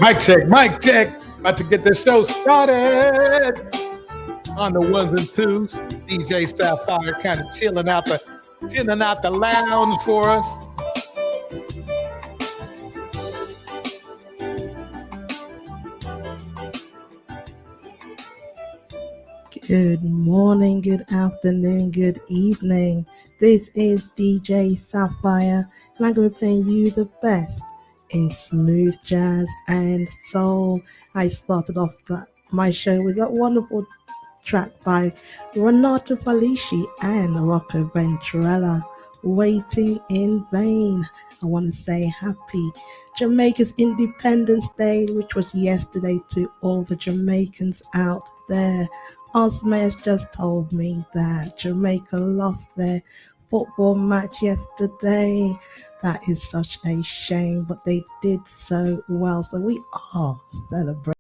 Mic check, mic check. About to get the show started on the ones and twos. DJSapphire kind of chilling out the lounge for us. Good morning, good afternoon, good evening. This is DJSapphire, and I'm going to be playing you the best in smooth jazz and soul. I started off my show with that wonderful track by Renato Felici and Rocco Venturella, waiting in vain. I want to say happy Jamaica's Independence Day, which was yesterday, to all the Jamaicans out there. Osma has just told me that Jamaica lost their football match yesterday. That is such a shame, but they did so well, so we are celebrating.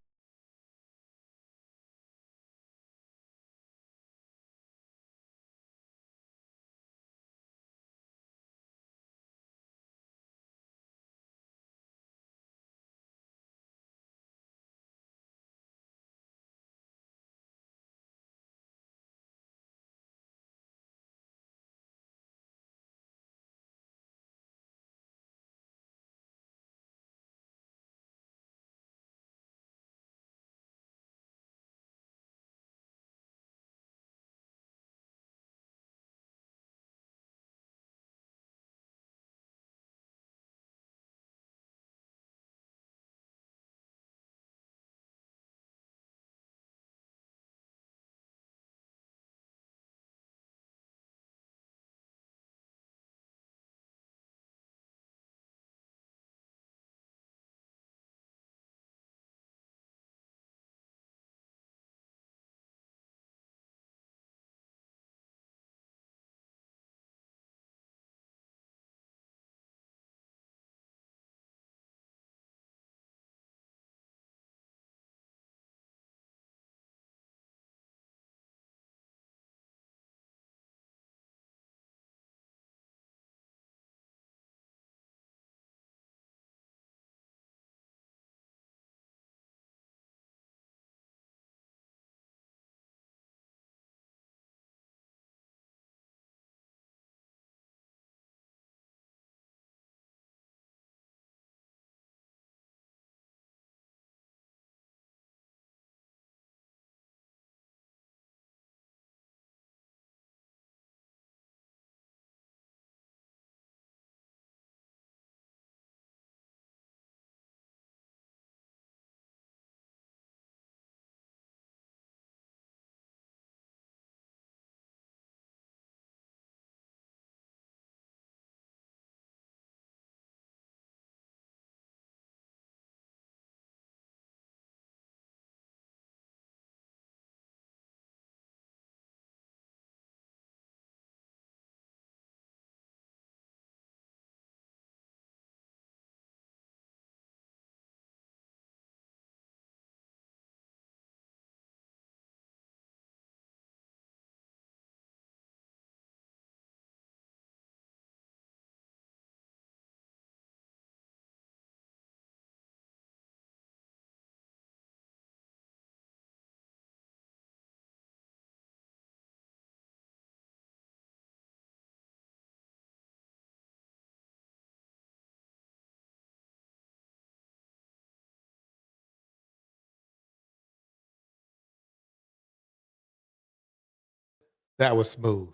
That was smooth.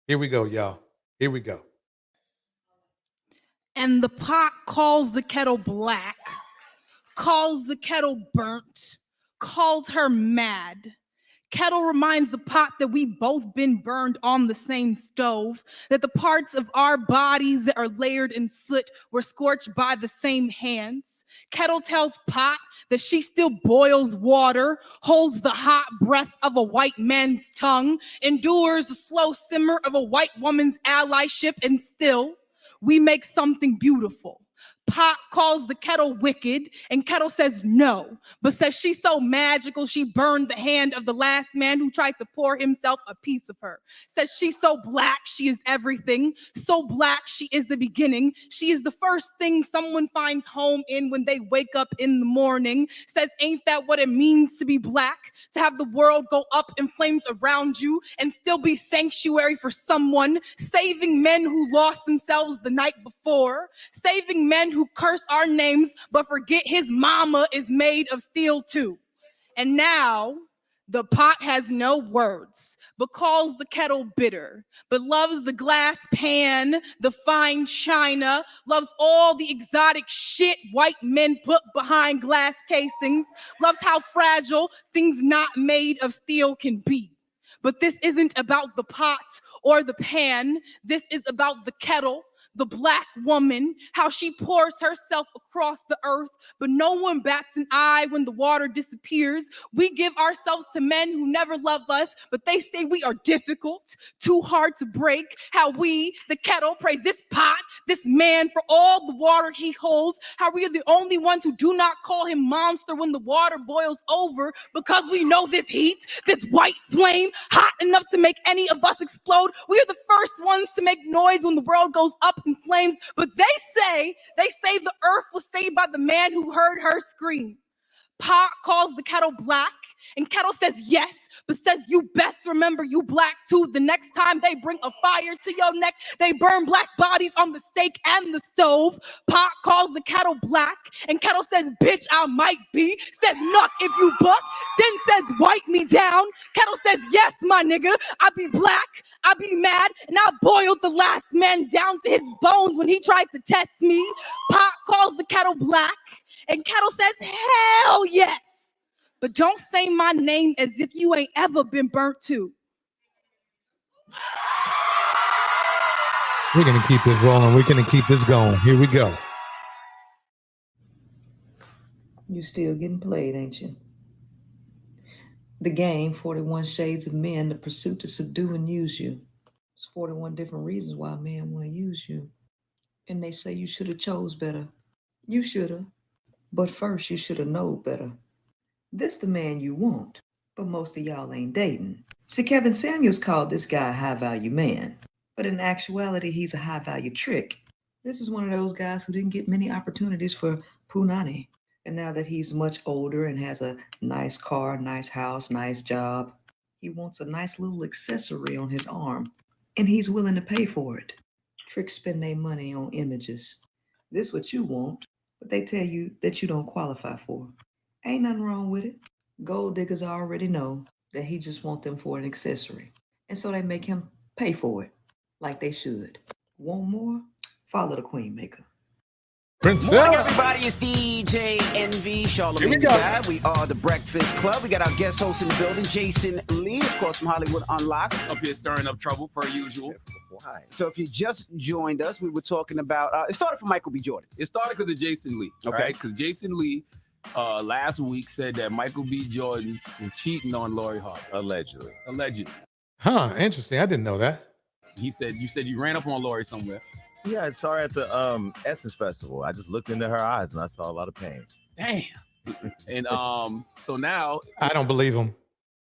Here we go, y'all. Here we go. And the pot calls the kettle black, calls the kettle burnt, calls her mad. Kettle reminds the pot that we both been burned on the same stove, that the parts of our bodies that are layered in soot were scorched by the same hands. Kettle tells pot that she still boils water, holds the hot breath of a white man's tongue, endures the slow simmer of a white woman's allyship, and still we make something beautiful. Pot calls the kettle wicked, and kettle says no, but says she's so magical she burned the hand of the last man who tried to pour himself a piece of her. Says she's so black she is everything, so black she is the beginning. She is the first thing someone finds home in when they wake up in the morning. Says ain't that what it means to be black? To have the world go up in flames around you and still be sanctuary for someone, saving men who lost themselves the night before, saving men who curse our names but forget his mama is made of steel too. And now the pot has no words, but calls the kettle bitter, but loves the glass pan, the fine china, loves all the exotic shit white men put behind glass casings, loves how fragile things not made of steel can be. But this isn't about the pot or the pan. This is about the kettle, the black woman, how she pours herself across the earth, but no one bats an eye when the water disappears. We give ourselves to men who never love us, but they say we are difficult, too hard to break. How we, the kettle, praise this pot, this man for all the water he holds. How we are the only ones who do not call him monster when the water boils over, because we know this heat, this white flame, hot enough to make any of us explode. We are the first ones to make noise when the world goes up in flames, but they say the earth was saved by the man who heard her scream. Pot calls the kettle black, and kettle says yes, but says you best remember you black too. The next time they bring a fire to your neck, they burn black bodies on the stake and the stove. Pot calls the kettle black, and kettle says bitch I might be, says nuck if you buck, then says wipe me down. Kettle says yes my nigga, I be black, I be mad, and I boiled the last man down to his bones when he tried to test me. Pot calls the kettle black, and kettle says hell yes, but don't say my name as if you ain't ever been burnt too. We're going to keep this rolling. We're going to keep this going. Here we go. You still getting played, ain't you? The game, 41 Shades of Men, the pursuit to subdue and use you. There's 41 different reasons why men want to use you. And they say you should have chose better. You should have. But first, you should have known better. This the man you want, but most of y'all ain't dating. See, Kevin Samuels called this guy a high-value man, but in actuality, he's a high-value trick. This is one of those guys who didn't get many opportunities for punani. And now that he's much older and has a nice car, nice house, nice job, he wants a nice little accessory on his arm, and he's willing to pay for it. Tricks spend their money on images. This what you want, but they tell you that you don't qualify for. Ain't nothing wrong with it. Gold diggers already know that he just want them for an accessory. And so they make him pay for it, like they should. Want more? Follow the Queen Maker. Princess. Morning, everybody. It's DJ Envy, Charlamagne the Guy. We are the Breakfast Club. We got our guest host in the building, Jason Lee, of course, from Hollywood Unlocked. Up here stirring up trouble, per usual. Why? So if you just joined us, we were talking about, it started from Michael B. Jordan. It started because of Jason Lee, right? Because Jason Lee last week said that Michael B. Jordan was cheating on Lori Harvey. Allegedly. Huh, interesting. I didn't know that. You said you ran up on Lori somewhere. Yeah, I saw her at the Essence Festival. I just looked into her eyes and I saw a lot of pain. Damn. And so now I don't believe him.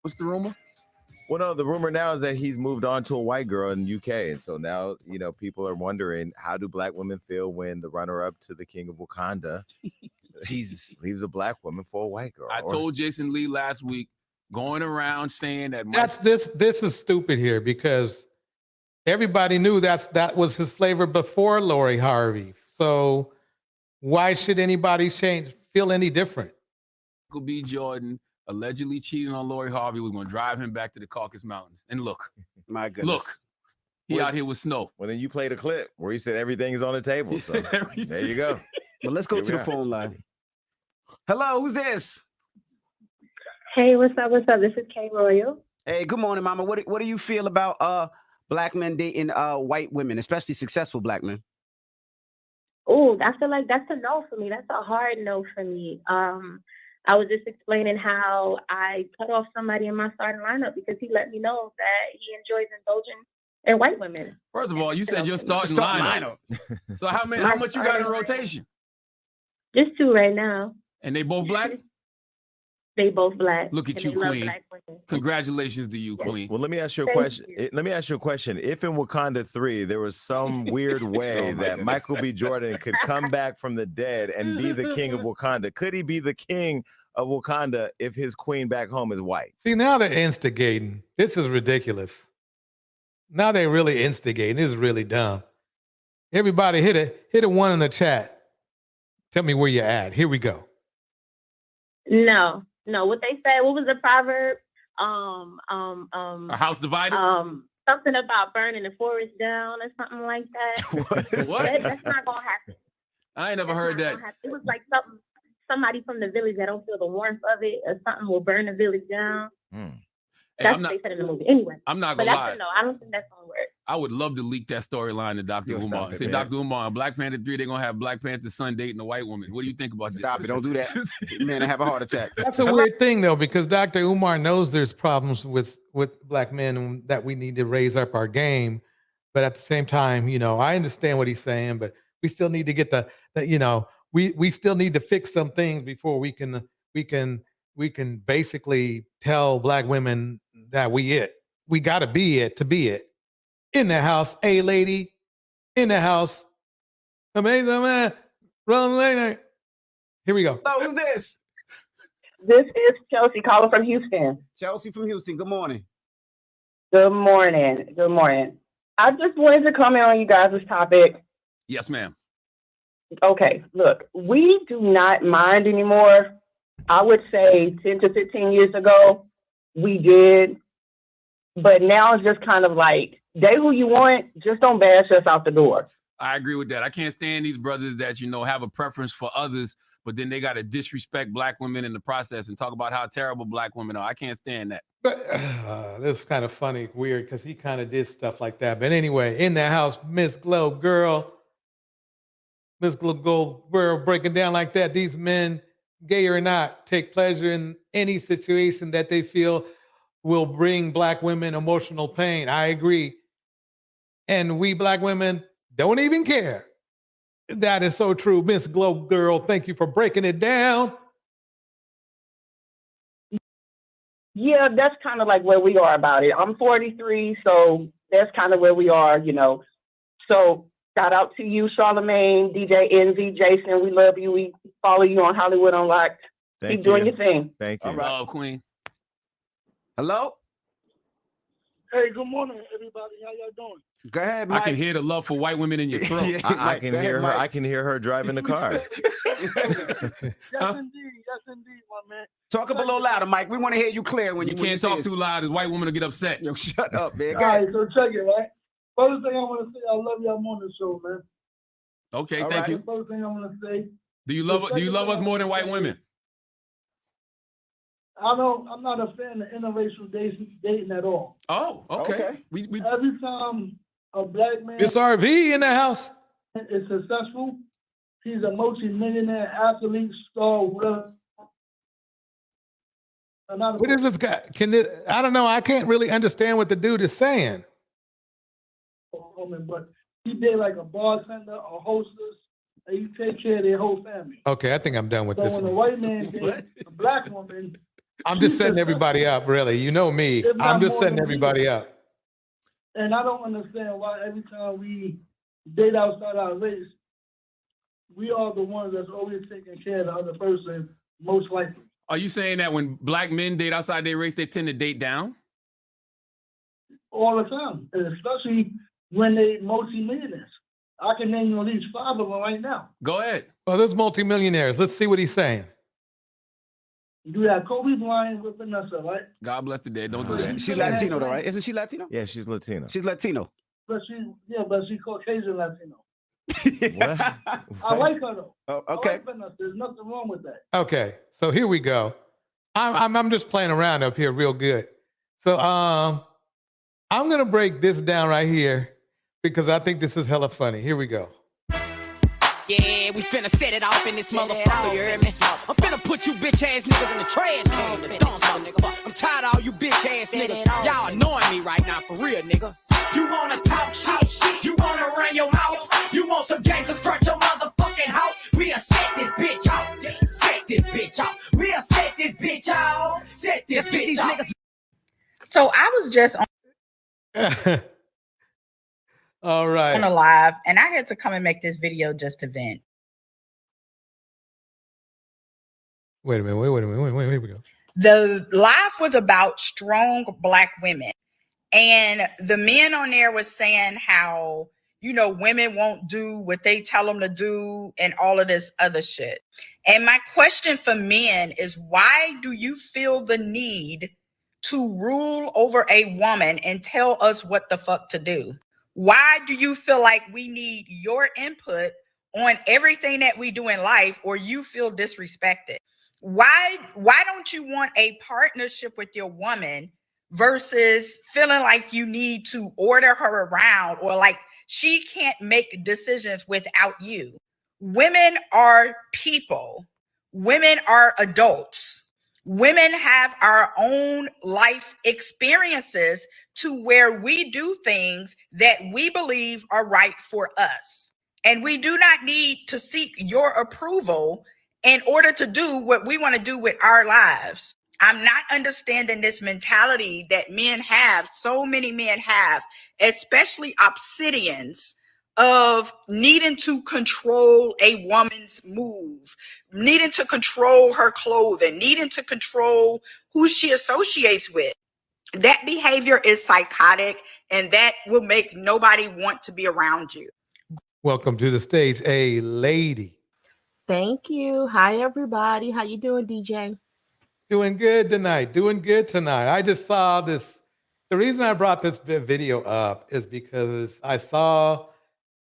What's the rumor? Well, no, the rumor now is that he's moved on to a white girl in the UK. And so now, people are wondering, how do black women feel when the runner-up to the King of Wakanda Jesus leaves a black woman for a white girl? I told Jason Lee last week, going around saying that this is stupid here, because everybody knew that was his flavor before Lori Harvey. So why should anybody feel any different? Michael B. Jordan allegedly cheating on Lori Harvey. We're going to drive him back to the Caucasus Mountains. And look. My goodness. Look. He out here with snow. Well, then you played a clip where he said everything is on the table. So there you go. Well, let's go to the phone line. Hello, who's this? Hey, what's up? This is Kay Royal. Hey, good morning, Mama. What do you feel about black men dating white women, especially successful black men? Oh, I feel like that's a no for me. That's a hard no for me. I was just explaining how I cut off somebody in my starting lineup because he let me know that he enjoys indulging in white women. First of all, you said your starting lineup. So how much you got in rotation? Just 2 right now. And they both black? They both black. Look at you, Queen. Congratulations to you, Queen. Well, let me ask you a question. If in Wakanda 3, there was some weird way that Michael B. Jordan could come back from the dead and be the king of Wakanda, could he be the king of Wakanda if his queen back home is white? See, now they're instigating. This is ridiculous. Now they're really instigating. This is really dumb. Everybody hit a 1 in the chat. Tell me where you're at. Here we go. No, what they said, what was the proverb? A house divided? Something about burning the forest down or something like that. What? That's not gonna happen. I ain't never heard that. It was like somebody from the village that don't feel the warmth of it or something will burn the village down. Hey, That's what they said in the movie. Anyway, I'm not but gonna that's lie. a no. I don't think that's gonna work. I would love to leak that storyline to Dr. Yo, Umar. stop it, Say, man. Dr. Umar, in Black Panther 3, they're gonna have Black Panther's son dating a white woman. What do you think about this? Stop it. Don't do that. Man, I have a heart attack. That's a weird thing though, because Dr. Umar knows there's problems with black men and that we need to raise up our game. But at the same time, you know, I understand what he's saying, but we still need to get the you know, we still need to fix some things before we can basically tell black women that we got to be it to be it. In the house, a lady, in the house, amazing man, run lady. Here we go. Hello, who's this? This is Chelsea calling from Houston. Chelsea from Houston. Good morning. Good morning. Good morning. I just wanted to comment on you guys' topic. Yes, ma'am. Okay, look, we do not mind anymore. I would say 10 to 15 years ago, we did. But now it's just kind of like, date who you want, just don't bash us out the door. I agree with that. I can't stand these brothers that, you know, have a preference for others, but then they got to disrespect black women in the process and talk about how terrible black women are. I can't stand that. But this is kind of funny, weird, because he kind of did stuff like that. But anyway, in the house, Miss Globe Girl breaking down like that. These men, gay or not, take pleasure in any situation that they feel will bring black women emotional pain. I agree. And we black women don't even care. That is so true. Miss Globe Girl, thank you for breaking it down. Yeah, that's kind of like where we are about it. I'm 43, so that's kind of where we are, you know. So shout out to you, Charlamagne, DJ Envy, Jason. We love you. We follow you on Hollywood Unlocked. Keep doing your thing. Thank you. All right, Queen. Hello? Hey, good morning, everybody. How y'all doing? Go ahead, Mike. I can hear the love for white women in your throat. Yeah, I Mike, can go hear ahead, her. Mike. I can hear her driving the car. Yes, indeed. Yes, indeed, my man. Talk up a little louder, Mike. We want to hear you clear when You when can't say talk it. too loud. This white woman will get upset. Yo, shut up, man. All right, so check it, right? First thing I want to say, I love y'all on the show, man. Okay, All thank right. you. First thing I want to say, Do you love us more than white women? I'm not a fan of interracial dating at all. Oh, okay. Okay. We Every time a black man Miss RV in the house. is successful, he's a multi-millionaire, athlete, star, whatever. What is this guy? I don't know. I can't really understand what the dude is saying. But he did like a bartender, a hostess, and you take care of their whole family. Okay, I think I'm done with So this when a one. white man did a black woman, I'm just setting everybody up, really. You know me. If not I'm just more setting than everybody up. and I don't understand why every time we date outside our race, we are the ones that's always taking care of the other person, most likely. Are you saying that when black men date outside their race, they tend to date down? All the time, and especially when they multi-millionaires. I can name you at least 5 of them right now. Go ahead. Well, there's multimillionaires. Let's see what he's saying. You have Kobe Bryant with Vanessa, right? God bless the dead. Don't do that. She's Latino, though, right? Isn't she Latino? Yeah, she's Latino. She's Latino. But she's Caucasian Latino. What? I like her though. Oh, I okay. like Vanessa. There's nothing wrong with that. Okay, so here we go. I'm just playing around up here real good. So I'm gonna break this down right here because I think this is hella funny. Here we go. Yeah, we finna set it off in this motherfucker, you hear me? I'm finna put you bitch ass niggas in the trash can, the dump, nigga. I'm tired of all you bitch ass niggas. Y'all annoying me right now, for real, nigga. You wanna talk shit, you wanna run your mouth, you want some gangsters front your motherfucking house. We'll set this bitch out, set this bitch out. We'll set this bitch out, set this bitch out. So I was just on All right. a live and I had to come and make this video just to vent. Wait a minute. Wait a minute. Here we go. The live was about strong black women. And the men on there was saying how, you know, women won't do what they tell them to do and all of this other shit. And my question for men is, why do you feel the need to rule over a woman and tell us what the fuck to do? Why do you feel like we need your input on everything that we do in life, or you feel disrespected? Why don't you want a partnership with your woman versus feeling like you need to order her around or like she can't make decisions without you. Women are people. Women are adults. Women have our own life experiences to where we do things that we believe are right for us. And we do not need to seek your approval in order to do what we want to do with our lives. I'm not understanding this mentality that men have, so many men have, especially obsidians, of needing to control a woman's move, needing to control her clothing, needing to control who she associates with. That behavior is psychotic, and that will make nobody want to be around you. Welcome to the stage, a lady. Thank you. Hi, everybody. How you doing, DJ? Doing good tonight. Doing good tonight. I just saw this. The reason I brought this video up is because I saw,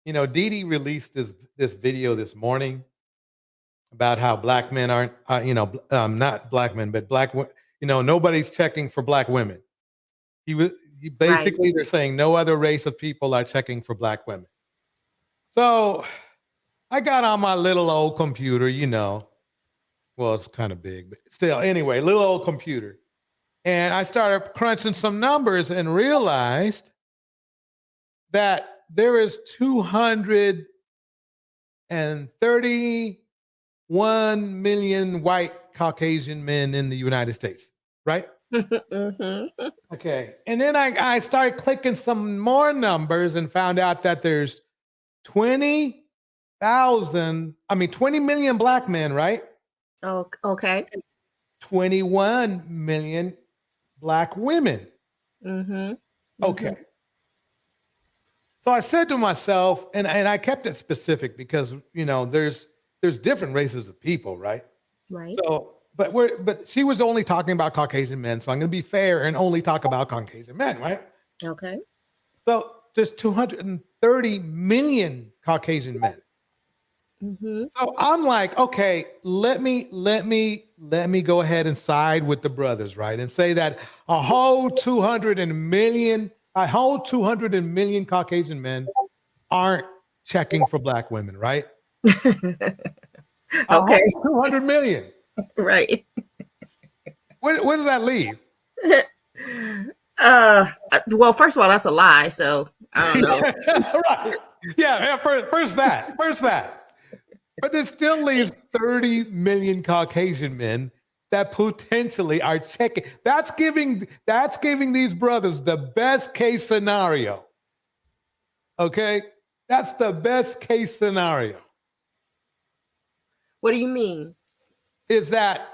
DeeDee released this video this morning about how black men aren't, not black men, but nobody's checking for black women. Basically, they're saying no other race of people are checking for black women. So I got on my little old computer, well, it's kind of big, but still, anyway, little old computer. And I started crunching some numbers and realized that there is 231 million white Caucasian men in the United States, right? Okay. And then I started clicking some more numbers and found out that there's 20 million black men, right? Oh, okay. 21 million black women. Okay. So I said to myself, and I kept it specific because there's different races of people, right? Right. So, but she was only talking about Caucasian men, so I'm going to be fair and only talk about Caucasian men, right? Okay. So there's 230 million Caucasian men. So I'm like, okay, let me go ahead and side with the brothers, right? And say that a whole 200 million Caucasian men aren't checking for black women, right? Okay. 200 million. Right. Where does that leave? Well, first of all, that's a lie. So I don't know. Right. Yeah. First that. But it still leaves 30 million Caucasian men that potentially are checking. That's giving these brothers the best case scenario. Okay? That's the best case scenario. What do you mean? Is that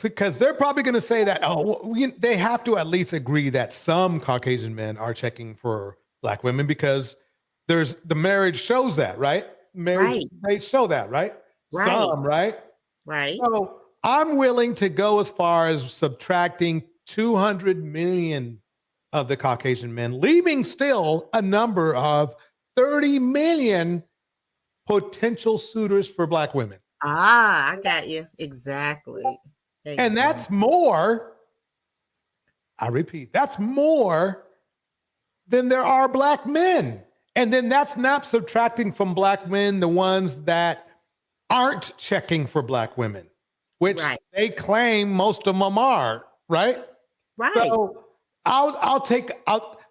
because they're probably going to say that, they have to at least agree that some Caucasian men are checking for black women because the marriage shows that, right? They show that, right? Some, right? Right. So I'm willing to go as far as subtracting 200 million of the Caucasian men, leaving still a number of 30 million potential suitors for black women. I got you. Exactly. And that's more, I repeat, that's more than there are black men. And then that's not subtracting from black men the ones that aren't checking for black women, which they claim most of them are, right? Right. So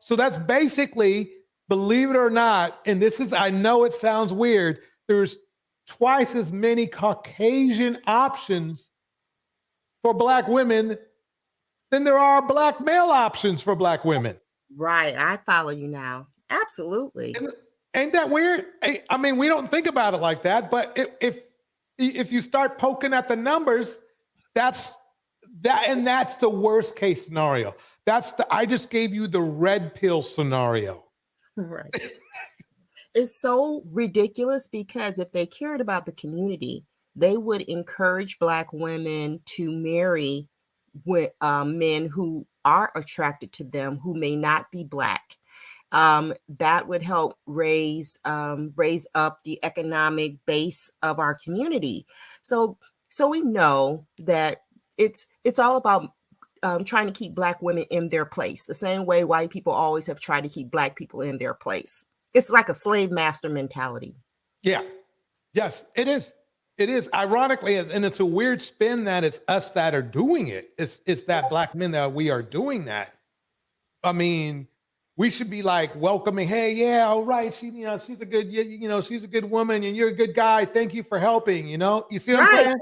so that's basically, believe it or not, and I know it sounds weird, there's twice as many Caucasian options for black women than there are black male options for black women. Right. I follow you now. Absolutely. Ain't that weird? I mean, we don't think about it like that, but if you start poking at the numbers, that's the worst case scenario. I just gave you the red pill scenario. Right. It's so ridiculous because if they cared about the community, they would encourage black women to marry with men who are attracted to them who may not be black. That would help raise up the economic base of our community. So we know that it's all about trying to keep Black women in their place, the same way white people always have tried to keep Black people in their place. It's like a slave master mentality. Yeah. Yes, it is. It is. Ironically, and it's a weird spin that it's us that are doing it. It's that Black men that we are doing that. I mean, we should be like welcoming, hey, yeah, all right. She's a good, she's a good woman and you're a good guy. Thank you for helping, You see what I'm saying?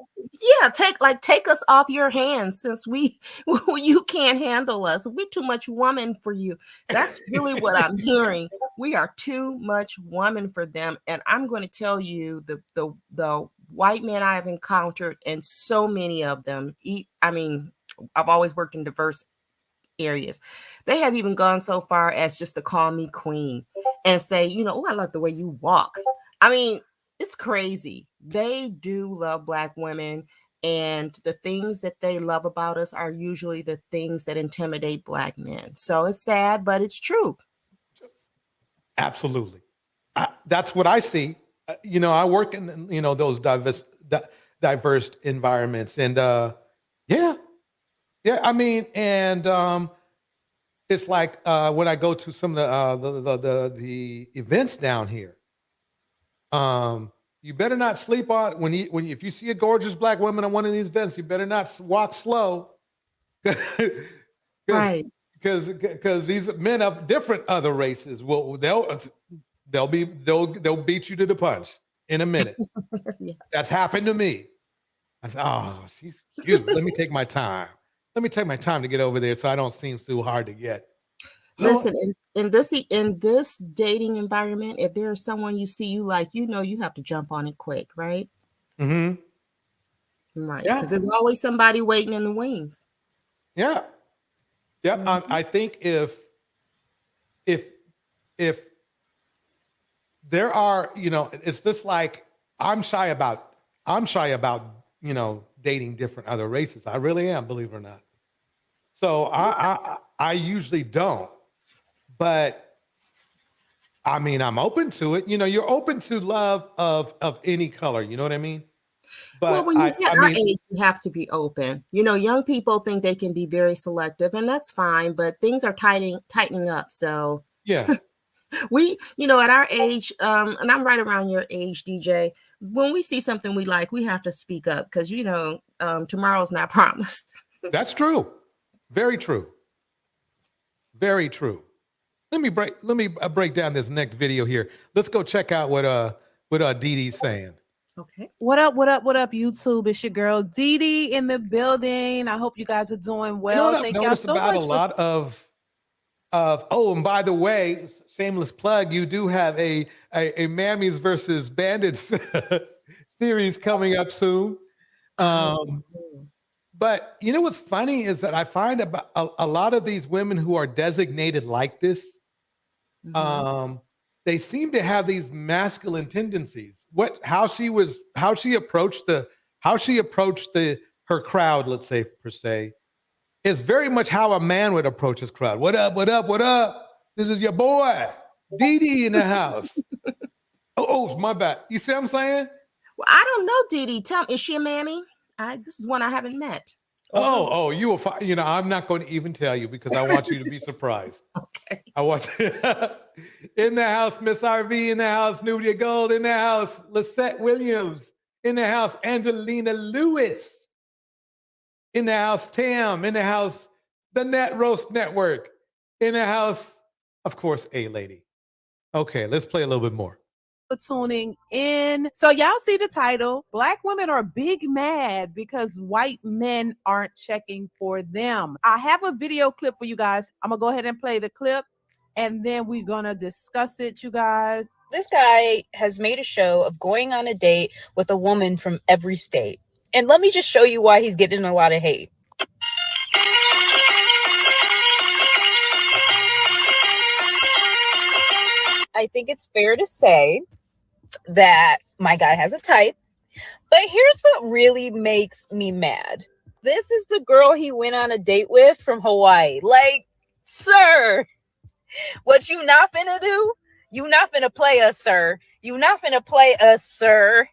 Yeah, take us off your hands since you can't handle us. We're too much woman for you. That's really what I'm hearing. We are too much woman for them. And I'm going to tell you the white men I have encountered, and so many of them, I've always worked in diverse areas. They have even gone so far as just to call me queen and say, oh, I love the way you walk. I mean, it's crazy. They do love Black women, and the things that they love about us are usually the things that intimidate Black men. So it's sad, but it's true. Absolutely. That's what I see. I work in, those diverse environments, and yeah. I mean, and it's like when I go to some of the events down here. You better not sleep on if you see a gorgeous Black woman on one of these events, you better not walk slow, right? Because these men of different other races they'll beat you to the punch in a minute. Yeah. That's happened to me. I said, oh, she's cute. Let me take my time. Let me take my time to get over there so I don't seem too hard to get. Listen, in this dating environment, if there's someone you see you like, you have to jump on it quick, right? Mm-hmm. Right. Because there's always somebody waiting in the wings. Yeah. Yeah. Mm-hmm. I think if there are, it's just like I'm shy about, dating different other races. I really am, believe it or not. So I usually don't. But I mean, I'm open to it. You're open to love of any color. You know what I mean? But when you get our age, you have to be open. Young people think they can be very selective, and that's fine. But things are tightening up. So yeah, we, at our age, and I'm right around your age, DJ. When we see something we like, we have to speak up because tomorrow's not promised. That's true. Very true. Very true. Let me break down this next video here. Let's go check out what DeeDee's saying. Okay. What up, YouTube? It's your girl DeeDee in the building. I hope you guys are doing well. Thank y'all so much. A lot of and by the way, shameless plug, you do have a Mammies versus Bandits series coming up soon. But what's funny is that I find about a lot of these women who are designated like this, they seem to have these masculine tendencies. How she approached her crowd, let's say per se, is very much how a man would approach his crowd. What up? What up? What up? This is your boy, DeeDee in the house. oh, my bad. You see what I'm saying? Well, I don't know, DeeDee. Tell me, is she a mammy? This is one I haven't met. You will find. I'm not going to even tell you because I want you to be surprised. Okay. I want you in the house, Miss RV in the house, Nudia Gold in the house, Lisette Williams in the house, Angelina Lewis in the house, Tam in the house, the Net Roast Network in the house, of course, A-Lady. Okay, let's play a little bit more. For tuning in. So y'all see the title, Black women are big mad because white men aren't checking for them. I have a video clip for you guys. I'm gonna go ahead and play the clip and then we're gonna discuss it, you guys. This guy has made a show of going on a date with a woman from every state. And let me just show you why he's getting a lot of hate. I think it's fair to say that my guy has a type, but here's what really makes me mad. This is the girl he went on a date with from Hawaii. Like, sir, what you not finna do? You not finna play us, sir. You not finna play us, sir.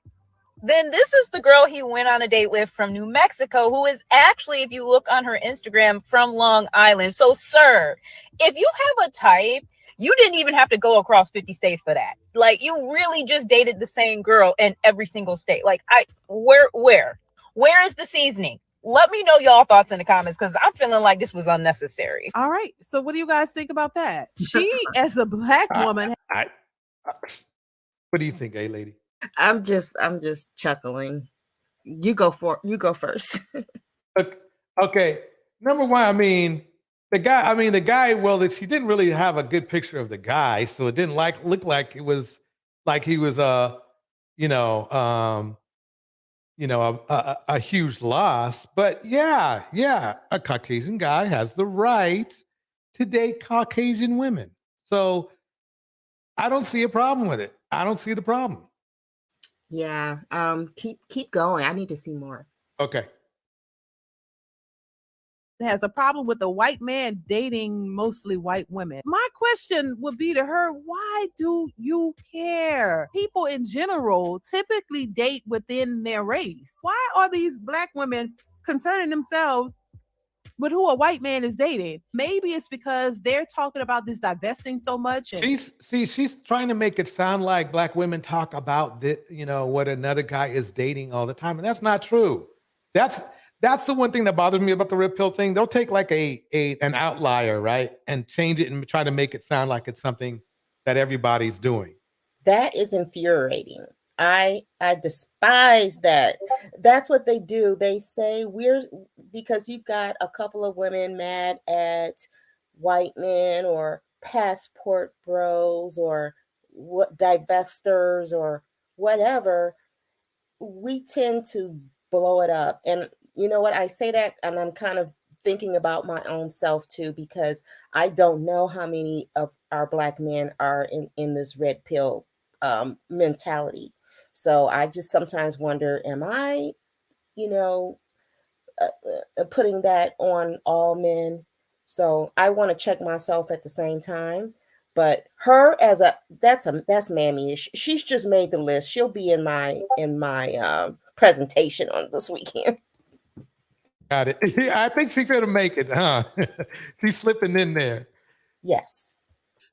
then this is the girl he went on a date with from New Mexico, who is actually, if you look on her Instagram, from Long Island. So, sir, if you have a type, you didn't even have to go across 50 states for that. Like, you really just dated the same girl in every single state. Like, where is the seasoning? Let me know y'all thoughts in the comments, because I'm feeling like this was unnecessary. All right. So what do you guys think about that? She, as a black woman. What do you think, lady? I'm just chuckling. You go first. Okay. Number one, the guy, well, she didn't really have a good picture of the guy, so it didn't look like it was like he was a huge loss. But yeah, a Caucasian guy has the right to date Caucasian women. So I don't see a problem with it. I don't see the problem. Yeah. Keep going. I need to see more. Okay. Has a problem with a white man dating mostly white women. My question would be to her, why do you care? People in general typically date within their race. Why are these black women concerning themselves with who a white man is dating? Maybe it's because they're talking about this divesting so much. And she's trying to make it sound like black women talk about what another guy is dating all the time, and that's not true. That's the one thing that bothers me about the red pill thing. They'll take like an outlier, right, and change it and try to make it sound like it's something that everybody's doing. That is infuriating. I despise that. That's what they do. They say because you've got a couple of women mad at white men or passport bros or divestors or whatever, we tend to blow it up. And you know what? I say that, and I'm kind of thinking about my own self too, because I don't know how many of our black men are in this red pill mentality. So I just sometimes wonder, am I, putting that on all men? So I want to check myself at the same time. But her that's mammy-ish. She's just made the list. She'll be in my presentation on this weekend. Got it. I think she's gonna make it, huh? She's slipping in there. Yes.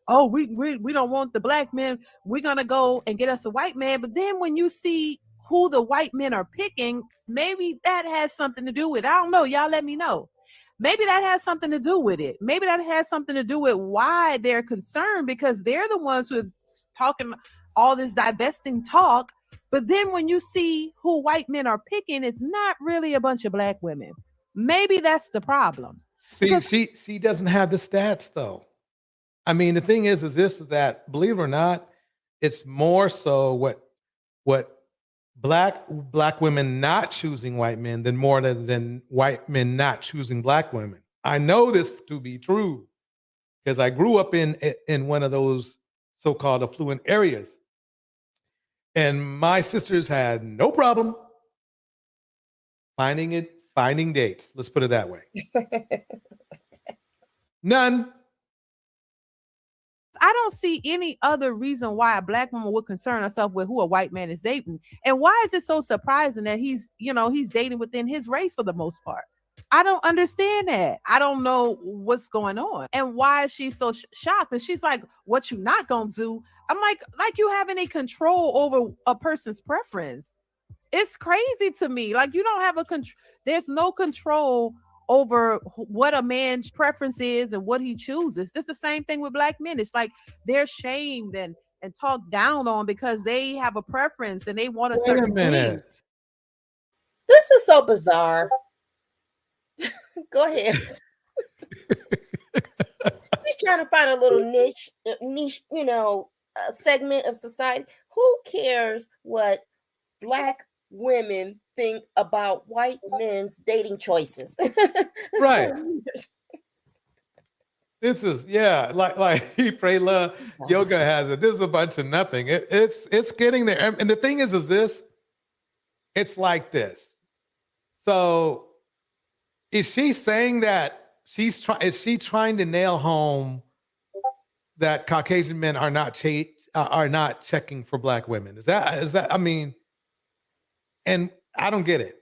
Oh, we don't want the black men. We're gonna go and get us a white man. But then when you see who the white men are picking, maybe that has something to do with it. I don't know. Y'all let me know. Maybe that has something to do with it. Maybe that has something to do with why they're concerned, because they're the ones who are talking all this divesting talk. But then when you see who white men are picking, it's not really a bunch of black women. Maybe that's the problem. See, she doesn't have the stats though. The thing is that, believe it or not, it's more so what black women not choosing white men than more than white men not choosing black women. I know this to be true because I grew up in one of those so-called affluent areas. And my sisters had no problem finding dates. Let's put it that way. None. I don't see any other reason why a black woman would concern herself with who a white man is dating. And why is it so surprising that he's dating within his race for the most part? I don't understand that. I don't know what's going on. And why is she so shocked? And she's like, what you not gonna do? I'm like you have any control over a person's preference. It's crazy to me. Like, you don't have there's no control over what a man's preference is and what he chooses. It's the same thing with black men. It's like they're shamed and talked down on because they have a preference and they want a certain thing. This is so bizarre. Go ahead. She's trying to find a little niche, segment of society. Who cares what black women think about white men's dating choices? Right. This is like he pray love yoga has it. This is a bunch of nothing. It's getting there. And the thing is this, it's like this. So is she saying that is she trying to nail home that Caucasian men are not checking for black women? Is that And I don't get it.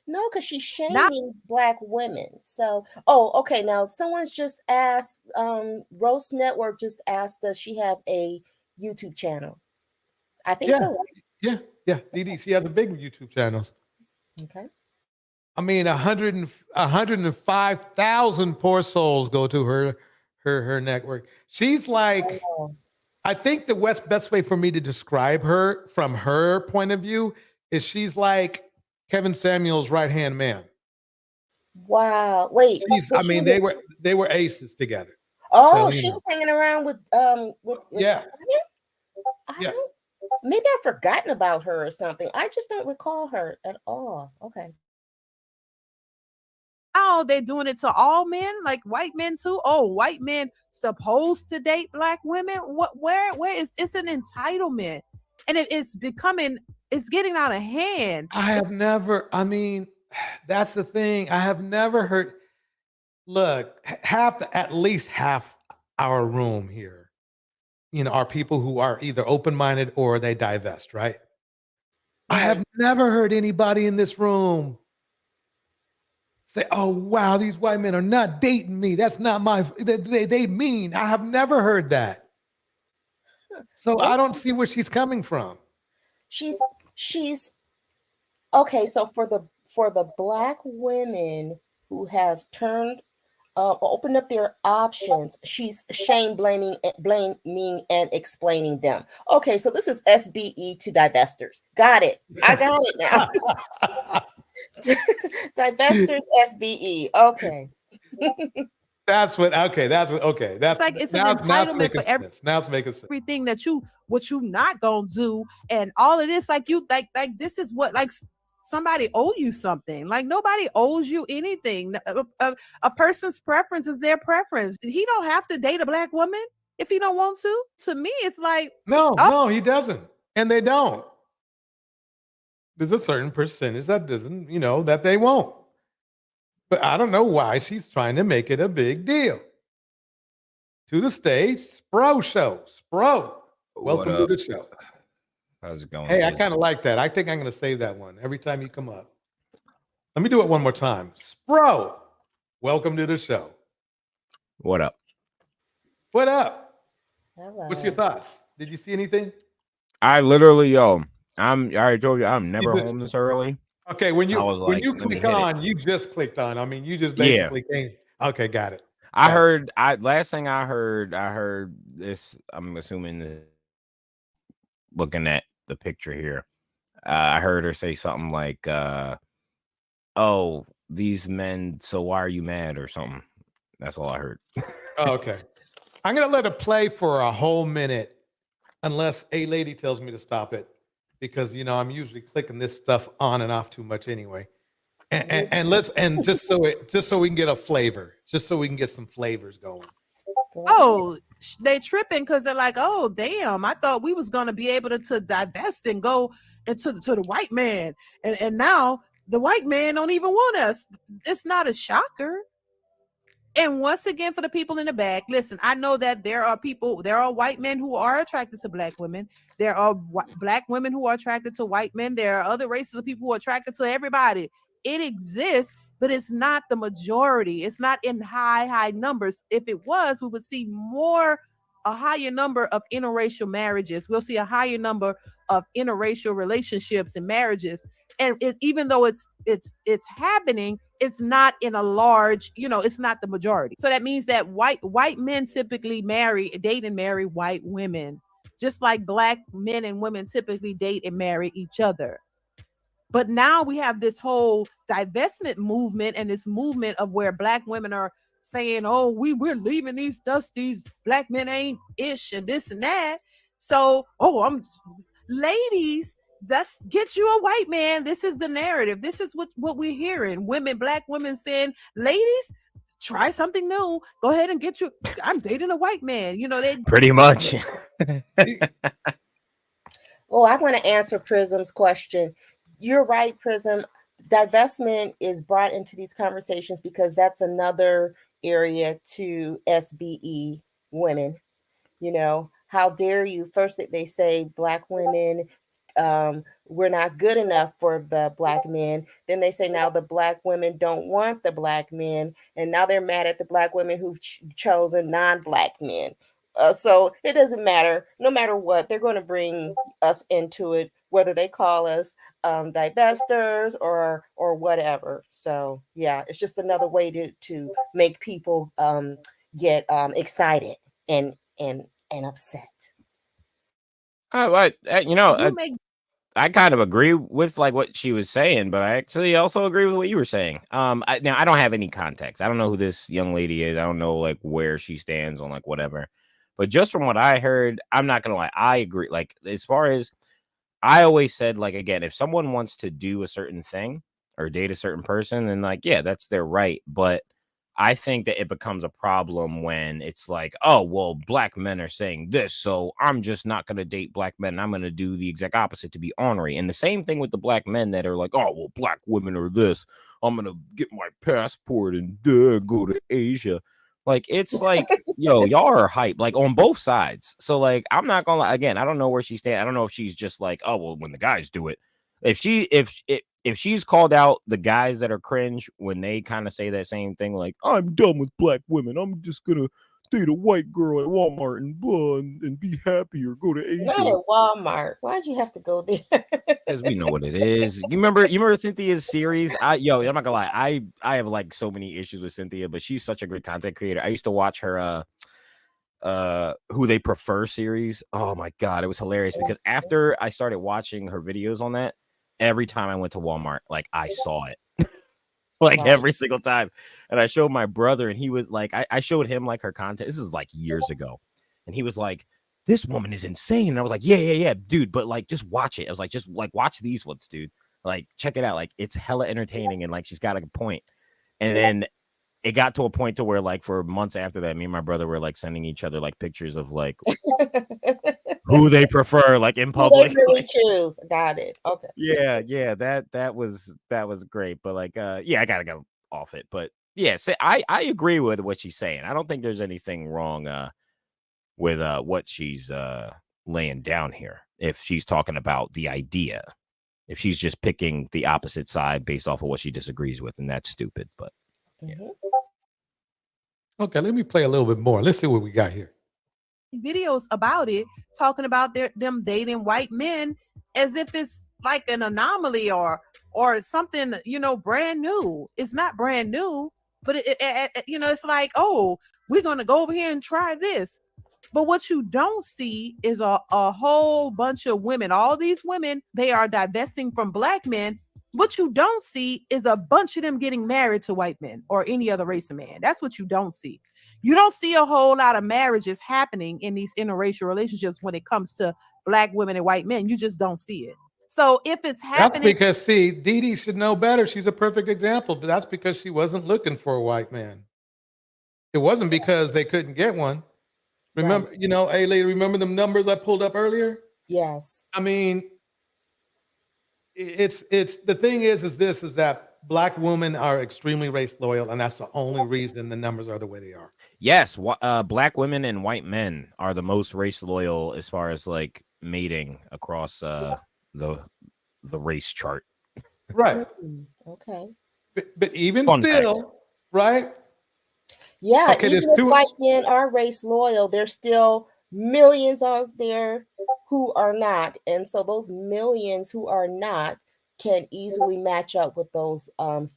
No, because she's shaming Black women. So, okay. Now, someone's just asked, Roast Network just asked, does she have a YouTube channel? I think so. Yeah. DeeDee, she has a big YouTube channel. Okay. I mean, 105,000 poor souls go to her network. She's like, I think the best way for me to describe her from her point of view is she's like Kevin Samuel's right-hand man. Wow. Wait. They were aces together. Oh, so, she was hanging around with yeah. Maybe I've forgotten about her or something. I just don't recall her at all. Okay. Oh, they're doing it to all men, like white men too. Oh, white men supposed to date Black women. Where is it's an entitlement, and it's getting out of hand. I mean, that's the thing. I have never heard. Look, at least half our room here, are people who are either open-minded or they divest, right? I have never heard anybody in this room say, "Oh wow, these white men are not dating me. That's not they mean." I have never heard that. So I don't see where she's coming from. She's okay. So for the Black women who have opened up their options, she's blaming and explaining them. Okay, so this is SBE to divestors. Got it. I got it now. Divestors SBE. Okay. That's like it's an entitlement for everything. Now it's making sense. Everything that what you not gonna do, and all of this, like you like this is what like somebody owe you something. Like nobody owes you anything. A person's preference is their preference. He don't have to date a Black woman if he don't want to. To me, it's like no, he doesn't, and they don't. There's a certain percentage that doesn't, that they won't. But I don't know why she's trying to make it a big deal. To the stage, Spro Show. Spro, welcome to the show. How's it going? Hey, I kind of like that. I think I'm going to save that one every time you come up. Let me do it one more time. Spro, welcome to the show. What up? What up? Hello. What's your thoughts? Did you see anything? I literally, I already told you I'm never home this early. Okay, when you like, click on, you just clicked on. I mean, you just basically came. Okay, got it. Last thing I heard this. I'm assuming that looking at the picture here, I heard her say something like, "Oh, these men. So why are you mad?" or something. That's all I heard. Oh, okay, I'm gonna let it play for a whole minute, unless a lady tells me to stop it. Because I'm usually clicking this stuff on and off too much anyway, and just so we can get a flavor, just so we can get some flavors going. Oh, they tripping because they're like, oh damn, I thought we was gonna be able to divest and go into to the white man, and now the white man don't even want us. It's not a shocker. And once again, for the people in the back, listen, I know that there are white men who are attracted to Black women. There are Black women who are attracted to white men. There are other races of people who are attracted to everybody. It exists, but it's not the majority. It's not in high numbers. If it was, we would see a higher number of interracial marriages. We'll see a higher number of interracial relationships and marriages. And even though it's happening, it's not in a large, it's not the majority. So that means that white men typically date and marry white women, just like Black men and women typically date and marry each other. But now we have this whole divestment movement and this movement of where Black women are saying, oh, we're leaving these Black men ain't ish and this and that. So, ladies, let's get you a white man. This is the narrative. This is what we're hearing. Black women saying, ladies, try something new. Go ahead and I'm dating a white man. They pretty much. Oh, I want to answer Prism's question. You're right, Prism. Divestment is brought into these conversations because that's another area to SBE women. How dare you? First, they say Black women we're not good enough for the black men. Then they say now the black women don't want the black men, and now they're mad at the black women who've chosen non-black men. So it doesn't matter. No matter what, they're going to bring us into it, whether they call us divestors or whatever. So yeah, it's just another way to make people get excited and upset. I kind of agree with like what she was saying, but I actually also agree with what you were saying. Now I don't have any context. I don't know who this young lady is. I don't know like where she stands on like whatever. But just from what I heard, I'm not gonna lie, I agree. Like as far as I always said, like again, if someone wants to do a certain thing or date a certain person, then like yeah, that's their right. But I think that it becomes a problem when it's like, oh, well, black men are saying this, so I'm just not going to date black men. I'm going to do the exact opposite to be ornery. And the same thing with the black men that are like, oh, well, black women are this. I'm going to get my passport and go to Asia. Like, it's like, yo, y'all are hype, like on both sides. So, like, I'm not going to lie. Again, I don't know where she stands. I don't know if she's just like, oh, well, when the guys do it. If she's called out the guys that are cringe when they kind of say that same thing, like I'm done with black women, I'm just gonna date a white girl at Walmart and be happy or go to Asia. Not at Walmart. Why'd you have to go there? Because we know what it is. You remember Cynthia's series? I'm not gonna lie, I have like so many issues with Cynthia, but she's such a great content creator. I used to watch her Who They Prefer series. Oh my god, it was hilarious because after I started watching her videos on that, every time I went to Walmart, like I saw it like every single time. And I showed my brother and he was like, I showed him like her content. This is like years ago. And he was like, this woman is insane. And I was like, yeah, dude. But like, just watch it. I was like, just like watch these ones, dude. Like, check it out. Like, it's hella entertaining. And like, she's got a point. And then it got to a point to where like for months after that, me and my brother were like sending each other like pictures of like who they prefer, like in public. Who they really choose. Got it. Okay. Yeah. That was great. But like, yeah, I gotta go off it. But yeah, I agree with what she's saying. I don't think there's anything wrong with what she's laying down here. If she's talking about the idea, if she's just picking the opposite side based off of what she disagrees with, and that's stupid. But yeah. Okay, let me play a little bit more. Let's see what we got here. Videos about it, talking about them dating white men as if it's like an anomaly or something, brand new. It's not brand new, but it's like, oh, we're gonna go over here and try this. But what you don't see is a whole bunch of women. All these women, they are divesting from black men. What you don't see is a bunch of them getting married to white men or any other race of man. That's what you don't see. You don't see a whole lot of marriages happening in these interracial relationships when it comes to black women and white men. You just don't see it. So if it's happening, that's because DeeDee should know better. She's a perfect example, but that's because she wasn't looking for a white man. It wasn't because they couldn't get one. Remember, right. Hey lady, remember them numbers I pulled up earlier? Yes. I mean, it's the thing is that black women are extremely race loyal, and that's the only reason the numbers are the way they are. Yes, black women and white men are the most race loyal as far as like mating across the race chart. Right. Okay. But even Fun still, fact. Right? Yeah, okay, even if white men are race loyal, there's still millions out there who are not. And so those millions who are not can easily match up with those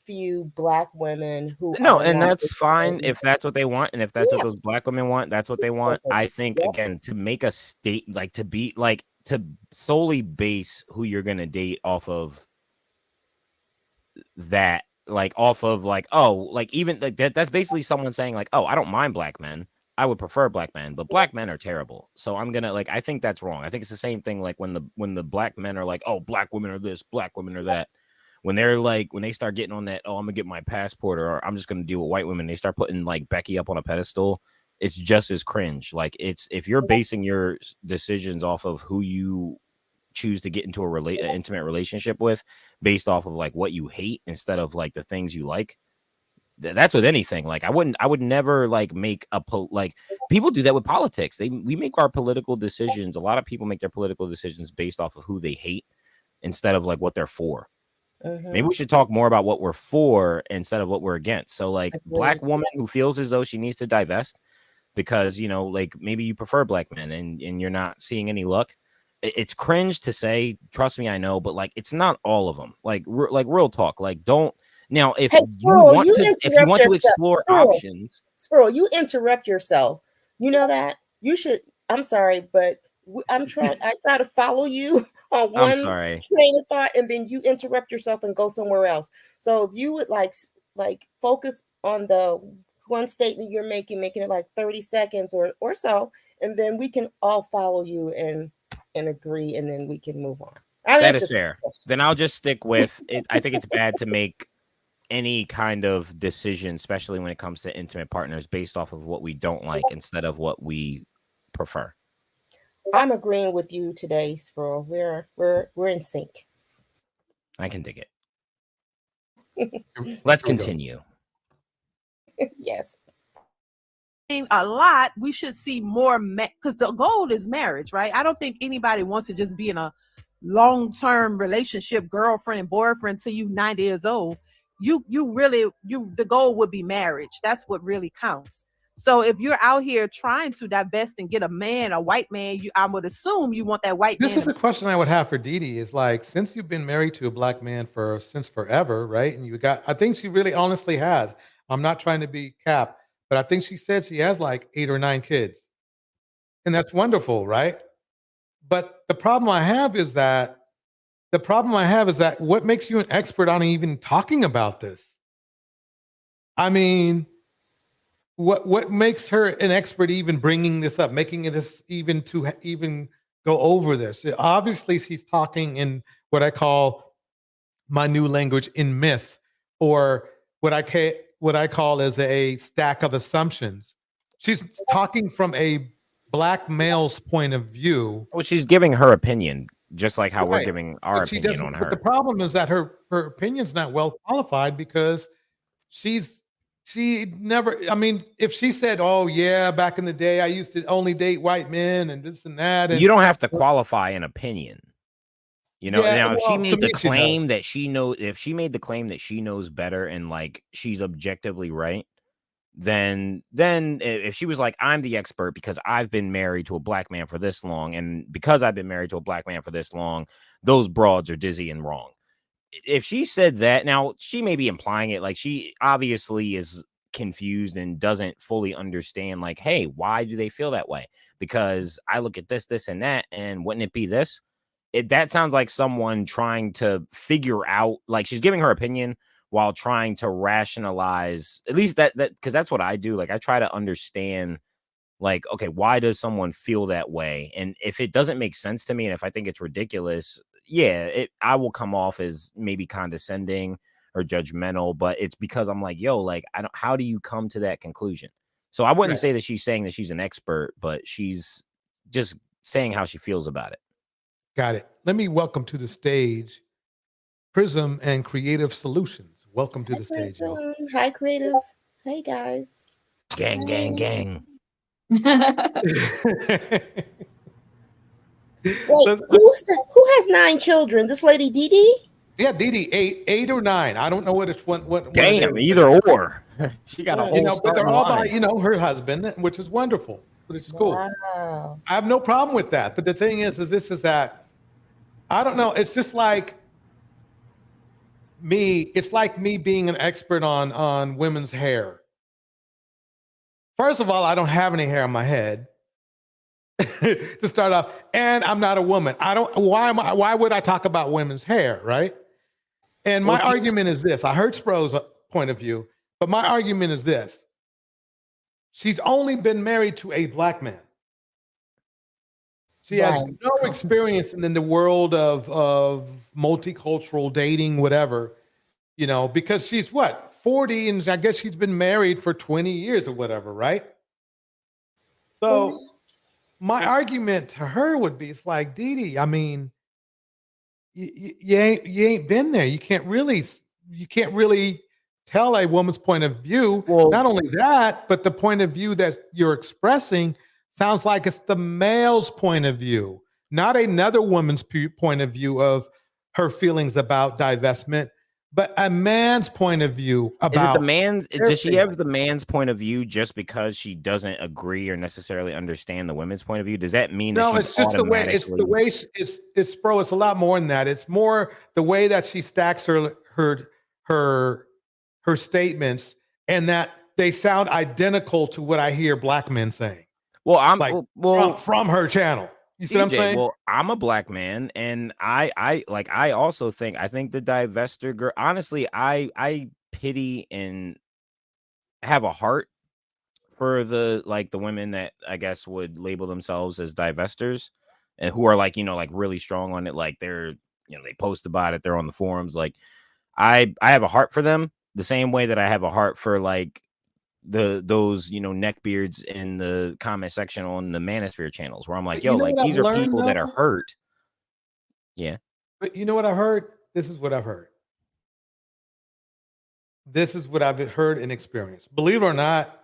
few black women who and that's fine if that's what they want, and if that's what those black women want, that's what they want. I think again, to make a state, like to be like to solely base who you're gonna date off of that, like off of like, oh, like even like that's basically someone saying like, oh, I don't mind black men, I would prefer black men, but black men are terrible. So I'm gonna like, I think that's wrong. I think it's the same thing like when the black men are like, oh, black women are this, black women are that. When they're like, when they start getting on that, oh, I'm gonna get my passport, or I'm just gonna deal with white women, they start putting like Becky up on a pedestal. It's just as cringe. Like it's, if you're basing your decisions off of who you choose to get into an intimate relationship with based off of like what you hate instead of like the things you like, That's with anything. Like I would never like make like people do that with politics. We make our political decisions. A lot of people make their political decisions based off of who they hate instead of like what they're for. Maybe we should talk more about what we're for instead of what we're against. So like black woman who feels as though she needs to divest because, you know, like maybe you prefer black men and you're not seeing any luck. It's cringe to say, trust me, I know, but like, it's not all of them. Like real talk. Like don't now, if you want to explore options, Squirrel, you interrupt yourself. You know that you should, I'm sorry, but I try to follow you on one train of thought, and then you interrupt yourself and go somewhere else. So if you would like focus on the one statement you're making it like 30 seconds or so, and then we can all follow you and agree, and then we can move on. That is fair. Then I'll just stick with it. I think it's bad to make any kind of decision, especially when it comes to intimate partners, based off of what we don't like instead of what we prefer. I'm agreeing with you today, Sproul. We're in sync. I can dig it. Let's continue. Yes. A lot, we should see more because the goal is marriage, right? I don't think anybody wants to just be in a long-term relationship, girlfriend and boyfriend till you 90 years old. The goal would be marriage. That's what really counts. So if you're out here trying to divest and get a white man, I would assume you want that white man. This is a question I would have for DeeDee is like, since you've been married to a black man since forever, right? And I think she really honestly has. I'm not trying to be cap, but I think she said she has like 8 or 9 kids. And that's wonderful, right? But the problem I have is that what makes you an expert on even talking about this? I mean, what makes her an expert even bringing this up, making it even go over this? Obviously, she's talking in what I call my new language in myth, or what I call as a stack of assumptions. She's talking from a black male's point of view. Well, she's giving her opinion, just like how we're giving our opinion on her. But the problem is that her opinion's not well qualified because she never, I mean, if she said, oh yeah, back in the day, I used to only date white men and this and that. And you don't have to qualify an opinion. You know, now if she made the claim that if she made the claim that she knows better and like she's objectively right, then if she was like, I'm the expert because I've been married to a black man for this long, and because I've been married to a black man for this long, those broads are dizzy and wrong. If she said that, now she may be implying it, like she obviously is confused and doesn't fully understand, like, hey, why do they feel that way? Because I look at this, and that, and wouldn't it be this? That sounds like someone trying to figure out, like she's giving her opinion while trying to rationalize, at least that because that's what I do. Like I try to understand, like, okay, why does someone feel that way? And if it doesn't make sense to me, and if I think it's ridiculous, I will come off as maybe condescending or judgmental, but it's because I'm like, yo, like, how do you come to that conclusion? So I wouldn't say that she's saying that she's an expert, but she's just saying how she feels about it. Got it. Let me welcome to the stage Prism and Creative Solutions. Welcome to the stage. Y'all. Hi, Creative. Hey, guys. Gang, gang, gang. Wait, who has 9 children? This lady DeeDee? Yeah, DeeDee, 8 or 9. I don't know what it's what. Damn, either or. She got a whole. But they're all by her husband, which is wonderful, which is cool. Wow. I have no problem with that. But the thing is that I don't know. It's just like me. It's like me being an expert on women's hair. First of all, I don't have any hair on my head. To start off, and I'm not a woman. Why would I talk about women's hair, right? And my argument is this. I heard Spro's point of view, but my argument is this. She's only been married to a black man. She has no experience in the world of multicultural dating, whatever, because she's 40, and I guess she's been married for 20 years or whatever, right? So my argument to her would be, it's like, DeeDee, I mean, you ain't been there. You can't really tell a woman's point of view. Well, not only that, but the point of view that you're expressing sounds like it's the male's point of view, not another woman's point of view of her feelings about divestment, but a man's point of view about. Is it the man's? Does she have the man's point of view just because she doesn't agree or necessarily understand the women's point of view? Does that mean that No, she's it's just the way. It's the way. It's bro. It's a lot more than that. It's more the way that she stacks her statements, and that they sound identical to what I hear black men saying. Well, I'm like well from her channel. You see what I'm saying? Well, I'm a black man, and I also think the divester girl. Honestly, I pity and have a heart for the women that I guess would label themselves as divestors, and who are really strong on it. Like they're they post about it. They're on the forums. Like I have a heart for them the same way that I have a heart for those neckbeards in the comment section on the Manosphere channels, where I'm like, yo, these are people that are hurt. Yeah. But you know what I've heard? This is what I've heard. This is what I've heard and experienced. Believe it or not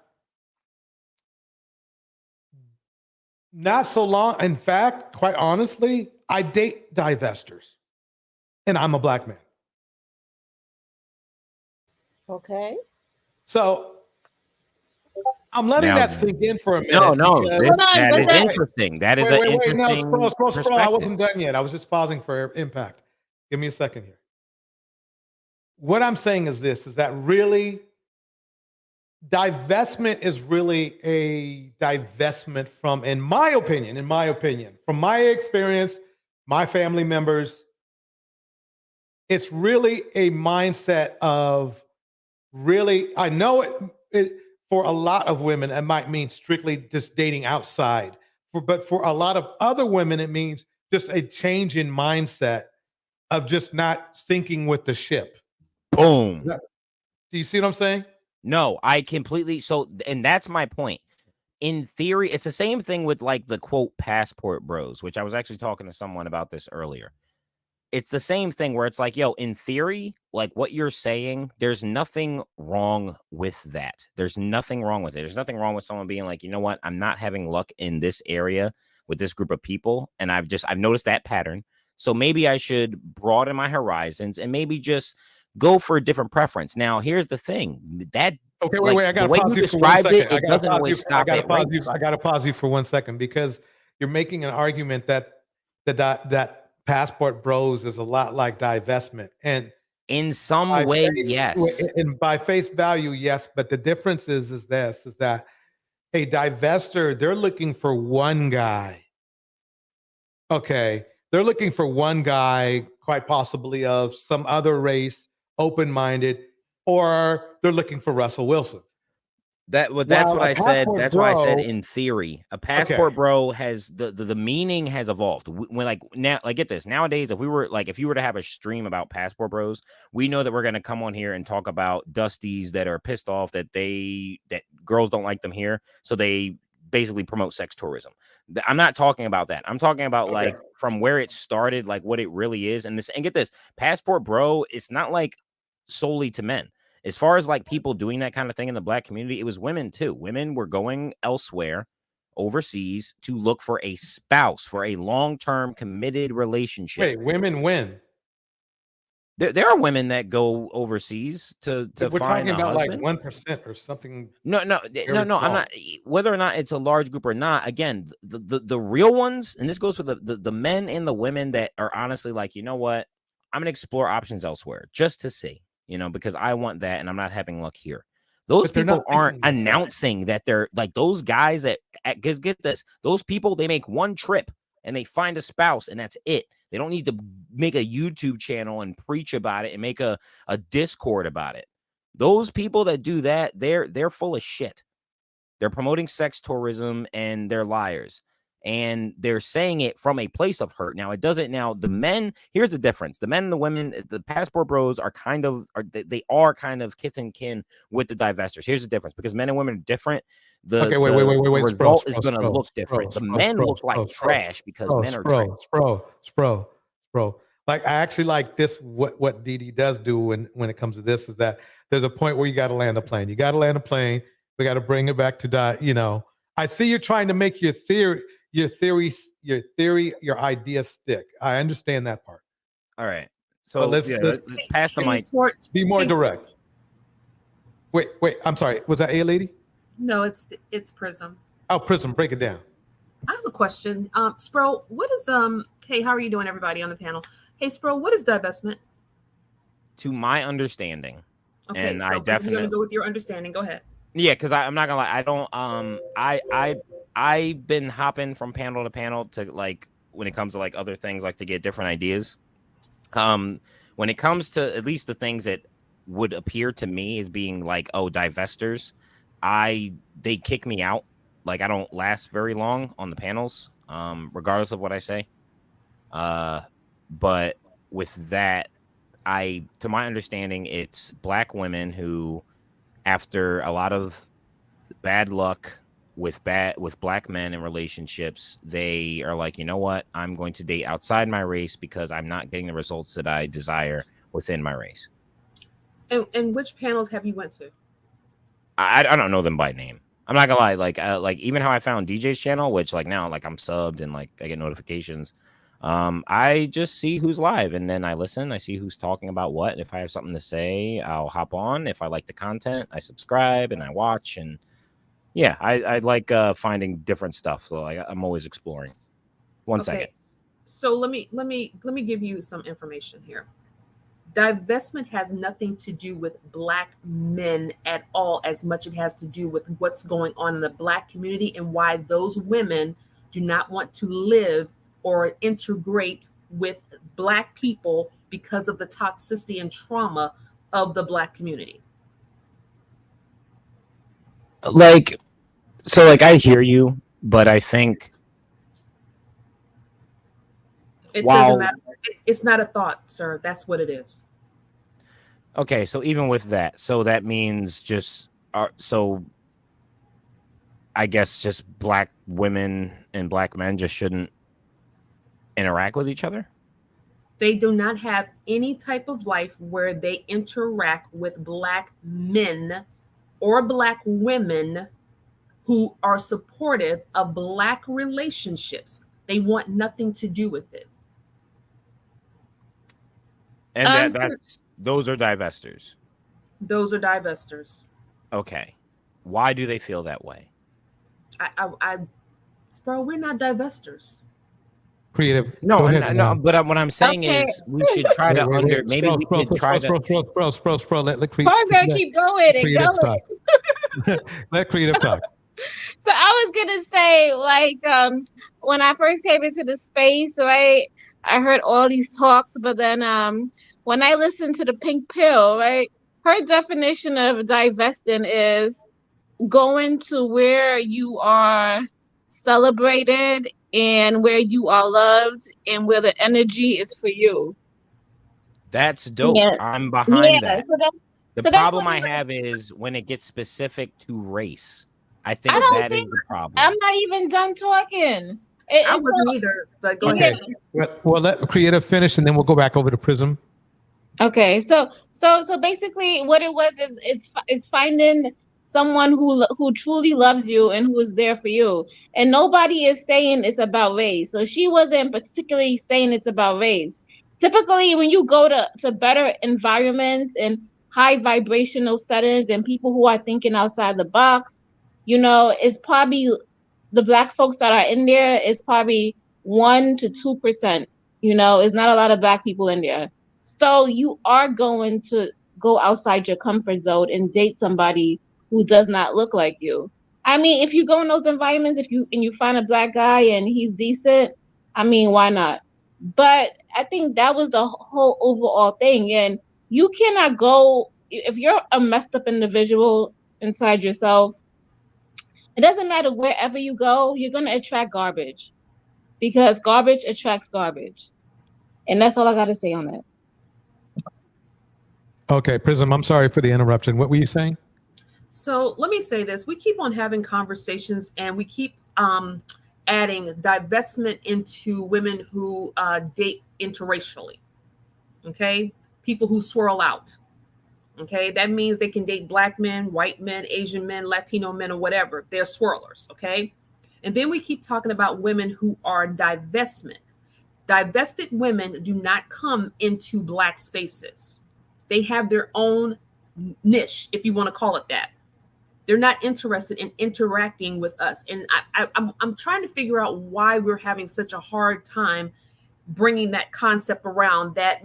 so long. In fact, quite honestly, I date divestors, and I'm a black man. Okay. So I'm letting that sink in for a minute. No, that is interesting. That is an interesting perspective. I wasn't done yet. I was just pausing for impact. Give me a second here. What I'm saying is this, is that really divestment is really a divestment from, in my opinion, from my experience, my family members, it's really a mindset of really, I know it for a lot of women, it might mean strictly just dating outside. But for a lot of other women, it means just a change in mindset of just not sinking with the ship. Boom. Do you see what I'm saying? No, I completely. So, and that's my point. In theory, it's the same thing with the quote passport bros, which I was actually talking to someone about this earlier. It's the same thing where it's like, yo, in theory, what you're saying, there's nothing wrong with that. There's nothing wrong with it. There's nothing wrong with someone being like, you know what? I'm not having luck in this area with this group of people. And I've noticed that pattern. So maybe I should broaden my horizons and maybe just go for a different preference. Now, here's the thing. Wait. I got to pause you for 1 second. I got to pause you for 1 second, because you're making an argument that passport bros is a lot like divestment, and in some way, yes. And by face value, yes. But the difference is that a divester, they're looking for one guy. Okay, they're looking for one guy, quite possibly of some other race, open-minded, or they're looking for Russell Wilson. That's what I said. That's why I said in theory, a passport bro has the meaning has evolved. When now, get this. Nowadays, if you were to have a stream about passport bros, we know that we're going to come on here and talk about dusties that are pissed off that girls don't like them here, so they basically promote sex tourism. I'm not talking about that. I'm talking about from where it started, what it really is. And get this, passport bro, it's not solely to men. As far as people doing that kind of thing in the black community, it was women too. Women were going elsewhere, overseas, to look for a spouse, for a long-term committed relationship. Wait, women win. There are women that go overseas to we're find talking a about husband. 1% or something. No. I'm not. Whether or not it's a large group or not. Again, the real ones, and this goes for the men and the women that are honestly you know what, I'm gonna explore options elsewhere just to see. Because I want that, and I'm not having luck here. Those people aren't announcing that they're those guys that get this. Those people, they make one trip and they find a spouse, and that's it. They don't need to make a YouTube channel and preach about it and make a Discord about it. Those people that do that, they're full of shit. They're promoting sex tourism, and they're liars. And they're saying it from a place of hurt. Now, it doesn't. Now, the men, here's the difference. The men and the women, the passport bros are kind of kith and kin with the divestors. Here's the difference, because men and women are different. The result is going to look different. The men look like trash because men are trash. Bro. I actually like this. What DeeDee does do when it comes to this is that there's a point where you got to land the plane. You got to land the plane. We got to bring it back to I see you're trying to make your idea stick. I understand that part. All right. But So let's pass the mic. Be more direct. Wait. I'm sorry. Was that a lady? No, it's Prism. Oh, Prism. Break it down. I have a question. Spro, what is hey, how are you doing, everybody on the panel? Hey, Spro, what is divestment? To my understanding, Okay, and so I you're definitely gonna go with your understanding. Go ahead. Yeah, because I'm not gonna lie, I don't I've been hopping from panel to panel to like when it comes to like other things, like to get different ideas. When it comes to at least the things that would appear to me as being like, oh, divestors, they kick me out. Like I don't last very long on the panels, regardless of what I say. But with that, to my understanding, it's Black women who, after a lot of bad luck with Black men in relationships, they are like, you know what? I'm going to date outside my race because I'm not getting the results that I desire within my race. And which panels have you went to? I don't know them by name. I'm not gonna lie. Like even how I found DJ's channel, which like now like I'm subbed and like I get notifications. I just see who's live and then I listen. I see who's talking about what. And if I have something to say, I'll hop on. If I like the content, I subscribe and I watch. And yeah, I like finding different stuff. So I'm always exploring. One second. So let me give you some information here. Divestment has nothing to do with Black men at all, as much it has to do with what's going on in the Black community and why those women do not want to live or integrate with Black people because of the toxicity and trauma of the Black community. Like, so like I hear you, but I think It doesn't matter. It's not a thought, sir. That's what it is. Okay, so even with that, so that means just so I guess just Black women and Black men just shouldn't interact with each other? They do not have any type of life where they interact with Black men or Black women who are supportive of Black relationships. They want nothing to do with it. And those are divestors. Those are divestors. Okay. Why do they feel that way? Spro, we're not divestors. Creative. No, but what I'm saying is we should try to let creative keep going and talk. going. Let creative talk. So I was gonna say, like, when I first came into the space, right, I heard all these talks, but then when I listened to the Pink Pill, right, her definition of divesting is going to where you are celebrated and where you are loved and where the energy is for you. That's dope. Yeah. I'm behind that. So The problem I have is when it gets specific to race. I think that is the problem. I'm not even done talking. I wasn't either, but go ahead. Well, let creative finish, and then we'll go back over to Prism. Okay, so basically, what it was is finding someone who truly loves you and who is there for you. And nobody is saying it's about race. So she wasn't particularly saying it's about race. Typically, when you go to better environments and high vibrational settings and people who are thinking outside the box, it's probably the Black folks that are in there is probably 1% to 2%. It's not a lot of Black people in there. So you are going to go outside your comfort zone and date somebody who does not look like you. I mean, if you go in those environments, and you find a Black guy and he's decent, I mean, why not? But I think that was the whole overall thing. And you cannot go, if you're a messed up individual inside yourself, it doesn't matter wherever you go, you're going to attract garbage because garbage attracts garbage. And that's all I got to say on that. Okay, Prism, I'm sorry for the interruption. What were you saying? So let me say this. We keep on having conversations and we keep adding divestment into women who date interracially. Okay? People who swirl out. Okay, that means they can date black men, white men, Asian men, Latino men, or whatever. They're swirlers. Okay, and then we keep talking about women who are divestment. Divested women do not come into black spaces. They have their own niche, if you want to call it that. They're not interested in interacting with us. And I'm trying to figure out why we're having such a hard time bringing that concept around. That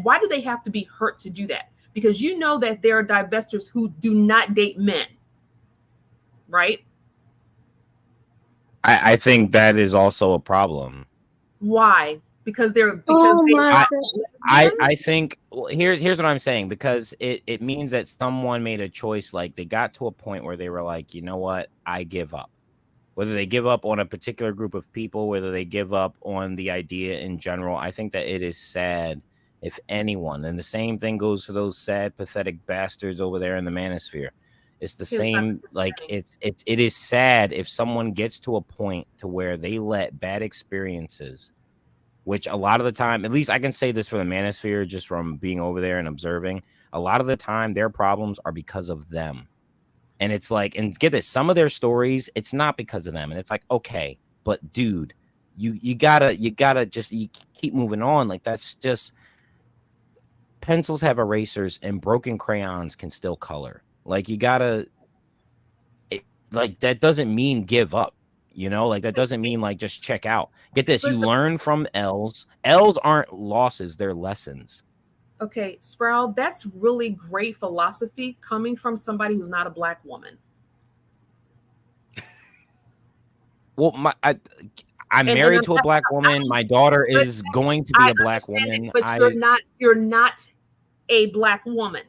why do they have to be hurt to do that? Because you know that there are divestors who do not date men, right? I think that is also a problem. Why? Because I think here's what I'm saying, because it means that someone made a choice, like they got to a point where they were like, you know what, I give up. Whether they give up on a particular group of people, whether they give up on the idea in general, I think that it is sad if anyone, and the same thing goes for those sad, pathetic bastards over there in the manosphere. It's the same, like it is sad if someone gets to a point to where they let bad experiences, which a lot of the time, at least I can say this for the manosphere, just from being over there and observing, a lot of the time their problems are because of them. And it's like, and get this, some of their stories, it's not because of them. And it's like, okay, but dude, you gotta just keep moving on. Like, that's just, pencils have erasers and broken crayons can still color. Like, you gotta, like, that doesn't mean give up. You know, like, that doesn't mean like just check out. Get this, you learn from L's. L's aren't losses, they're lessons. Okay, Sproul, that's really great philosophy coming from somebody who's not a black woman. Well, I'm married to a black woman. My daughter is going to be a black woman. But you're not a black woman.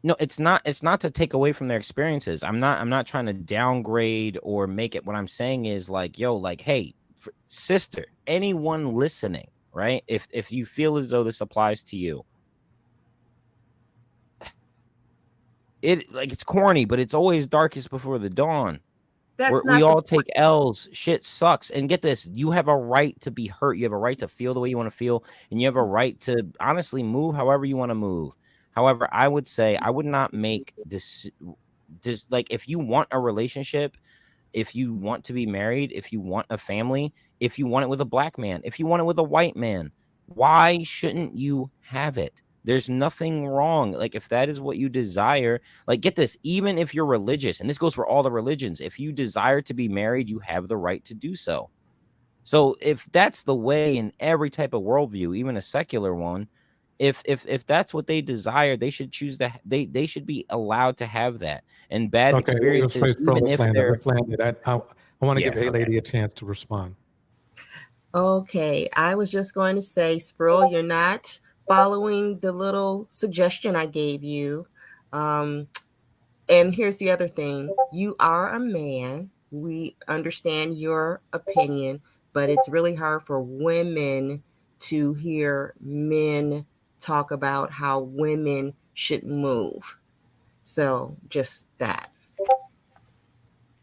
No, it's not to take away from their experiences. I'm not trying to downgrade or make it. What I'm saying is, like, yo, like, hey, sister, anyone listening, right? If you feel as though this applies to you, it's corny, but it's always darkest before the dawn. We all take L's. Shit sucks. And get this, you have a right to be hurt. You have a right to feel the way you want to feel, and you have a right to honestly move however you want to move. However, I would say I would not make this just like, if you want a relationship, if you want to be married, if you want a family, if you want it with a black man, if you want it with a white man, why shouldn't you have it? There's nothing wrong. Like, if that is what you desire, like, get this, even if you're religious, and this goes for all the religions, if you desire to be married, you have the right to do so. So if that's the way in every type of worldview, even a secular one, if that's what they desire, they should choose that. They should be allowed to have that. And bad experiences, even if they're, I want to give A Lady a chance to respond. Okay, I was just going to say, Sproul, you're not following the little suggestion I gave you. And here's the other thing. You are a man. We understand your opinion, but it's really hard for women to hear men talk about how women should move. So just that.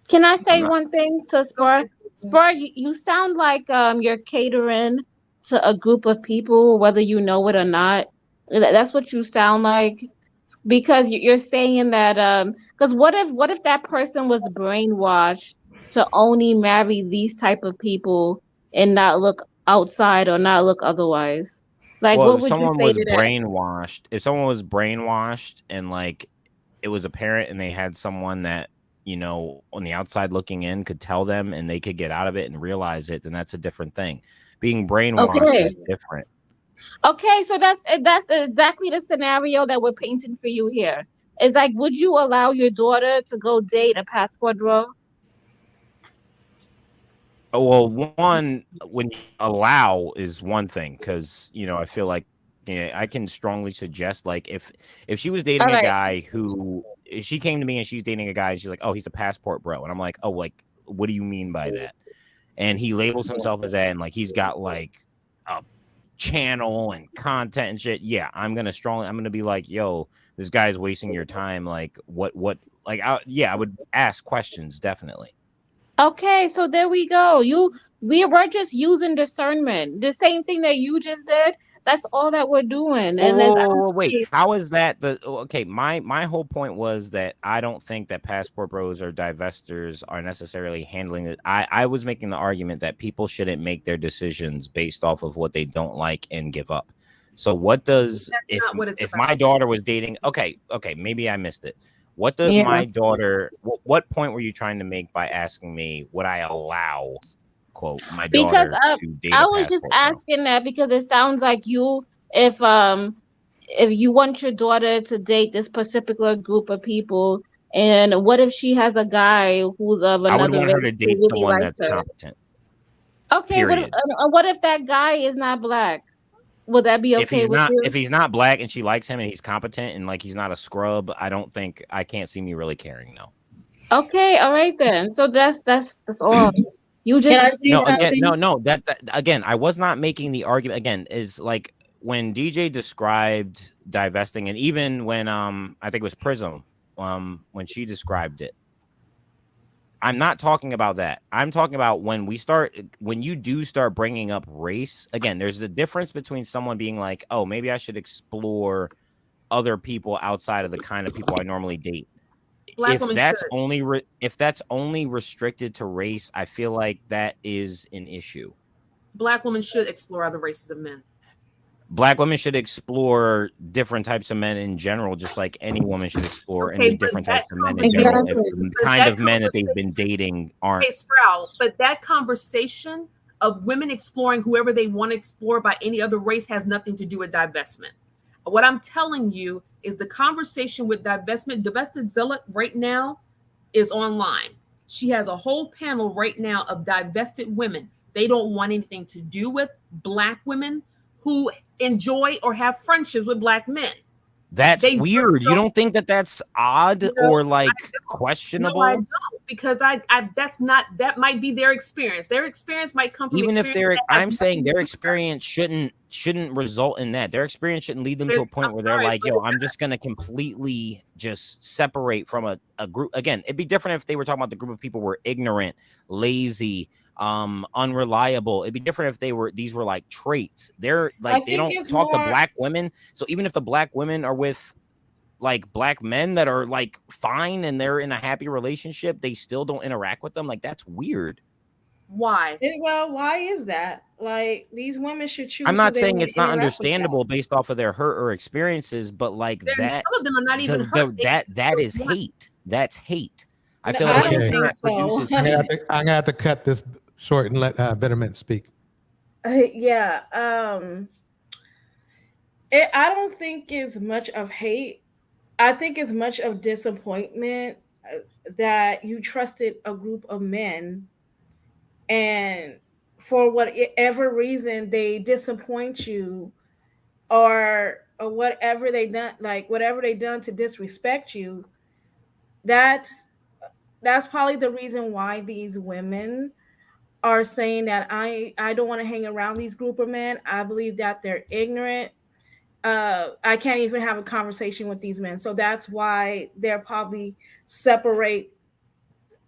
Can I say one thing to Spur? Spur, you sound like you're catering to a group of people, whether you know it or not. That's what you sound like, because you're saying that. Because what if that person was brainwashed to only marry these type of people and not look outside or not look otherwise? Like, well, what would you say to that? If someone was brainwashed and like it was apparent, and they had someone that, you know, on the outside looking in could tell them and they could get out of it and realize it, then that's a different thing. Being brainwashed is different. Okay, so that's exactly the scenario that we're painting for you here. It's like, would you allow your daughter to go date a passport bro? Well, one, when you allow is one thing, because, you know, I feel like, yeah, I can strongly suggest, like, if she was dating a guy who, if she came to me and she's dating a guy and she's like, oh, he's a passport bro, and I'm like, oh, like, what do you mean by that? And he labels himself as that, and like he's got like a channel and content and shit. Yeah, I'm gonna be like, yo, this guy's wasting your time. Like, what? Like, I would ask questions, definitely. Okay, so there we go. We were just using discernment. The same thing that you just did. That's all that we're doing. And as I was Wait, saying, how is that okay? My whole point was that I don't think that passport bros or divestors are necessarily handling it. I was making the argument that people shouldn't make their decisions based off of what they don't like and give up. So what does That's not what it's if about. my daughter was dating? Okay, maybe I missed it. What does Yeah. my daughter? What point were you trying to make by asking me would I allow, quote, my because daughter to date I a was just passport bro? asking that because it sounds like if you want your daughter to date this particular group of people, and what if she has a guy who's of I would another want her race to who date really someone likes that's her? competent. Okay, Period. what if that guy is not black? Would that be okay with you? If he's not black and she likes him and he's competent and like he's not a scrub, I can't see me really caring. No. Okay, all right then. So that's all. You just That again, I was not making the argument. Again, is like when DJ described divesting, and even when I think it was Prism when she described it. I'm not talking about that. I'm talking about when you do start bringing up race. Again, there's a difference between someone being like, oh, maybe I should explore other people outside of the kind of people I normally date. Black If women that's should. if that's only restricted to race, I feel like that is an issue. Black women should explore other races of men. Black women should explore different types of men in general, just like any woman should explore any different types of men in general. If the kind of men that they've been dating aren't. Okay, Sprout, but that conversation of women exploring whoever they want to explore by any other race has nothing to do with divestment. What I'm telling you is the conversation with divested zealot right now is online. She has a whole panel right now of divested women. They don't want anything to do with black women who enjoy or have friendships with black men. That's weird. You don't think that that's odd or like questionable? No, I don't, because that might be their experience. Their experience might come from even if I'm saying their experience shouldn't result in that. Their experience shouldn't lead them to a point where they're like, yo, I'm just gonna completely just separate from a group. Again, it'd be different if they were talking about the group of people who were ignorant, lazy, unreliable. It'd be different if these were like traits. They're like they don't talk to black women. So even if the black women are with like black men that are like fine and they're in a happy relationship, they still don't interact with them. Like that's weird. Why? Well, why is that? Like these women should choose. I'm not saying it's not understandable based off of their hurt or experiences, but like that, some of them are not even hurt. That is hate. That's hate. I feel I like don't think so. I'm gonna have to cut this short and let Betterment speak. Yeah. I don't think it's much of hate. I think it's much of disappointment that you trusted a group of men and for whatever reason they disappoint you or whatever they done to disrespect you. That's probably the reason why these women are saying that I don't want to hang around these group of men. I believe that they're ignorant. I can't even have a conversation with these men. So that's why they're probably separate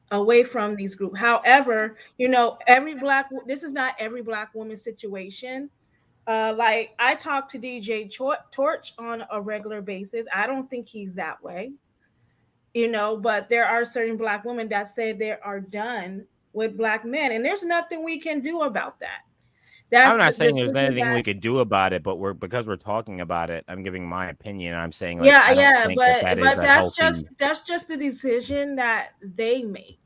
away from these groups. However, this is not every black woman situation. Like I talk to DJ Torch on a regular basis. I don't think he's that way. But there are certain black women that say they are done with black men, and there's nothing we can do about that. I'm not saying there's anything we could do about it, but because we're talking about it, I'm giving my opinion. I'm saying like, that's just the decision that they make.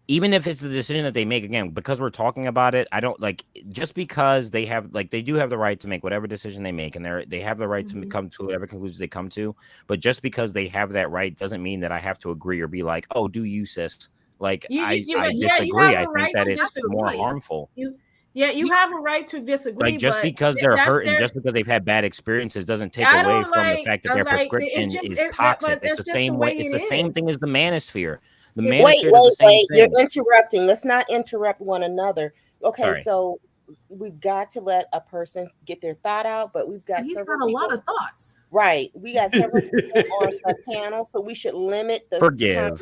Even if it's the decision that they make, again, because we're talking about it, I don't like just because they do have the right to make whatever decision they make, and they have the right to come to whatever conclusions they come to. But just because they have that right doesn't mean that I have to agree or be like, oh, do you, sis? Like I disagree. I think that it's more harmful. You have a right to disagree. Like just because they're hurt and just because they've had bad experiences doesn't take away from the fact that their prescription is toxic. It's the same way. It's the same thing as the manosphere. The manosphere does the same thing. You're interrupting. Let's not interrupt one another. Okay, Sorry. So we've got to let a person get their thought out, but we've got He's several got a people. lot of thoughts. Right. We got several people on the panel, so we should limit the time.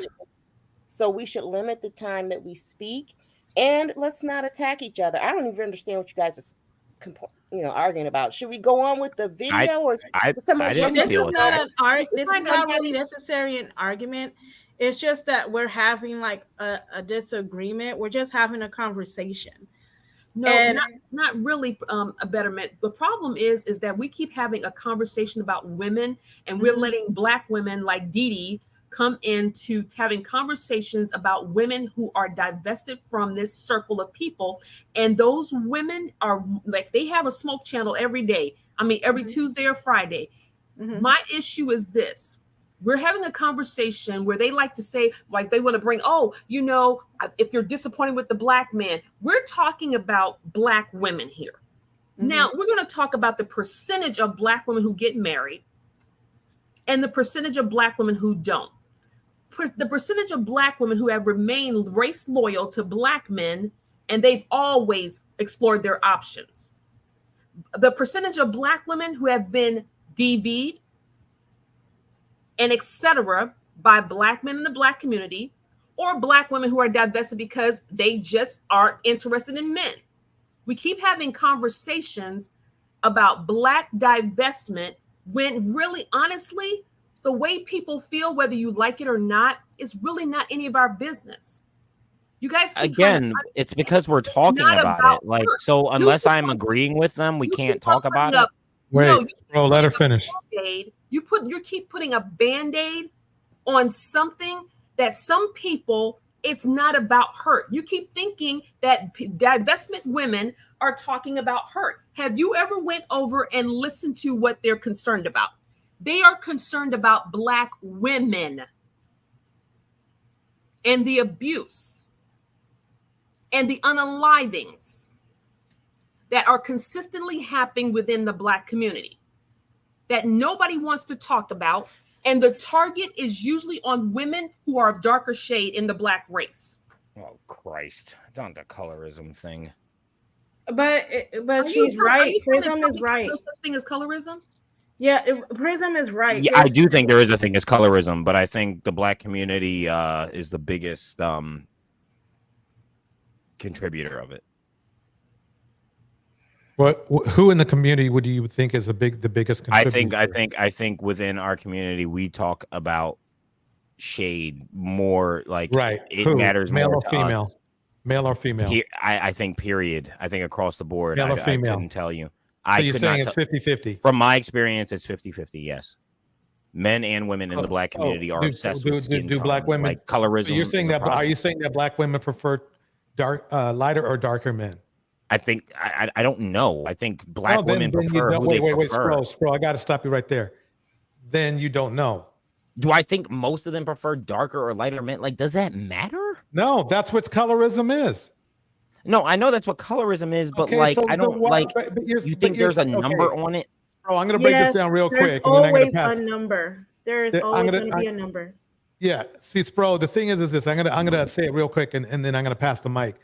So we should limit the time that we speak, and let's not attack each other. I don't even understand what you guys are arguing about. Should we go on with the video, or somebody else? This is not an This is not really necessarily an argument. It's just that we're having like a disagreement. We're just having a conversation. No, not really a betterment. The problem is that we keep having a conversation about women, and we're letting Black women like DeeDee come into having conversations about women who are divested from this circle of people. And those women are like, they have a smoke channel every day. I mean, every Tuesday or Friday. My issue is this. We're having a conversation where they like to say, like, they want to bring, if you're disappointed with the Black man, we're talking about Black women here. Now, we're going to talk about the percentage of Black women who get married and the percentage of Black women who don't. The percentage of Black women who have remained race loyal to Black men, and they've always explored their options. The percentage of Black women who have been DV'd and etc. by Black men in the Black community, or Black women who are divested because they just aren't interested in men. We keep having conversations about Black divestment when really, honestly, the way people feel, whether you like it or not, is really not any of our business. You guys it's because we're talking about it. Like, so unless I'm agreeing with them, we can't talk about it. Wait, bro, let her finish. You keep putting a Band-Aid on something that some people, it's not about hurt. You keep thinking that divestment women are talking about hurt. Have you ever went over and listened to what they're concerned about? They are concerned about Black women and the abuse and the unalivings that are consistently happening within the Black community that nobody wants to talk about. And the target is usually on women who are of darker shade in the Black race. Oh, Christ. It's not the colorism thing. But she's right. Prism is right. No such thing as colorism? Yeah, Prism is right. Yeah, I do think there is a thing as colorism, but I think the Black community is the biggest contributor of it. Who in the community would you think is the biggest contributor? I think within our community we talk about shade more, like it matters male more or female. Male or female? I think period. I think across the board. Male or female? I couldn't tell you. So you're saying it's 50-50? From my experience, it's 50-50, yes. Men and women in the Black community are obsessed with skin tone, Black women like colorism. So you're saying that? Are you saying that Black women prefer lighter or darker men? I think I don't know. I think Black women prefer who they prefer. Spro, I got to stop you right there. Then you don't know. Do I think most of them prefer darker or lighter men? Like, does that matter? No, that's what colorism is. No, I know that's what colorism is, but Okay, like, so I don't like. You think there's a number on it? Bro, I'm gonna break this down real quick. There's always a number. There is always going to be a number. Yeah, see, Spro, the thing is this. I'm gonna say it real quick, and then I'm gonna pass the mic.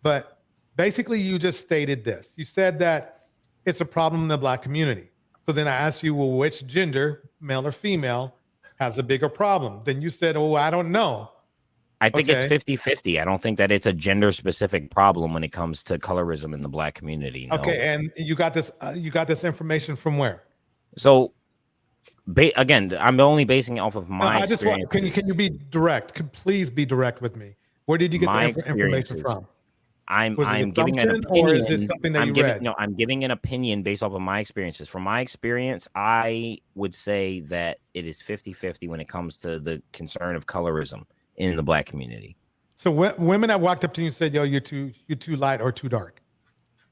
But basically, you just stated this. You said that it's a problem in the Black community. So then I asked you, well, which gender, male or female, has a bigger problem? Then you said, oh, I don't know. I think it's 50-50. I don't think that it's a gender specific problem when it comes to colorism in the Black community. No. Okay, and you got this information from where? So again, I'm only basing it off of my experience. Can you be direct? Please be direct with me. Where did you get the information from? I'm giving an opinion, or is this something that you read? No, I'm giving an opinion based off of my experiences. From my experience, I would say that it is 50-50 when it comes to the concern of colorism in the Black community. So women have walked up to you and said, yo, you're too light or too dark?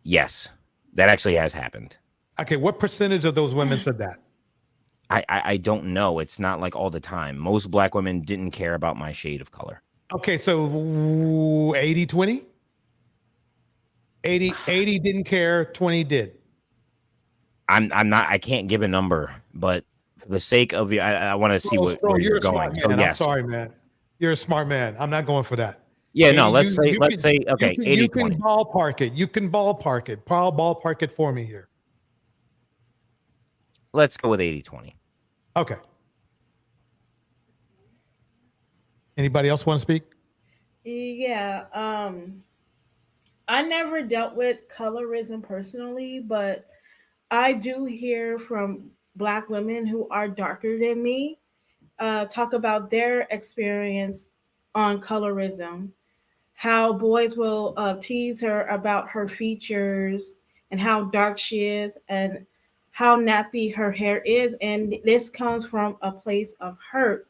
Yes, that actually has happened. Okay, what percentage of those women said that? I don't know. It's not like all the time. Most Black women didn't care about my shade of color. Okay, so 80-20? 80 didn't care, 20 did. I can't give a number, but for the sake of you, I want to see where you're going. So yes. I'm sorry, man. You're a smart man. I'm not going for that. Yeah, no, let's say okay, 80-20. You can ballpark it. You can ballpark it. Ballpark it for me here. Let's go with 80-20. Okay. Anybody else want to speak? Yeah. I never dealt with colorism personally, but I do hear from Black women who are darker than me talk about their experience on colorism, how boys will tease her about her features and how dark she is and how nappy her hair is. And this comes from a place of hurt.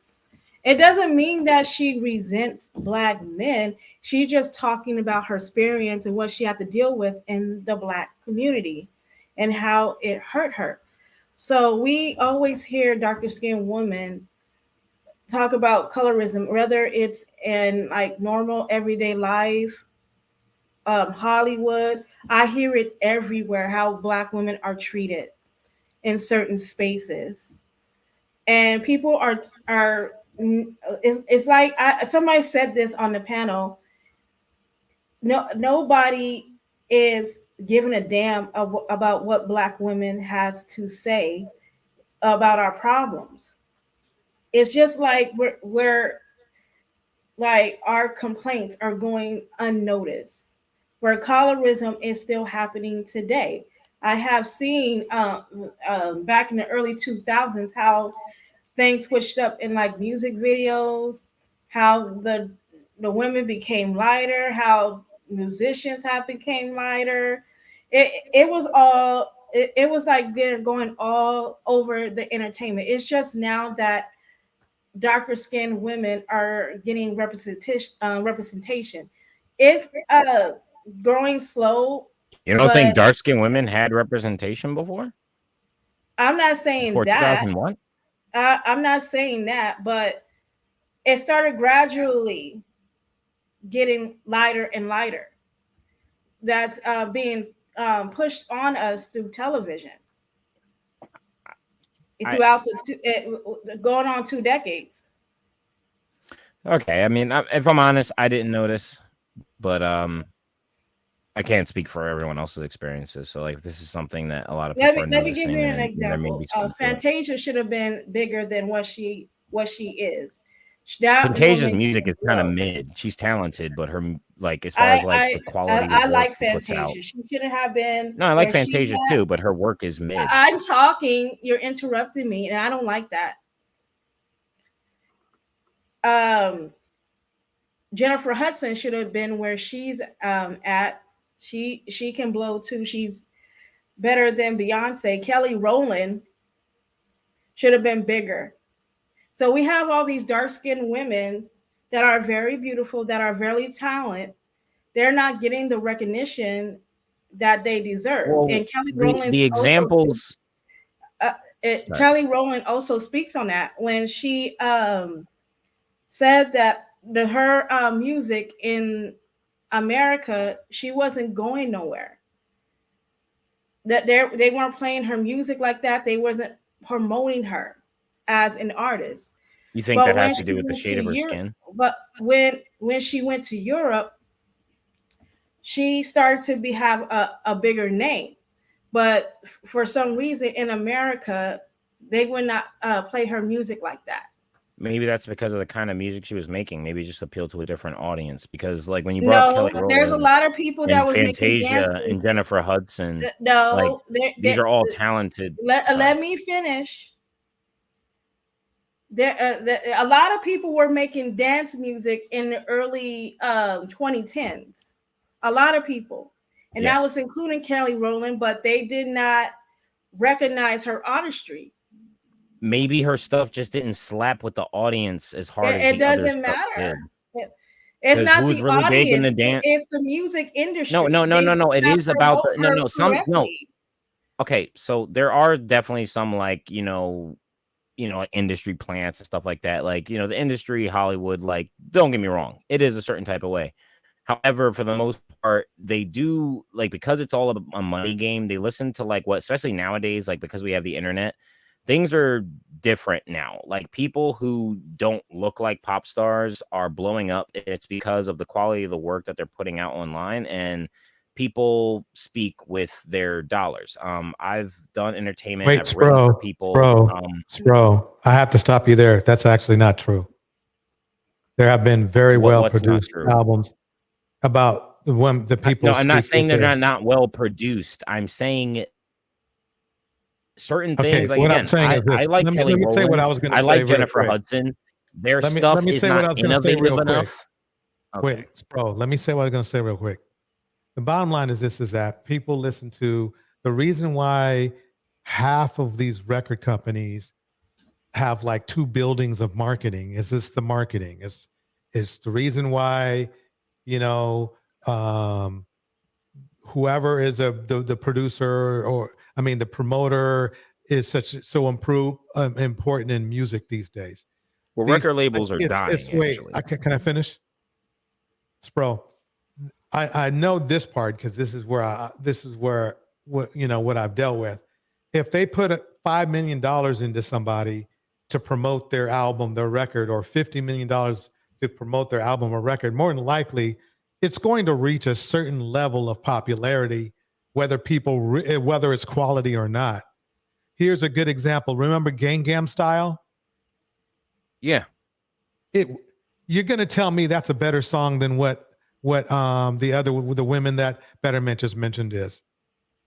It doesn't mean that she resents Black men. She's just talking about her experience and what she had to deal with in the Black community and how it hurt her. So we always hear darker skinned women talk about colorism, whether it's in like normal everyday life, Hollywood. I hear it everywhere how Black women are treated in certain spaces, and people are. It's like somebody said this on the panel. No, nobody is giving a damn about what Black women has to say about our problems. It's just like we're like our complaints are going unnoticed, where colorism is still happening today. I have seen back in the early 2000s how things switched up in like music videos, how the women became lighter, how musicians have became lighter. It was all it was like going all over the entertainment. It's just now that darker skinned women are getting representation. It's growing slow, You don't think but dark skinned women had representation before? I'm not saying Before that. 2001? I'm not saying that, but it started gradually getting lighter and lighter. That's being pushed on us through television throughout going on 2 decades. Okay, I mean, if I'm honest, I didn't notice, but I can't speak for everyone else's experiences. So, like, this is something that a lot of people are Let me give noticing. you an And there may example. be something to it. Fantasia should have been bigger than what she is. That Fantasia's woman music can is kind of blow. mid. She's talented, but her like as far as like the quality I of work like she puts out. Fantasia. She shouldn't have been No, I like where she's Fantasia at. too, but her work is mid. I'm talking. You're interrupting me, and I don't like that. Jennifer Hudson should have been where she's at. She can blow too. She's better than Beyonce. Kelly Rowland should have been bigger. So we have all these dark-skinned women that are very beautiful, that are very talented. They're not getting the recognition that they deserve. Well, And Kelly the Rowland examples. Kelly Rowland also speaks on that when she said that her music in America, she wasn't going nowhere. That they weren't playing her music like that. They wasn't promoting her as an artist. You think But that when has to she do with the went shade to of her Europe, skin? but when she went to Europe, she started to have a bigger name. But for some reason in America, they would not play her music like that. Maybe that's because of the kind of music she was making. Maybe it just appealed to a different audience. Because like when you brought up Kelly No, there's a Rowland lot of people that and was making Fantasia dances. and Jennifer Hudson, like No, these are all talented. let me finish. A lot of people were making dance music in the early 2010s. A lot of people, and that was including Kelly Rowland, but they did not recognize her artistry. Maybe her stuff just didn't slap with the audience as hard as It the other doesn't stuff matter. did. It's 'Cause not who's the really big in audience. the dance? It's the music industry. No. They did It not is about the promote her some correctly. Okay, so there are definitely some like like industry plants and stuff like that. Like the industry, Hollywood. Like, don't get me wrong, it is a certain type of way. However, for the most part, they do like because it's all a money game. They listen to like what, especially nowadays, like because we have the internet. Things are different now. Like people who don't look like pop stars are blowing up. It's because of the quality of the work that they're putting out online, and people speak with their dollars. I've done entertainment. Wait, I've written for people. Spro, I have to stop you there. That's actually not true. There have been very well What's not produced true? albums about the people. No, I'm not speak saying with they're their- not well produced. I'm saying certain Okay, things. Like what I'm again, saying is I this. like Kelly Let me say what Rowland. I was going to I say like real Jennifer quick. Hudson. Their Let stuff me is say what I not was going to say innovative real quick. enough. Okay. Wait, bro, let me say what I was going to say real quick. The bottom line is this, is that people listen to the reason why half of these record companies have like 2 buildings of marketing is this the marketing. It's the reason why, you know, whoever is the producer, or I mean the promoter, is important in music these days. Well, record labels are dying. Wait, Actually, can I finish? Bro, I know this part because this is where what I've dealt with. If they put $5 million into somebody to promote their album, their record, or $50 million to promote their album or record, more than likely, it's going to reach a certain level of popularity, whether whether it's quality or not. Here's a good example. Remember Gangnam Style? yeah. You're going to tell me that's a better song than what the women that Betterment just mentioned is?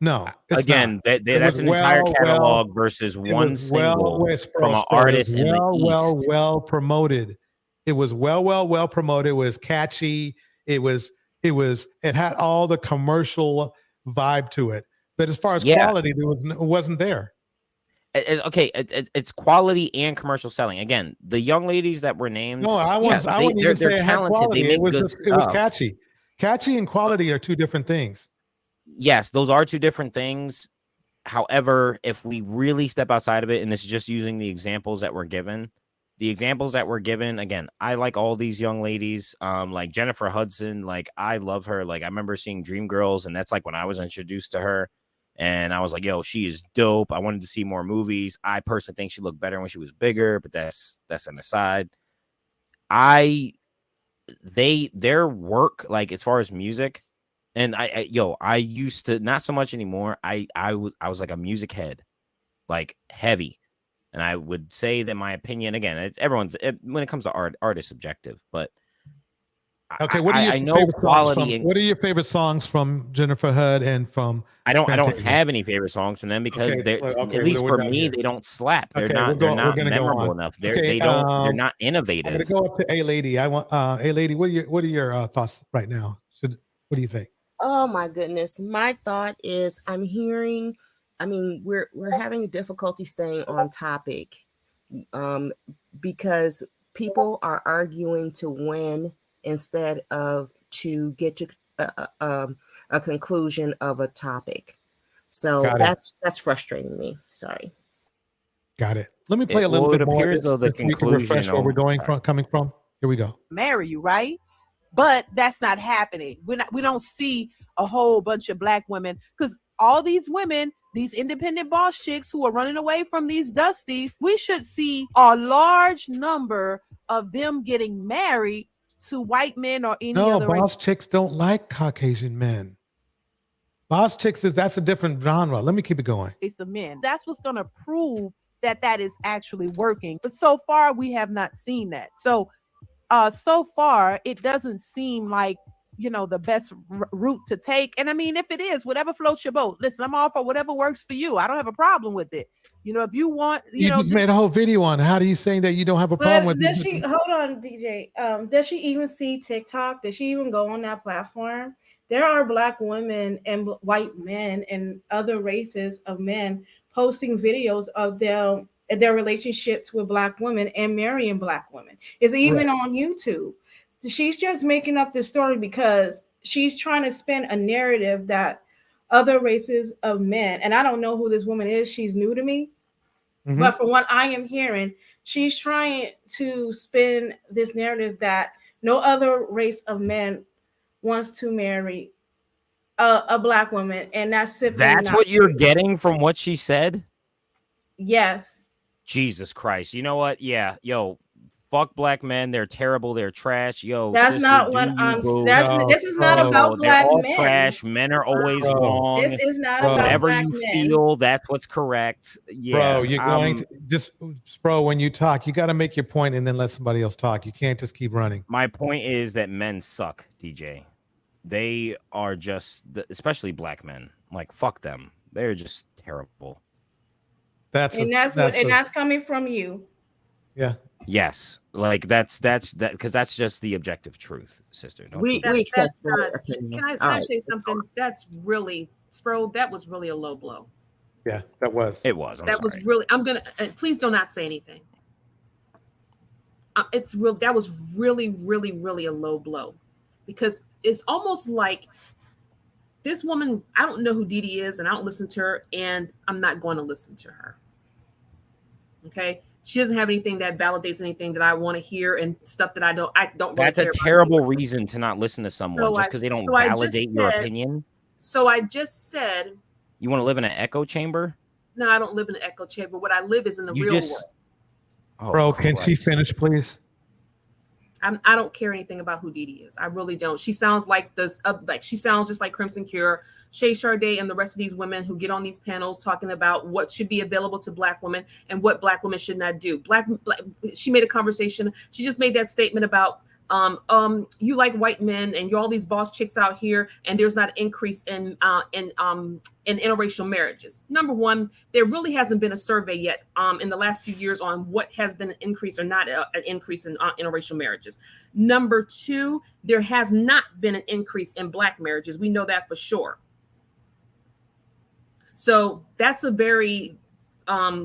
No, it's Again, not. that's an entire catalog versus one single from an artist in the East. Well promoted. It was well promoted. It was catchy. It had all the commercial vibe to it. But as far as quality, it wasn't there. Okay, it's quality and commercial selling. Again, the young ladies that were named. No, I wouldn't even say it had talented. quality. They make good It was stuff. catchy. Catchy and quality are 2 different things. Yes, those are 2 different things. However, if we really step outside of it, and this is just using the examples that were given, again, I like all these young ladies, like Jennifer Hudson, like I love her. Like I remember seeing Dreamgirls, and that's like when I was introduced to her, and I was like, yo, she is dope. I wanted to see more movies. I personally think she looked better when she was bigger, but that's an aside. Their work, like as far as music. And I used to, not so much anymore. I was like a music head, like heavy. And I would say that my opinion, again, when it comes to art is subjective, but okay, what are your favorite songs from? What are your favorite songs from Jennifer Hud and from? I don't have any favorite songs from them because at least for me, they don't slap. They're not memorable enough. They're not innovative. I'm gonna go up to A Lady. I want A Lady. What are your thoughts right now? What do you think? Oh my goodness. My thought is we're having difficulty staying on topic because people are arguing to win instead of to get to a conclusion of a topic. So that's frustrating me. Sorry. Got it. Let me play a little bit more. Appears though the conclusion refresh where we're coming from. Here we go. Marry you, right? But that's not happening. We don't see a whole bunch of black women, because all these women, these independent boss chicks who are running away from these dusties, we should see a large number of them getting married to white men or any other boss chicks don't like Caucasian men. Boss chicks that's a different genre. Let me keep it going. race of men. That's what's going to prove that is actually working. But so far, we have not seen that. So far, it doesn't seem like, the best route to take. And I mean, if it is, whatever floats your boat. Listen, I'm all for whatever works for you. I don't have a problem with it. If you want, you just made a whole video on how do you saying that you don't have a problem with it? Hold on, DJ. Does she even see TikTok? Does she even go on that platform? There are black women and white men and other races of men posting videos of their relationships with black women and marrying black women. It's even on YouTube. She's just making up this story because she's trying to spin a narrative that other races of men, and I don't know who this woman is. She's new to me. Mm-hmm. But from what I am hearing, she's trying to spin this narrative that no other race of men wants to marry a black woman, and that's simply that's what you're getting from what she said. Yes. Jesus Christ! You know what? Yeah, yo, Fuck black men. They're terrible. They're trash. Yo, That's sister, not do what you, boo. this is not about They're black all men. trash. Men are always wrong. This is not about Whatever black you men. feel, that's what's correct. Yeah, Bro, you're going to just, bro, when you talk, you got to make your point and then let somebody else talk. You can't just keep running. My point is that men suck, DJ. They are just, especially black men. Like, fuck them. They're just terrible. That's coming from you. Yeah. Yes, like that's because that's just the objective truth, sister. Don't you? That's not, can I say something? That's really, Spro, that was really a low blow. Yeah, that was. It was. That was really, I'm going to, please do not say anything. It's real. That was really, really, really a low blow, because it's almost like this woman, I don't know who DeeDee is, and I don't listen to her, and I'm not going to listen to her. Okay. She doesn't have anything that validates anything that I want to hear, and stuff that I don't really That's care a about. terrible reason to not listen to someone So just because they don't so I just validate your said- opinion. So I just said, You want to live in an echo chamber? no, I don't live in an echo chamber. What I live is in the You real just- world. Oh, Bro, can she Christ. finish, please? I don't care anything about who DeeDee is. I really don't. She sounds like this, she sounds just like Crimson Cure, Shay Sade, and the rest of these women who get on these panels talking about what should be available to black women and what black women should not do. She made a conversation. She just made that statement about you like white men and you're all these boss chicks out here, and there's not an increase in interracial marriages. Number one, there really hasn't been a survey yet in the last few years on what has been an increase or not an increase in interracial marriages. Number two, there has not been an increase in black marriages. We know that for sure. So that's a very, what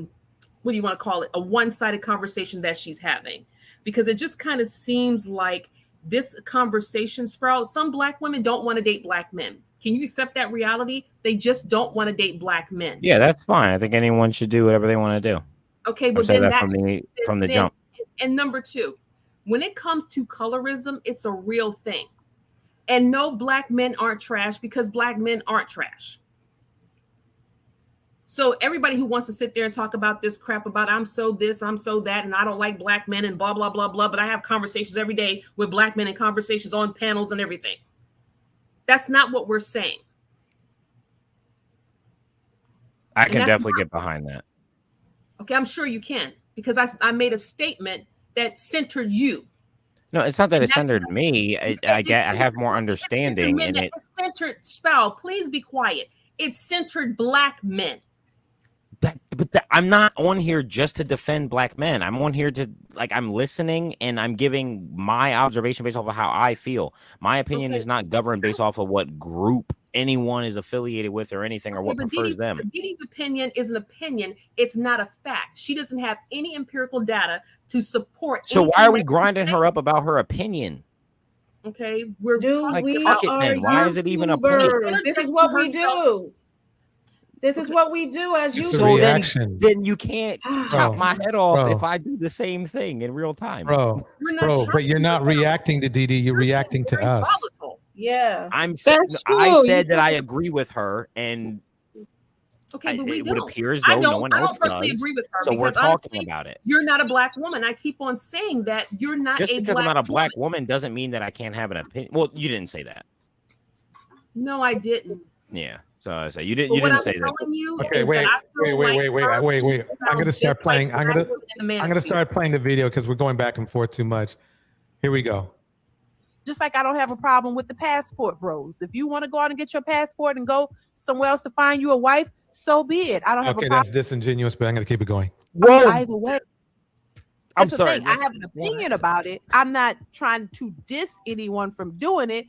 do you want to call it? A one-sided conversation that she's having. Because it just kind of seems like this conversation, Sprout, some black women don't want to date black men. Can you accept that reality? They just don't want to date black men. Yeah, that's fine. I think anyone should do whatever they want to do. Okay, I'm but saying then that that's from the then- jump. And number two, when it comes to colorism, it's a real thing. And no, black men aren't trash because black men aren't trash. So everybody who wants to sit there and talk about this crap about I'm so this, I'm so that, and I don't like black men and blah, blah, blah, blah, but I have conversations every day with black men and conversations on panels and everything. That's not what we're saying. I can that's definitely get behind that. Okay, I'm sure you can, because I made a statement that centered you. No, it's not that And it centered me. I have more understanding in it. It's centered, Spell, please be quiet. It's centered black men. I'm not on here just to defend black men. I'm on here to, like, I'm listening and I'm giving my observation based off of how I feel. My opinion is not governed based off of what group anyone is affiliated with or anything or what but prefers them. DeeDee's opinion is an opinion. It's not a fact. She doesn't have any empirical data to support. So why are we grinding her up about her opinion? Okay, we're Like, talking fuck about it then. Why is it even a point? YouTubers. This is what we do. This is what we do as It's a YouTubers. reaction. Then you can't chop my head off Bro. if I do the same thing in real time. Bro, but you're not reacting to DeeDee, you're reacting to us. Yeah. I'm saying I said that I agree with her, and Okay, but we it don't. would appear as I though don't, no one I else don't personally does. agree with her. So we're because talking honestly, about it. You're not a black woman. I keep on saying that you're not Just a because black I'm not a black woman. woman doesn't mean that I can't have an opinion. Well, you didn't say that. No, I didn't. Yeah. So I say you didn't. But You what didn't I'm say that. telling you Okay, is wait, that I feel like her wait. I'm sounds gonna just start playing. like I'm black gonna women in the I'm gonna manosphere. start playing the video because we're going back and forth too much. Here we go. Just like I don't have a problem with the passport bros. If you want to go out and get your passport and go somewhere else to find you a wife, so be it. I don't have Okay, a that's problem disingenuous, but I'm gonna keep it going. either way. I'm That's the sorry. thing. I have an opinion about it. I'm not trying to diss anyone from doing it,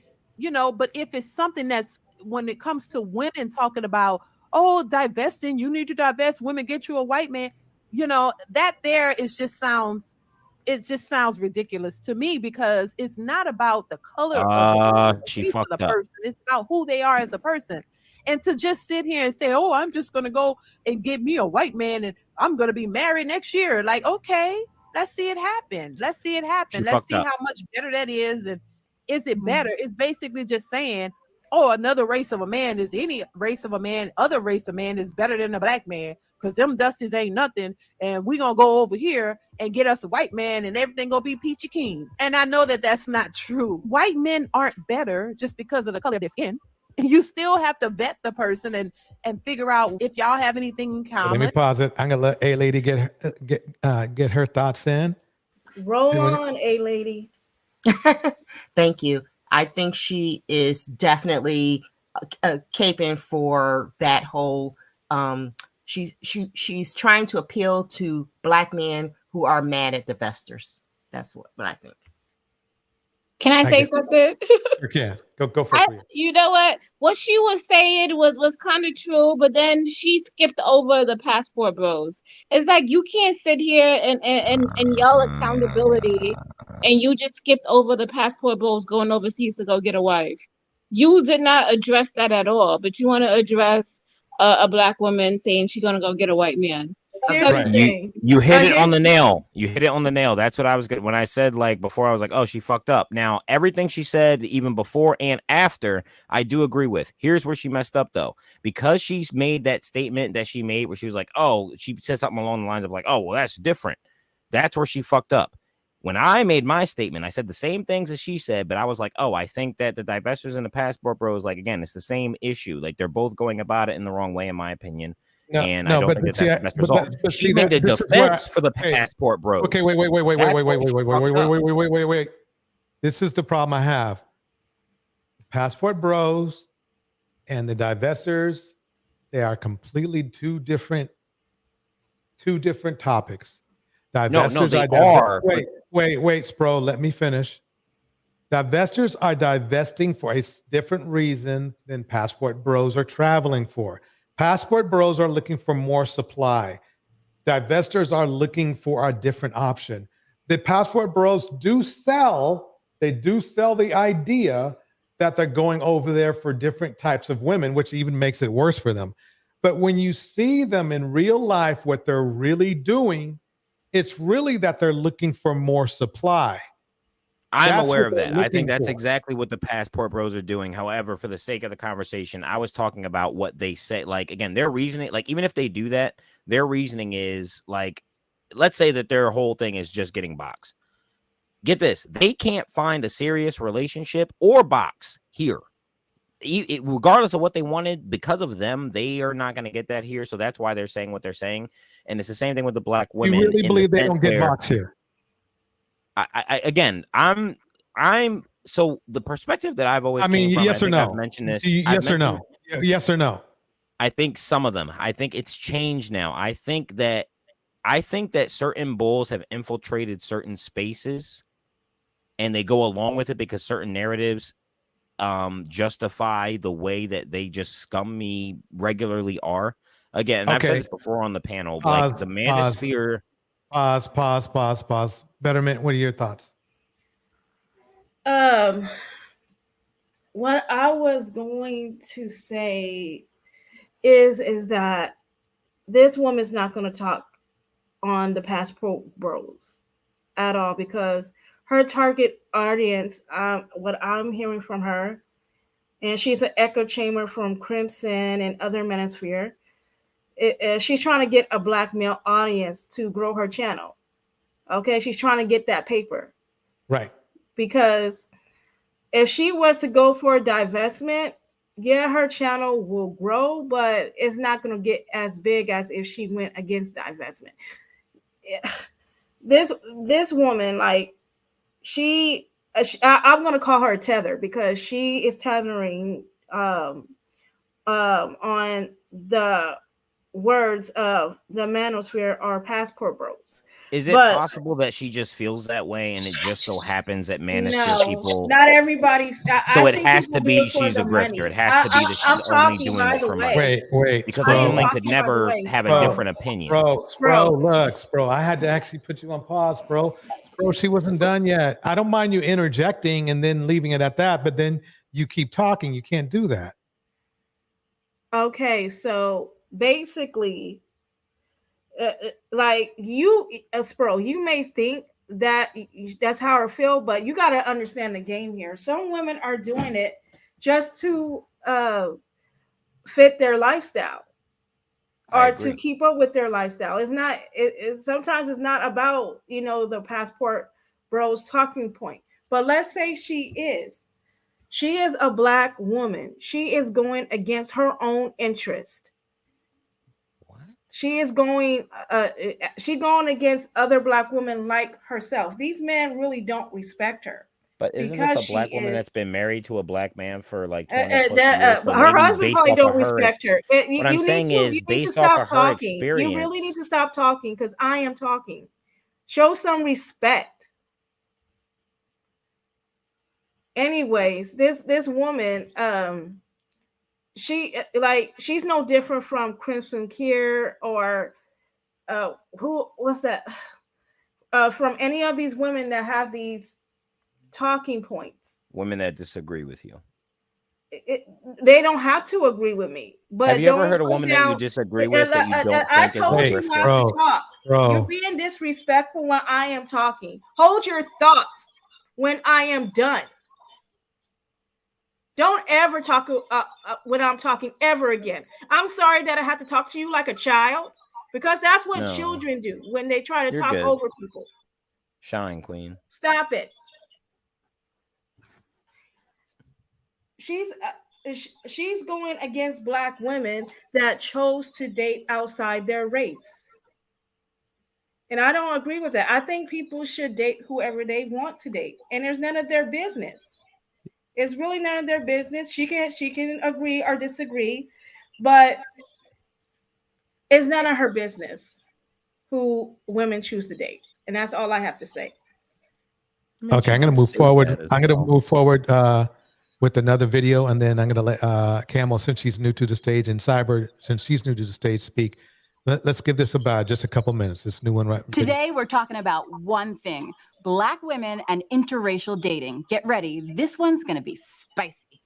but if it's something that's when it comes to women talking about, oh, divesting, you need to divest, women, get you a white man, that there is just sounds ridiculous to me, because it's not about the color of She the fucked up. person. It's about who they are as a person. And to just sit here and say, oh, I'm just going to go and get me a white man and I'm going to be married next year. Like, okay, let's see it happen. Let's see it happen. She Let's fucked see up. how much better that is. And is it better? It's basically just saying, oh, another race of a man is any race of a man, other race of man is better than a black man, because them dusties ain't nothing. And we're going to go over here and get us a white man and everything gonna be peachy keen. And I know that that's not true. White men aren't better just because of the color of their skin. You still have to vet the person and figure out if y'all have anything in common. Let me pause it. I'm gonna let A Lady get her thoughts in. Roll on, A Lady. Thank you. I think she is definitely caping for that whole. She's trying to appeal to Black men who are mad at divestors. That's what I think. Can I say something? You can. Go for it. You know what she was saying was kind of true, but then she skipped over the passport bros. It's like you can't sit here and yell accountability, and you just skipped over the passport bros going overseas to go get a wife. You did not address that at all, but you want to address a Black woman saying she's gonna go get a white man. You hit it on the nail. You hit it on the nail. That's what I was good when I said, like, before. I was like, oh, she fucked up. Now everything she said, even before and after, I do agree with. Here's where she messed up, though, because she's made that statement that she made where she was like, oh, she said something along the lines of like, oh, well, that's different. That's where she fucked up. When I made my statement, I said the same things as she said, but I was like, oh, I think that the divestors and the passport bros, like, again, it's the same issue. Like, they're both going about it in the wrong way, in my opinion. I don't think that's the best result. She made a defense for the passport bros. Okay, wait. This is the problem I have. Passport bros and the divestors, they are completely two different topics. Divestors they are. Wait, Spro, let me finish. Divestors are divesting for a different reason than passport bros are traveling for. Passport bros are looking for more supply. Divestors are looking for a different option. The passport bros do sell the idea that they're going over there for different types of women, which even makes it worse for them. But when you see them in real life, what they're really doing, it's really that they're looking for more supply. I'm aware of that. I think that's exactly what the passport bros are doing. However, for the sake of the conversation, I was talking about what they say. Like, again, their reasoning, like, even if they do that, their reasoning is like, let's say that their whole thing is just getting box. Get this. They can't find a serious relationship or box here. Regardless of what they wanted, because of them, they are not going to get that here. So that's why they're saying what they're saying. And it's the same thing with the Black women. You really believe they don't get box here? I'm so the perspective that I've always, yes or no? I've mentioned this. Yes or no? Yes or no? I think some of them. I think it's changed now. I think that certain bulls have infiltrated certain spaces, and they go along with it because certain narratives justify the way that they just scum me regularly are. Again, I've said this before on the panel. Like the manosphere. Pause. Betterment, what are your thoughts? What I was going to say is that this woman's not going to talk on the passport bros at all, because her target audience, what I'm hearing from her, and she's an echo chamber from Crimson and other manosphere. She's trying to get a Black male audience to grow her channel. Okay, she's trying to get that paper. Right. Because if she was to go for a divestment, yeah, her channel will grow, but it's not going to get as big as if she went against divestment. This woman, like, I'm going to call her a tether, because she is tethering on the words of the manosphere or passport bros. Is it possible that she just feels that way, and it just so happens that manosphere people? Not everybody. So it has to be she's a grifter. It has to be that she's only doing it for money. Wait. Because a woman could never have a different opinion. Bro, I had to actually put you on pause, bro. She wasn't done yet. I don't mind you interjecting and then leaving it at that, but then you keep talking. You can't do that. Okay, so basically, like you, Spro, you may think that that's how I feel, but you got to understand the game here. Some women are doing it just to fit their lifestyle. I or to agree. keep up with their lifestyle. It's not. Sometimes it's not about the passport bros talking point. But let's say she is. She is a Black woman. She is going against her own interest. She is going against other Black women like herself. These men really don't respect her. But isn't this Because a Black she woman is that's been married to a Black man for like 20 plus years? that So her maybe husband based probably off of don't her, respect her. what I'm saying is You need to based off stop of her talking. You really need experience. to stop talking because I am talking. Show some respect. Anyways, this woman, she's no different from Crimson Kier or what's that? From any of these women that have these talking points. Women that disagree with you. They don't have to agree with me. But Have you ever don't heard a put woman that you down. disagree with that you don't I think is told worth you not respect? to talk. You're being disrespectful when I am talking. Hold your thoughts when I am done. Don't ever talk when I'm talking ever again. I'm sorry that I have to talk to you like a child because that's what No. children do when they try to You're talk good. over people. Shine, queen. Stop it. She's going against Black women that chose to date outside their race. And I don't agree with that. I think people should date whoever they want to date. And there's none of their business. It's really none of their business. She can agree or disagree, but it's none of her business who women choose to date. And that's all I have to say. Okay, I'm going to move forward. I'm going to move forward with another video, and then I'm going to let Camel, since she's new to the stage, and Cyber, since she's new to the stage, speak. Let's give this about just a couple minutes. This new one, right? Today, we're talking about one thing: Black women and interracial dating. Get ready. This one's going to be spicy.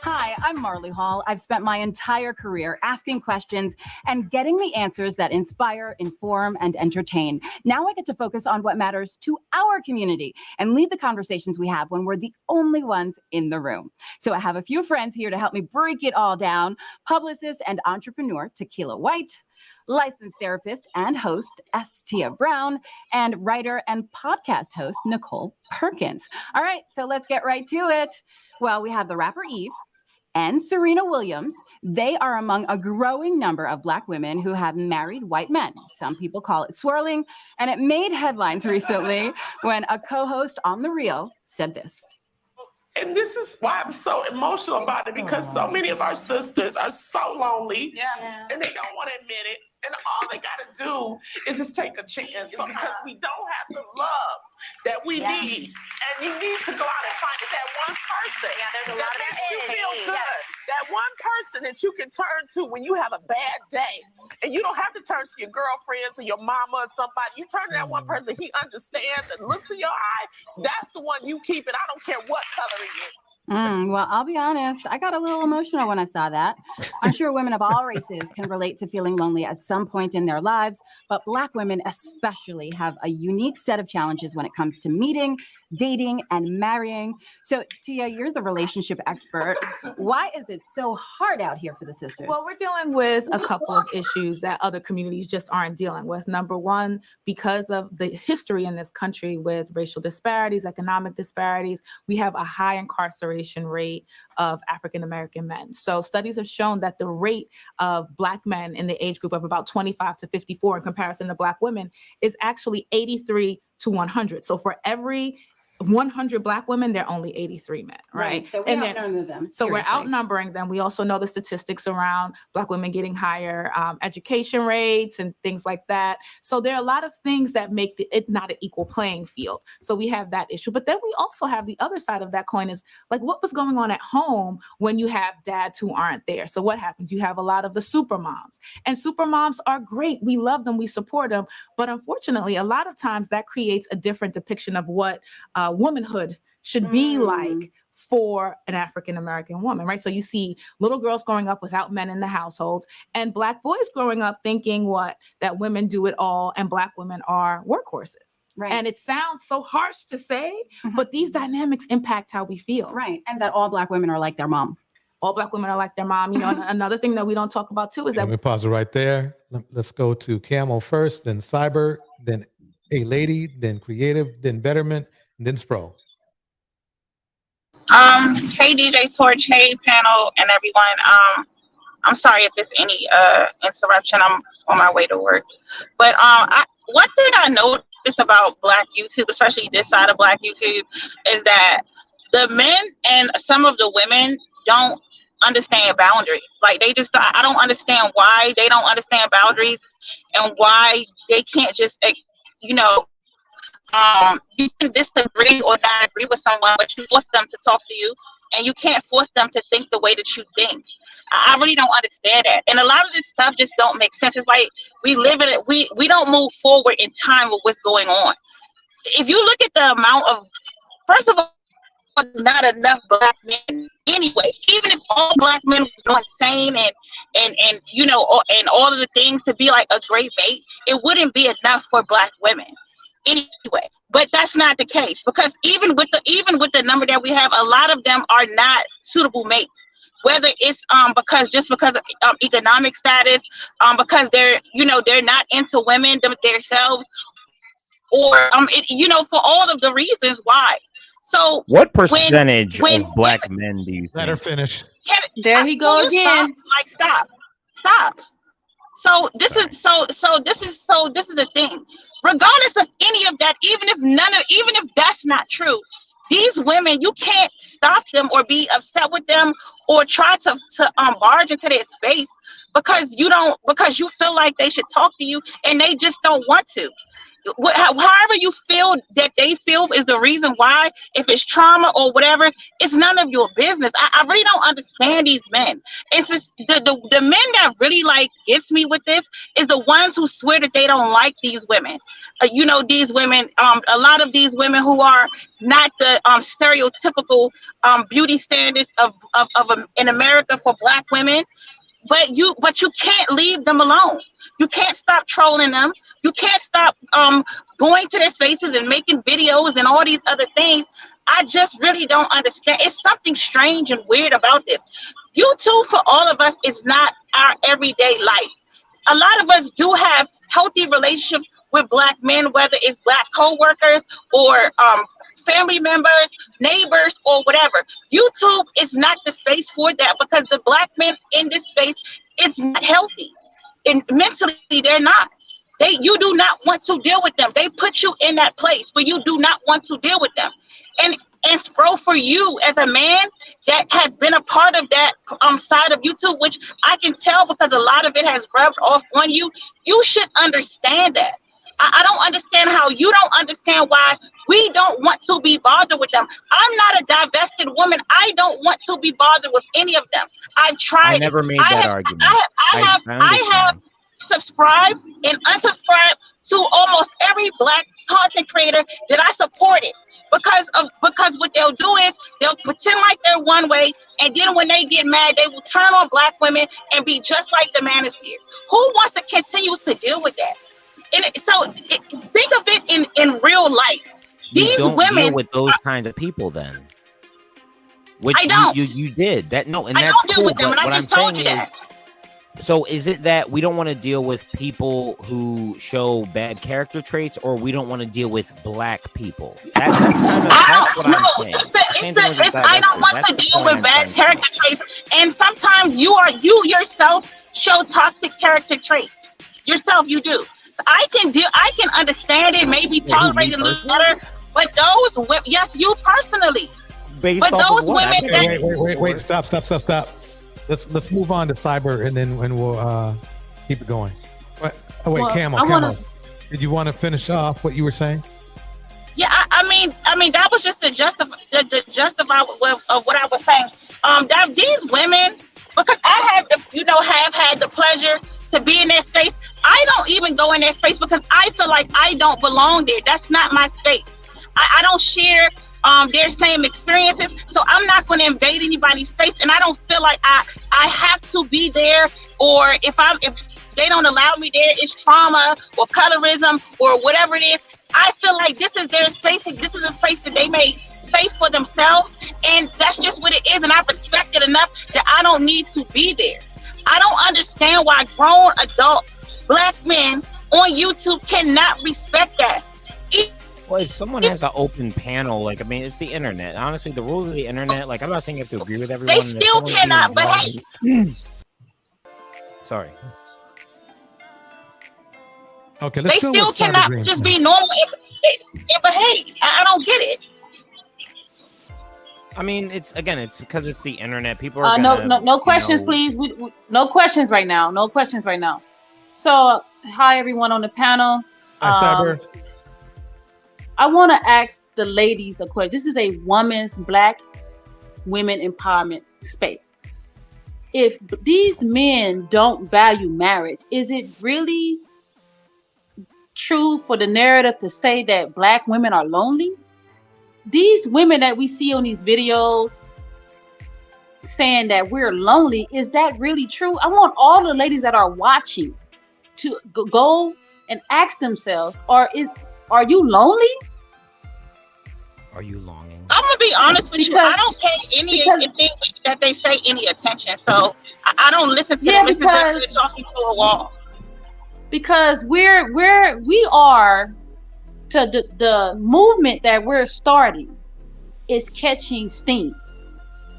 Hi, I'm Marley Hall. I've spent my entire career asking questions and getting the answers that inspire, inform, and entertain. Now I get to focus on what matters to our community and lead the conversations we have when we're the only ones in the room. So I have a few friends here to help me break it all down. Publicist and entrepreneur Tequila White, licensed therapist and host Tia Brown, and writer and podcast host Nicole Perkins. All right, so let's get right to it. Well, we have the rapper Eve and Serena Williams. They are among a growing number of Black women who have married white men. Some people call it swirling, and it made headlines recently when a co-host on The Real said this. And this is why I'm so emotional about it, because so many of our sisters are so lonely and they don't want to admit it. And all they got to do is just take a chance, because we don't have the love that we need. And you need to go out and find that one person. Yeah, there's a lot of that makes you feel yes. good. That one person that you can turn to when you have a bad day. And you don't have to turn to your girlfriends or your mama or somebody. You turn to that one person, he understands and looks in your eye. That's the one you keep, and I don't care what color he is. Well, I'll be honest, I got a little emotional when I saw that. I'm sure women of all races can relate to feeling lonely at some point in their lives, but Black women especially have a unique set of challenges when it comes to meeting, dating, and marrying. So, Tia, you're the relationship expert. Why is it so hard out here for the sisters? Well, we're dealing with a couple of issues that other communities just aren't dealing with. Number one, because of the history in this country with racial disparities, economic disparities, we have a high incarceration rate of African-American men. So studies have shown that the rate of Black men in the age group of about 25 to 54 in comparison to Black women is actually 83 to 100. So for every 100 Black women, there are only 83 men, right? So we outnumber them. So we're seriously. outnumbering them. We also know the statistics around Black women getting higher education rates and things like that. So there are a lot of things that make it not an equal playing field. So we have that issue. But then we also have the other side of that coin is like what was going on at home when you have dads who aren't there. So what happens? You have a lot of the super moms. And super moms are great. We love them. We support them. But unfortunately, a lot of times that creates a different depiction of what womanhood should be like for an African American woman, right? So you see little girls growing up without men in the household, and Black boys growing up thinking that women do it all and Black women are workhorses. Right. And it sounds so harsh to say, but these dynamics impact how we feel. Right. And that all Black women are like their mom. All Black women are like their mom. You know, another thing that we don't talk about too is Let that me pause it right there. Let's go to Camo first, then Cyber, then A Lady, then Creative, then Betterment, and then Spro. Hey DJ Torch, hey panel and everyone. I'm sorry if there's any interruption. I'm on my way to work. But one thing I noticed about Black YouTube, especially this side of Black YouTube, is that the men and some of the women don't understand boundaries. Like I don't understand why they don't understand boundaries and why they can't just, you can disagree or not agree with someone, but you force them to talk to you, and you can't force them to think the way that you think. I really don't understand that. And a lot of this stuff just don't make sense. It's like we live in it. We don't move forward in time with what's going on. If you look at the amount of, first of all, there's not enough Black men anyway. Even if all Black men was doing sane and and all of the things to be like a great mate, it wouldn't be enough for Black women anyway. But that's not the case, because even with the number that we have, a lot of them are not suitable mates. Whether it's because of economic status, because they're not into women themselves, or for all of the reasons why. So what percentage of Black men do you think? Let her finish. There he go again. Stop. So this is the thing. Regardless of any of that, even if that's not true, these women, you can't stop them or be upset with them or try to barge into their space because you feel like they should talk to you and they just don't want to. However you feel that they feel is the reason why, if it's trauma or whatever, it's none of your business. I really don't understand these men. It's just the men that really gets me with this is the ones who swear that they don't like these women. These women, a lot of these women who are not the stereotypical beauty standards of in America for Black women, but you can't leave them alone. You can't stop trolling them. You can't stop going to their spaces and making videos and all these other things. I just really don't understand. It's something strange and weird about this. YouTube for all of us is not our everyday life. A lot of us do have healthy relationships with Black men, whether it's Black co-workers or family members, neighbors, or whatever. YouTube is not the space for that, because the Black men in this space is not healthy. And mentally, they're not. You do not want to deal with them. They put you in that place where you do not want to deal with them. And Spro, for you as a man that has been a part of that side of YouTube, which I can tell because a lot of it has rubbed off on you, you should understand that. I don't understand how you don't understand why we don't want to be bothered with them. I'm not a divested woman. I don't want to be bothered with any of them. I've tried. I never made that argument. I have subscribed and unsubscribed to almost every Black content creator that I supported, because what they'll do is they'll pretend like they're one way, and then when they get mad, they will turn on Black women and be just like the manosphere. Who wants to continue to deal with that? And think of it in real life. You don't deal with those kinds of people then. Which I don't. You did that. No, and I that's don't deal cool. with them, But and what I I'm just told saying you is, that. so is it that we don't want to deal with people who show bad character traits, or we don't want to deal with Black people? That's what I'm saying. I don't want to deal with bad character traits, and sometimes you yourself show toxic character traits. Yourself, you do. I can understand it, maybe tolerate it a little better, but those women, yes, you personally. But those women. Wait! Stop! Let's move on to Cyber, and then we'll keep it going. Camo. Did you want to finish off what you were saying? Yeah, I mean that was just the justify of what I was saying. That these women, because I have had the pleasure to be in their space. I don't even go in their space because I feel like I don't belong there. That's not my space. I don't share their same experiences. So I'm not going to invade anybody's space, and I don't feel like I have to be there, or if they don't allow me there, it's trauma or colorism or whatever it is. I feel like this is their space, and this is a space that they made safe for themselves, and that's just what it is, and I respect it enough that I don't need to be there. I don't understand why grown adult Black men on YouTube cannot respect that. Well, if someone has an open panel, like, I mean, it's the internet. Honestly, the rules of the internet, like, I'm not saying you have to agree with everyone. They still cannot behave. Sorry. Okay, They let's go still with Cyber cannot Green. just be normal and behave. I don't get it. I mean, it's because it's the internet. People are no questions, please. No questions right now. No questions right now. So, hi everyone on the panel. Hi, Cyber. I want to ask the ladies a question. This is a women's Black women empowerment space. If these men don't value marriage, is it really true for the narrative to say that Black women are lonely? These women that we see on these videos saying that we're lonely, is that really true? I want all the ladies that are watching to go and ask themselves, are you lonely? Are you longing? I'm gonna be honest with you. I don't pay anything that they say any attention, so I don't listen to them. Listen to them, they're talking to a wall. Because we are to the movement that we're starting is catching steam,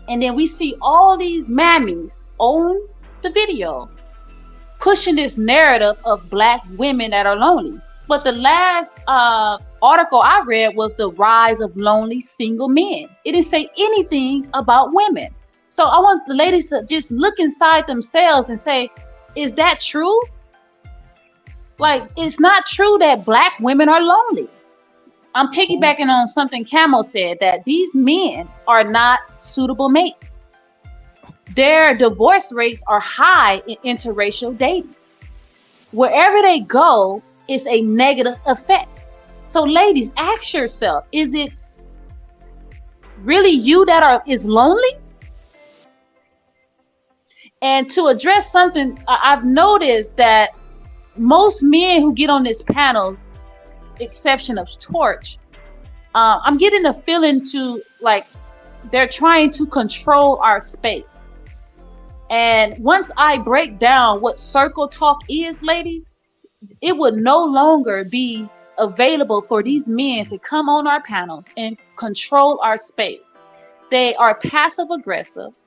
and then we see all these mammies on the video pushing this narrative of Black women that are lonely. But the last article I read was the rise of lonely single men. It didn't say anything about women. So I want the ladies to just look inside themselves and say, is that true? Like, it's not true that Black women are lonely. I'm piggybacking on something Camo said, that these men are not suitable mates. Their divorce rates are high in interracial dating. Wherever they go, it's a negative effect. So ladies, ask yourself, is it really you that is lonely? And to address something, I've noticed that most men who get on this panel, exception of Torch, I'm getting a feeling to like they're trying to control our space. And once I break down what circle talk is, ladies, it would no longer be available for these men to come on our panels and control our space. They are passive aggressive.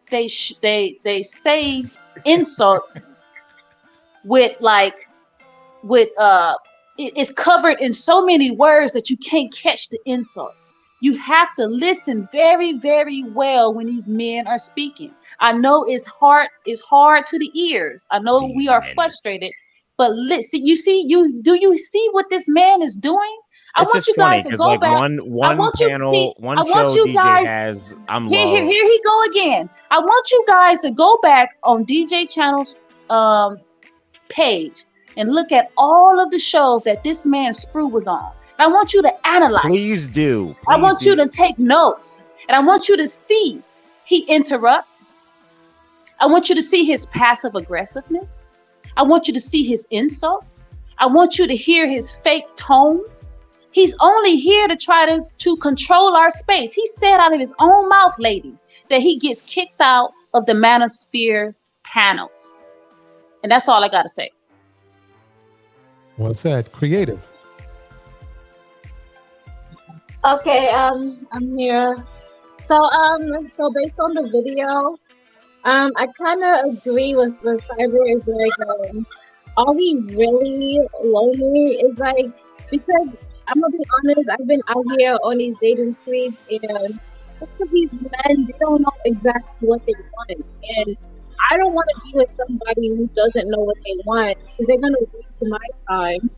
They say insults it's covered in so many words that you can't catch the insult. You have to listen very, very well when these men are speaking. I know it's hard to the ears. I know we are frustrated, but listen, do you see what this man is doing? I want you guys to go back. One panel, one show DJ has, I'm low. Here he go again. I want you guys to go back on DJ Channel's page and look at all of the shows that this man Sprue was on. I want you to analyze. Please do. I want you to take notes, and I want you to see he interrupts. I want you to see his passive aggressiveness. I want you to see his insults. I want you to hear his fake tone. He's only here to try to control our space. He said out of his own mouth, ladies, that he gets kicked out of the Manosphere panels. And that's all I got to say. Well said. Creative. Okay, I'm here. So based on the video, I kind of agree with Cyber. Is like, are we really lonely? Is like, because I'm gonna be honest, I've been out here on these dating streets, and most of these men, they don't know exactly what they want, and I don't want to be with somebody who doesn't know what they want, because they're gonna waste my time,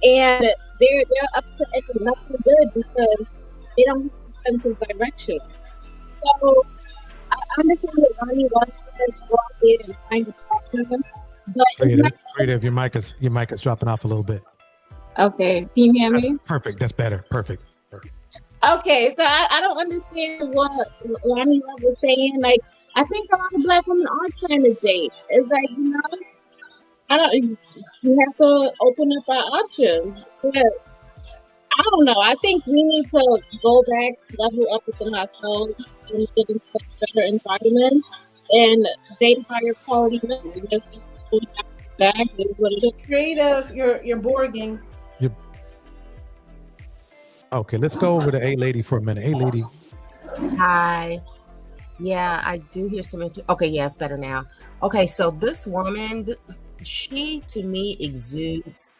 and they're up to nothing good because they don't have a sense of direction. So I understand that Ronnie wants to go out there and find a partner, but Creative, your mic is dropping off a little bit. okay, can you hear me? Perfect. That's better. Perfect. Okay, so I don't understand what Lonnie Love was saying. Like, I think a lot of black women are trying to date. It's like, you know, I don't. You have to open up our options. But I don't know. I think we need to go back, level up within ourselves, and get into a better environment and date higher quality men. We just go back and what it is. Creative, you're borging. Okay, let's go over to A Lady for a minute. A Lady. Hi. Yeah, I do hear some. Okay, yeah, it's better now. Okay, so this woman, she to me exudes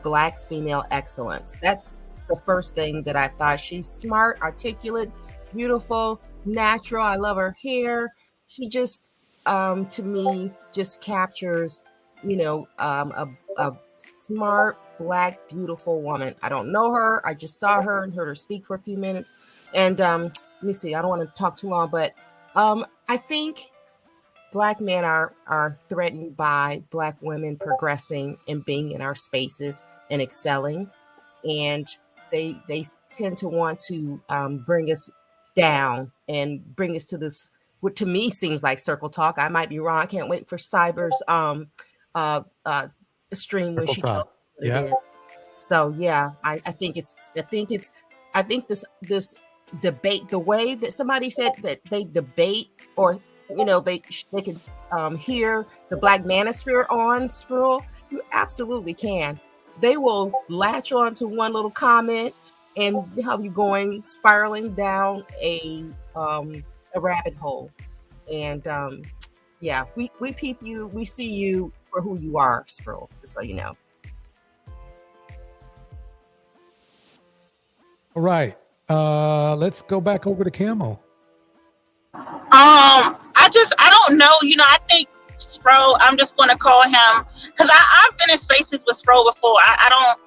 Black female excellence. That's the first thing that I thought. She's smart, articulate, beautiful, natural. I love her hair. She just, to me, just captures, you know, a smart, Black, beautiful woman. I don't know her. I just saw her and heard her speak for a few minutes. And let me see. I don't want to talk too long, but I think Black men are threatened by Black women progressing and being in our spaces and excelling, and they tend to want to bring us down and bring us to this, what to me seems like circle talk. I might be wrong. I can't wait for Cyber's stream when she tells what it is. So yeah, I think this debate, the way that somebody said that they debate, or you know, they can hear the Black manosphere on Sproul, you absolutely can. They will latch on to one little comment and have you going spiraling down a rabbit hole. And yeah, we peep you, we see you for who you are, Sproul, just so you know. All right. Let's go back over to Camo. I don't know. You know, I think Spro, I'm just going to call him, because I've been in spaces with Spro before. I don't,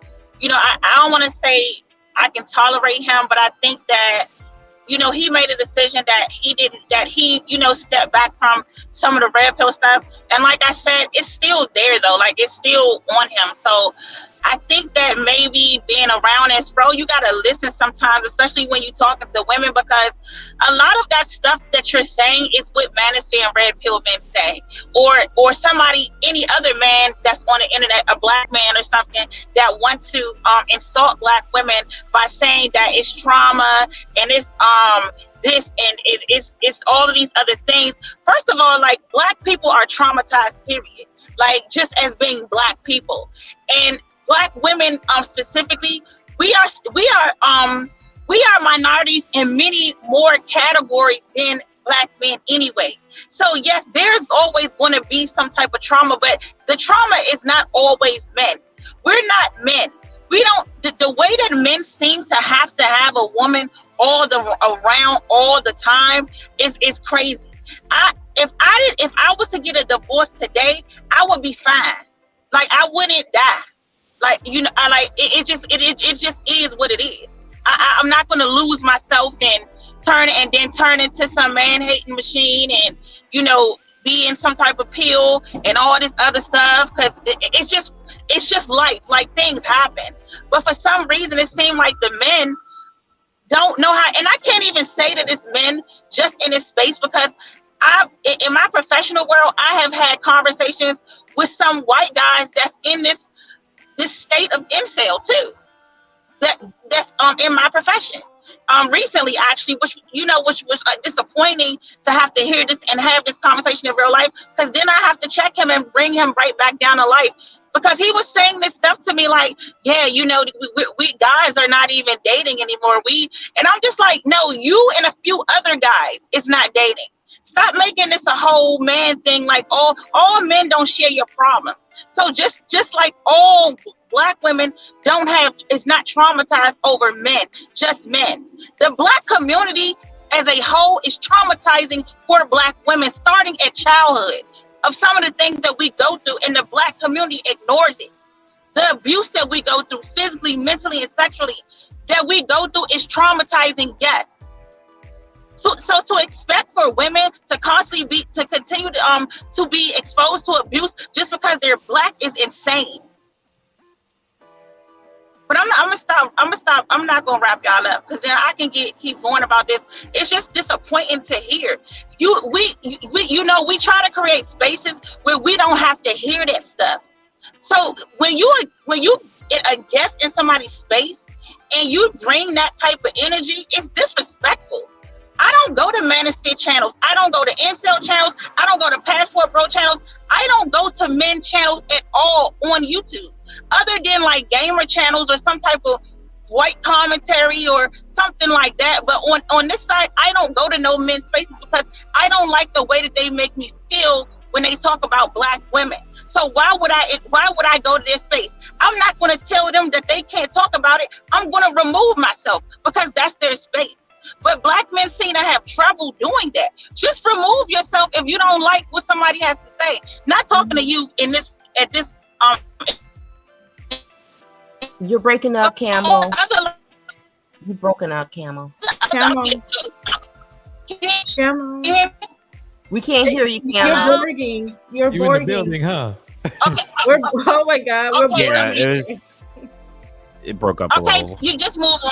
you know, I don't want to say I can tolerate him, but I think that, you know, he made a decision that he, you know, stepped back from some of the red pill stuff. And like I said, it's still there though. Like, it's still on him. So I think that maybe being around and Spro, you got to listen sometimes, especially when you're talking to women, because a lot of that stuff that you're saying is what manosphere and red pill men say, or somebody, any other man that's on the internet, a Black man or something, that want to insult Black women by saying that it's trauma and it's this and it's all of these other things. First of all, like, Black people are traumatized, period. Like, just as being Black people. And Black women specifically, we are minorities in many more categories than Black men anyway. So yes, there's always going to be some type of trauma, but the trauma is not always men. We're not men. We don't, the way that men seem to have a woman around all the time is crazy. If I was to get a divorce today, I would be fine. Like, I wouldn't die. Like, you know, it just is what it is. I'm not going to lose myself and turn into some man-hating machine and, you know, be in some type of pill and all this other stuff, because it's just life. Like, things happen. But for some reason, it seemed like the men don't know how, and I can't even say that it's men just in this space, because in my professional world, I have had conversations with some white guys that's in this state of incel too. That's in my profession. Recently, actually, which was disappointing to have to hear this and have this conversation in real life, because then I have to check him and bring him right back down to life, because he was saying this stuff to me like, yeah, you know, we guys are not even dating anymore. And I'm just like, no, you and a few other guys is not dating. Stop making this a whole man thing. Like, all men don't share your problem. So just like all Black women is not traumatized over men, just men. The Black community as a whole is traumatizing for Black women, starting at childhood, of some of the things that we go through, and the Black community ignores it. The abuse that we go through physically, mentally, and sexually that we go through is traumatizing, yes. So to expect for women to constantly continue to be exposed to abuse just because they're Black is insane. But I'm gonna stop. I'm not gonna wrap y'all up because then I can keep going about this. It's just disappointing to hear. We try to create spaces where we don't have to hear that stuff. So when you get a guest in somebody's space and you bring that type of energy, it's disrespectful. I don't go to Manosphere channels. I don't go to Incel channels. I don't go to Passport Bro channels. I don't go to men channels at all on YouTube, other than like gamer channels or some type of white commentary or something like that. But on this side, I don't go to no men's spaces because I don't like the way that they make me feel when they talk about Black women. So why would I go to their space? I'm not going to tell them that they can't talk about it. I'm going to remove myself because that's their space. But Black men seem to have trouble doing that. Just remove yourself if you don't like what somebody has to say. Not talking to you at this. You're breaking up, Camel. You're broken up, Camel. Camel. We can't hear you, You're Camel. boarding. You're You in boarding. the building, huh? Oh my God, we're boarding. It broke up a Okay, little. you just move on.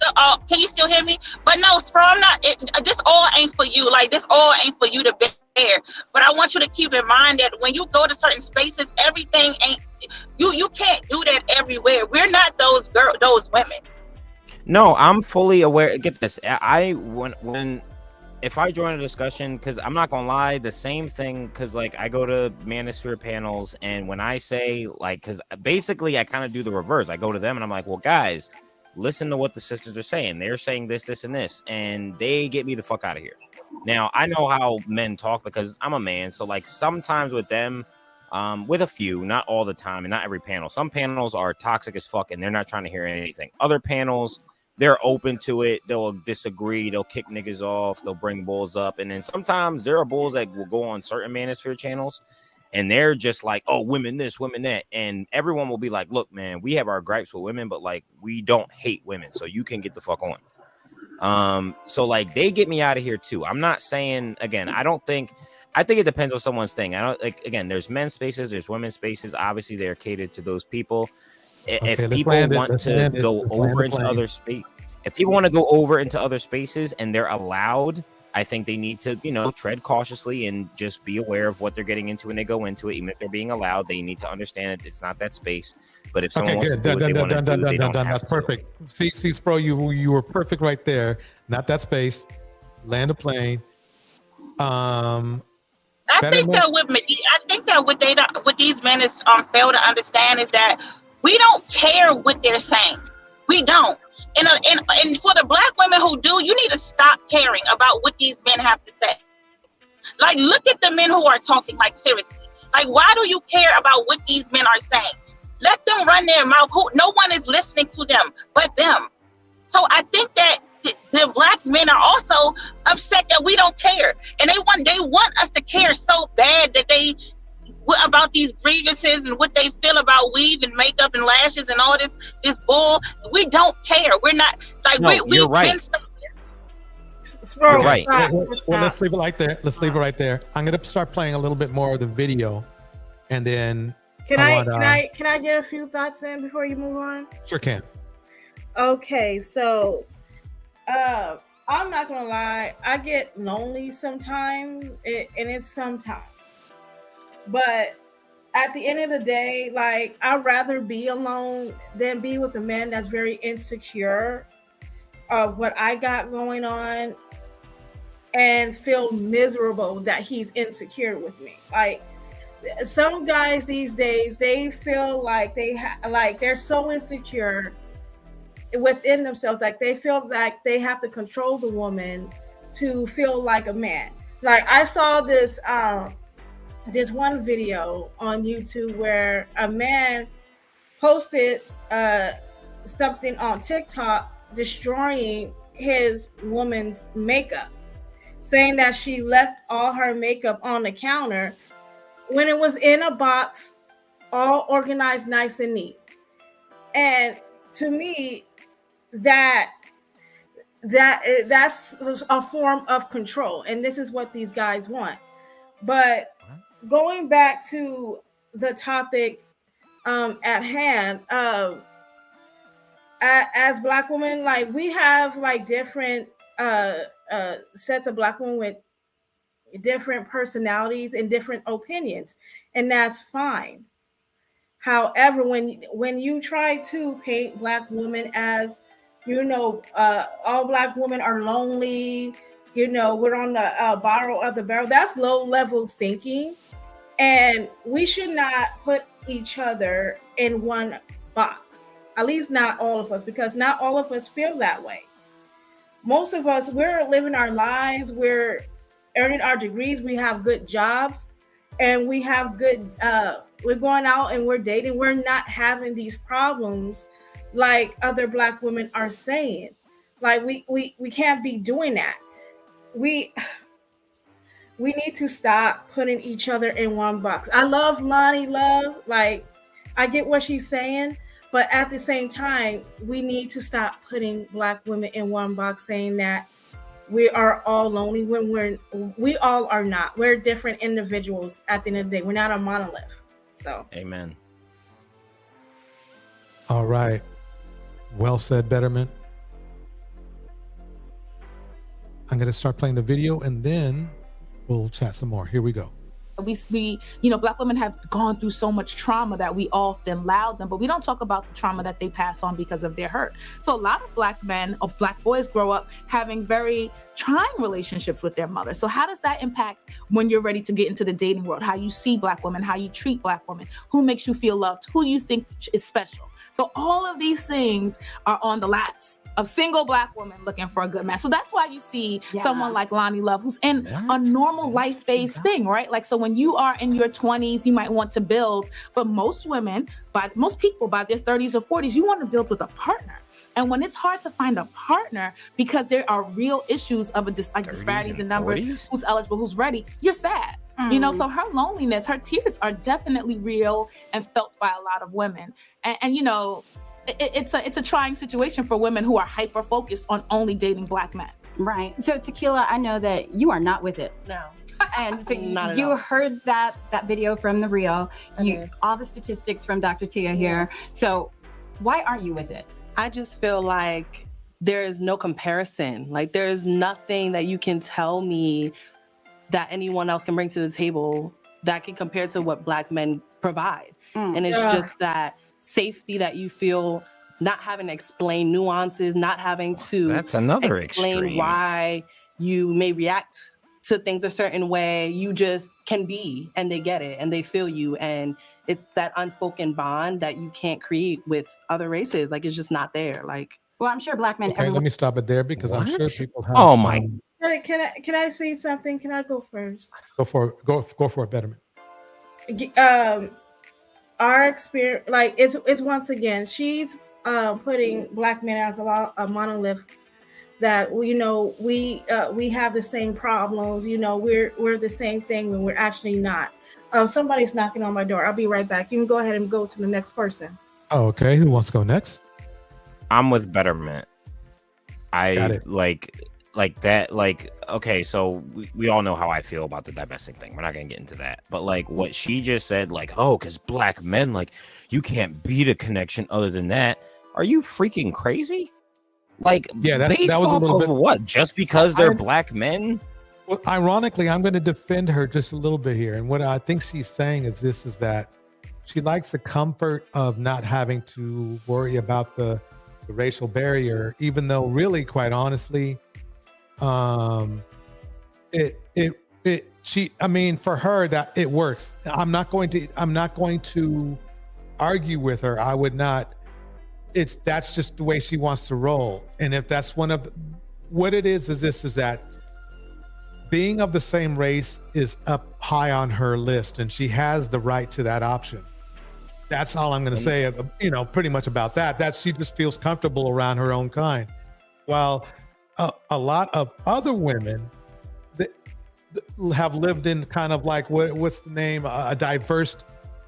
So, can you still hear me? But no, Spro, I'm not. This all ain't for you. Like, this all ain't for you to bear. But I want you to keep in mind that when you go to certain spaces, everything ain't. You can't do that everywhere. We're not those those women. No, I'm fully aware. Get this. If I join a discussion, because I'm not gonna lie, the same thing, because like I go to Manosphere panels, and when I say like, because basically I kind of do the reverse. I go to them and I'm like, well, guys, listen to what the sisters are saying. They're saying this, and they get me the fuck out of here. Now I know how men talk because I'm a man, so like sometimes with them, with a few, not all the time, and not every panel. Some panels are toxic as fuck, and they're not trying to hear anything. Other panels, they're open to it. They'll disagree. They'll kick niggas off. They'll bring bulls up. And then sometimes there are bulls that will go on certain Manosphere channels and they're just like, oh, women this, women that. And everyone will be like, look, man, we have our gripes with women, but like, we don't hate women. So you can get the fuck on. So like, they get me out of here too. I'm not saying, again, I think it depends on someone's thing. I don't like, again, there's men's spaces, there's women's spaces. Obviously they're catered to those people. If people want to go over into other space, if people want to go over into other spaces and they're allowed, I think they need to, tread cautiously and just be aware of what they're getting into when they go into it. Even if they're being allowed, they need to understand that it's not that space. But if someone wants to do what they want to do, they don't have That's to. perfect. See, Spro, you were perfect right there. Not that space. Land a plane. I think that what these men fail to understand is that we don't care what they're saying. We don't. And for the Black women who do, you need to stop caring about what these men have to say. Like, look at the men who are talking, like, seriously. Like, why do you care about what these men are saying? Let them run their mouth. No one is listening to them but them. So I think that the Black men are also upset that we don't care. And they want us to care so bad that about these grievances and what they feel about weave and makeup and lashes and all this bull. We don't care. We're not like you're right. You're right. Well, let's leave it right there. I'm gonna start playing a little bit more of the video, and then Can I get a few thoughts in before you move on? Sure can. Okay, so I'm not gonna lie, I get lonely sometimes, and it's sometimes. But at the end of the day, like, I'd rather be alone than be with a man that's very insecure of what I got going on and feel miserable that he's insecure with me. Like, some guys these days, they feel like they're so insecure within themselves, like they feel like they have to control the woman to feel like a man. Like, I saw this one video on YouTube where a man posted something on TikTok destroying his woman's makeup, saying that she left all her makeup on the counter when it was in a box, all organized, nice and neat. And to me, that's a form of control, and this is what these guys want. But going back to the topic at hand, as Black women, like we have like different sets of Black women with different personalities and different opinions, and that's fine. However, when you try to paint Black women as, all Black women are lonely, we're on the bottom of the barrel, that's low level thinking. And we should not put each other in one box, at least not all of us, because not all of us feel that way. Most of us, we're living our lives, we're earning our degrees, we have good jobs, and we have good, we're going out and we're dating. We're not having these problems like other Black women are saying. Like we can't be doing that. We need to stop putting each other in one box. I love Lonnie Love. Like, I get what she's saying, but at the same time, we need to stop putting Black women in one box, saying that we are all lonely when we all are not. We're different individuals at the end of the day. We're not a monolith. So, amen. All right. Well said, Betterment. I'm going to start playing the video and then we'll chat some more. Here we go. We Black women have gone through so much trauma that we often loud them, but we don't talk about the trauma that they pass on because of their hurt. So a lot of Black men or Black boys grow up having very trying relationships with their mother. So how does that impact when you're ready to get into the dating world? How you see Black women, how you treat Black women, who makes you feel loved, who you think is special. So all of these things are on the laps of single Black women looking for a good man. So that's why you see someone like Lonnie Love, who's in a normal life-based thing, right? Like, so when you are in your 20s, you might want to build, but most people by their 30s or 40s, you want to build with a partner. And when it's hard to find a partner because there are real issues of disparities in numbers, 40s? Who's eligible, who's ready, you're sad. So her loneliness, her tears are definitely real and felt by a lot of women. And it's a trying situation for women who are hyper focused on only dating Black men. Right. So Tequila, I know that you are not with it. No. And so Not at you all. heard that video from the reel, Okay. all the statistics from Dr. Tia here. So why aren't you with it? I just feel like there is no comparison. Like, there is nothing that you can tell me that anyone else can bring to the table that can compare to what Black men provide. And it's just that safety that you feel, not having to explain nuances, not having to That's another explain extreme. why you may react to things a certain way. You just can be, and they get it and they feel you. And it's that unspoken bond that you can't create with other races. Like, it's just not there. Like, well, I'm sure Black men. Okay, let me stop it there because I'm sure people have. Oh my! Can I say something? Can I go first? Go for it, Betterment. Our experience, like it's once again, she's putting Black men as a monolith. That we have the same problems. We're the same thing when we're actually not. Somebody's knocking on my door. I'll be right back. You can go ahead and go to the next person. Oh, okay. Who wants to go next? I'm with Betterment. Got it. Like that. Like, okay, so we all know how I feel about the divesting thing. We're not gonna get into that. But like what she just said, like, oh, because Black men, like, you can't beat a connection other than that. Are you freaking crazy? Like, that based was a off little of bit. what? Just because they're Black men? Well, ironically, I'm going to defend her just a little bit here. And what I think she's saying is that she likes the comfort of not having to worry about the racial barrier, even though really, quite honestly, for her, that it works. I'm not going to argue with her. I would not. That's just the way she wants to roll. And if that's what it is that being of the same race is up high on her list, and she has the right to that option. That's all I'm going to say, pretty much about that. That she just feels comfortable around her own kind. While a lot of other women that have lived in kind of like, what's the name, a diverse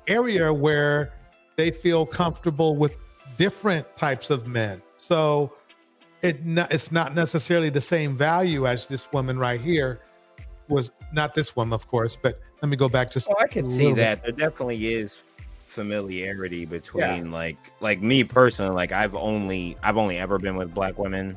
area where they feel comfortable with different types of men. So it's not necessarily the same value as this woman right here was. Not this woman, of course, but let me go back just I can see that there definitely is familiarity between like me personally. Like I've only ever been with black women.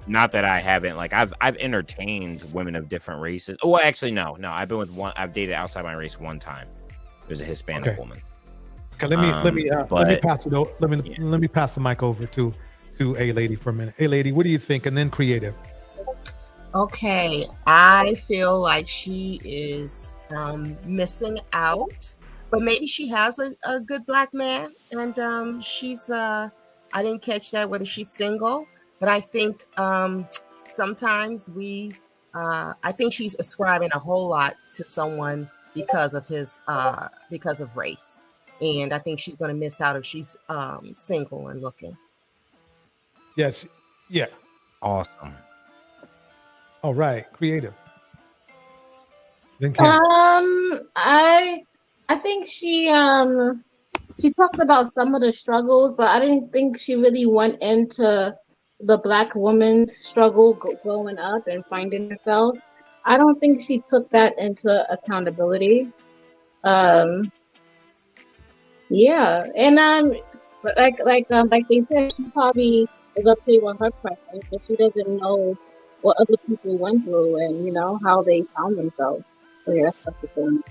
Not that I haven't, like I've entertained women of different races. Oh, well, actually, no. I've been with one. I've dated outside my race one time. It was a Hispanic woman. Okay, let me pass it. Let me pass the mic over to A Lady for a minute. A Lady, what do you think? And then Creative. Okay, I feel like she is missing out, but maybe she has a good black man, and she's I didn't catch that whether she's single, but I think sometimes I think she's ascribing a whole lot to someone because of race, and I think she's going to miss out if she's single and looking. Yes, yeah, awesome. All right, Creative. Then I think she talked about some of the struggles, but I didn't think she really went into the black woman's struggle growing up and finding herself. I don't think she took that into accountability. Yeah, and like they said, she probably is okay with her preference, but she doesn't know what other people went through and how they found themselves. So yeah, that's the thing.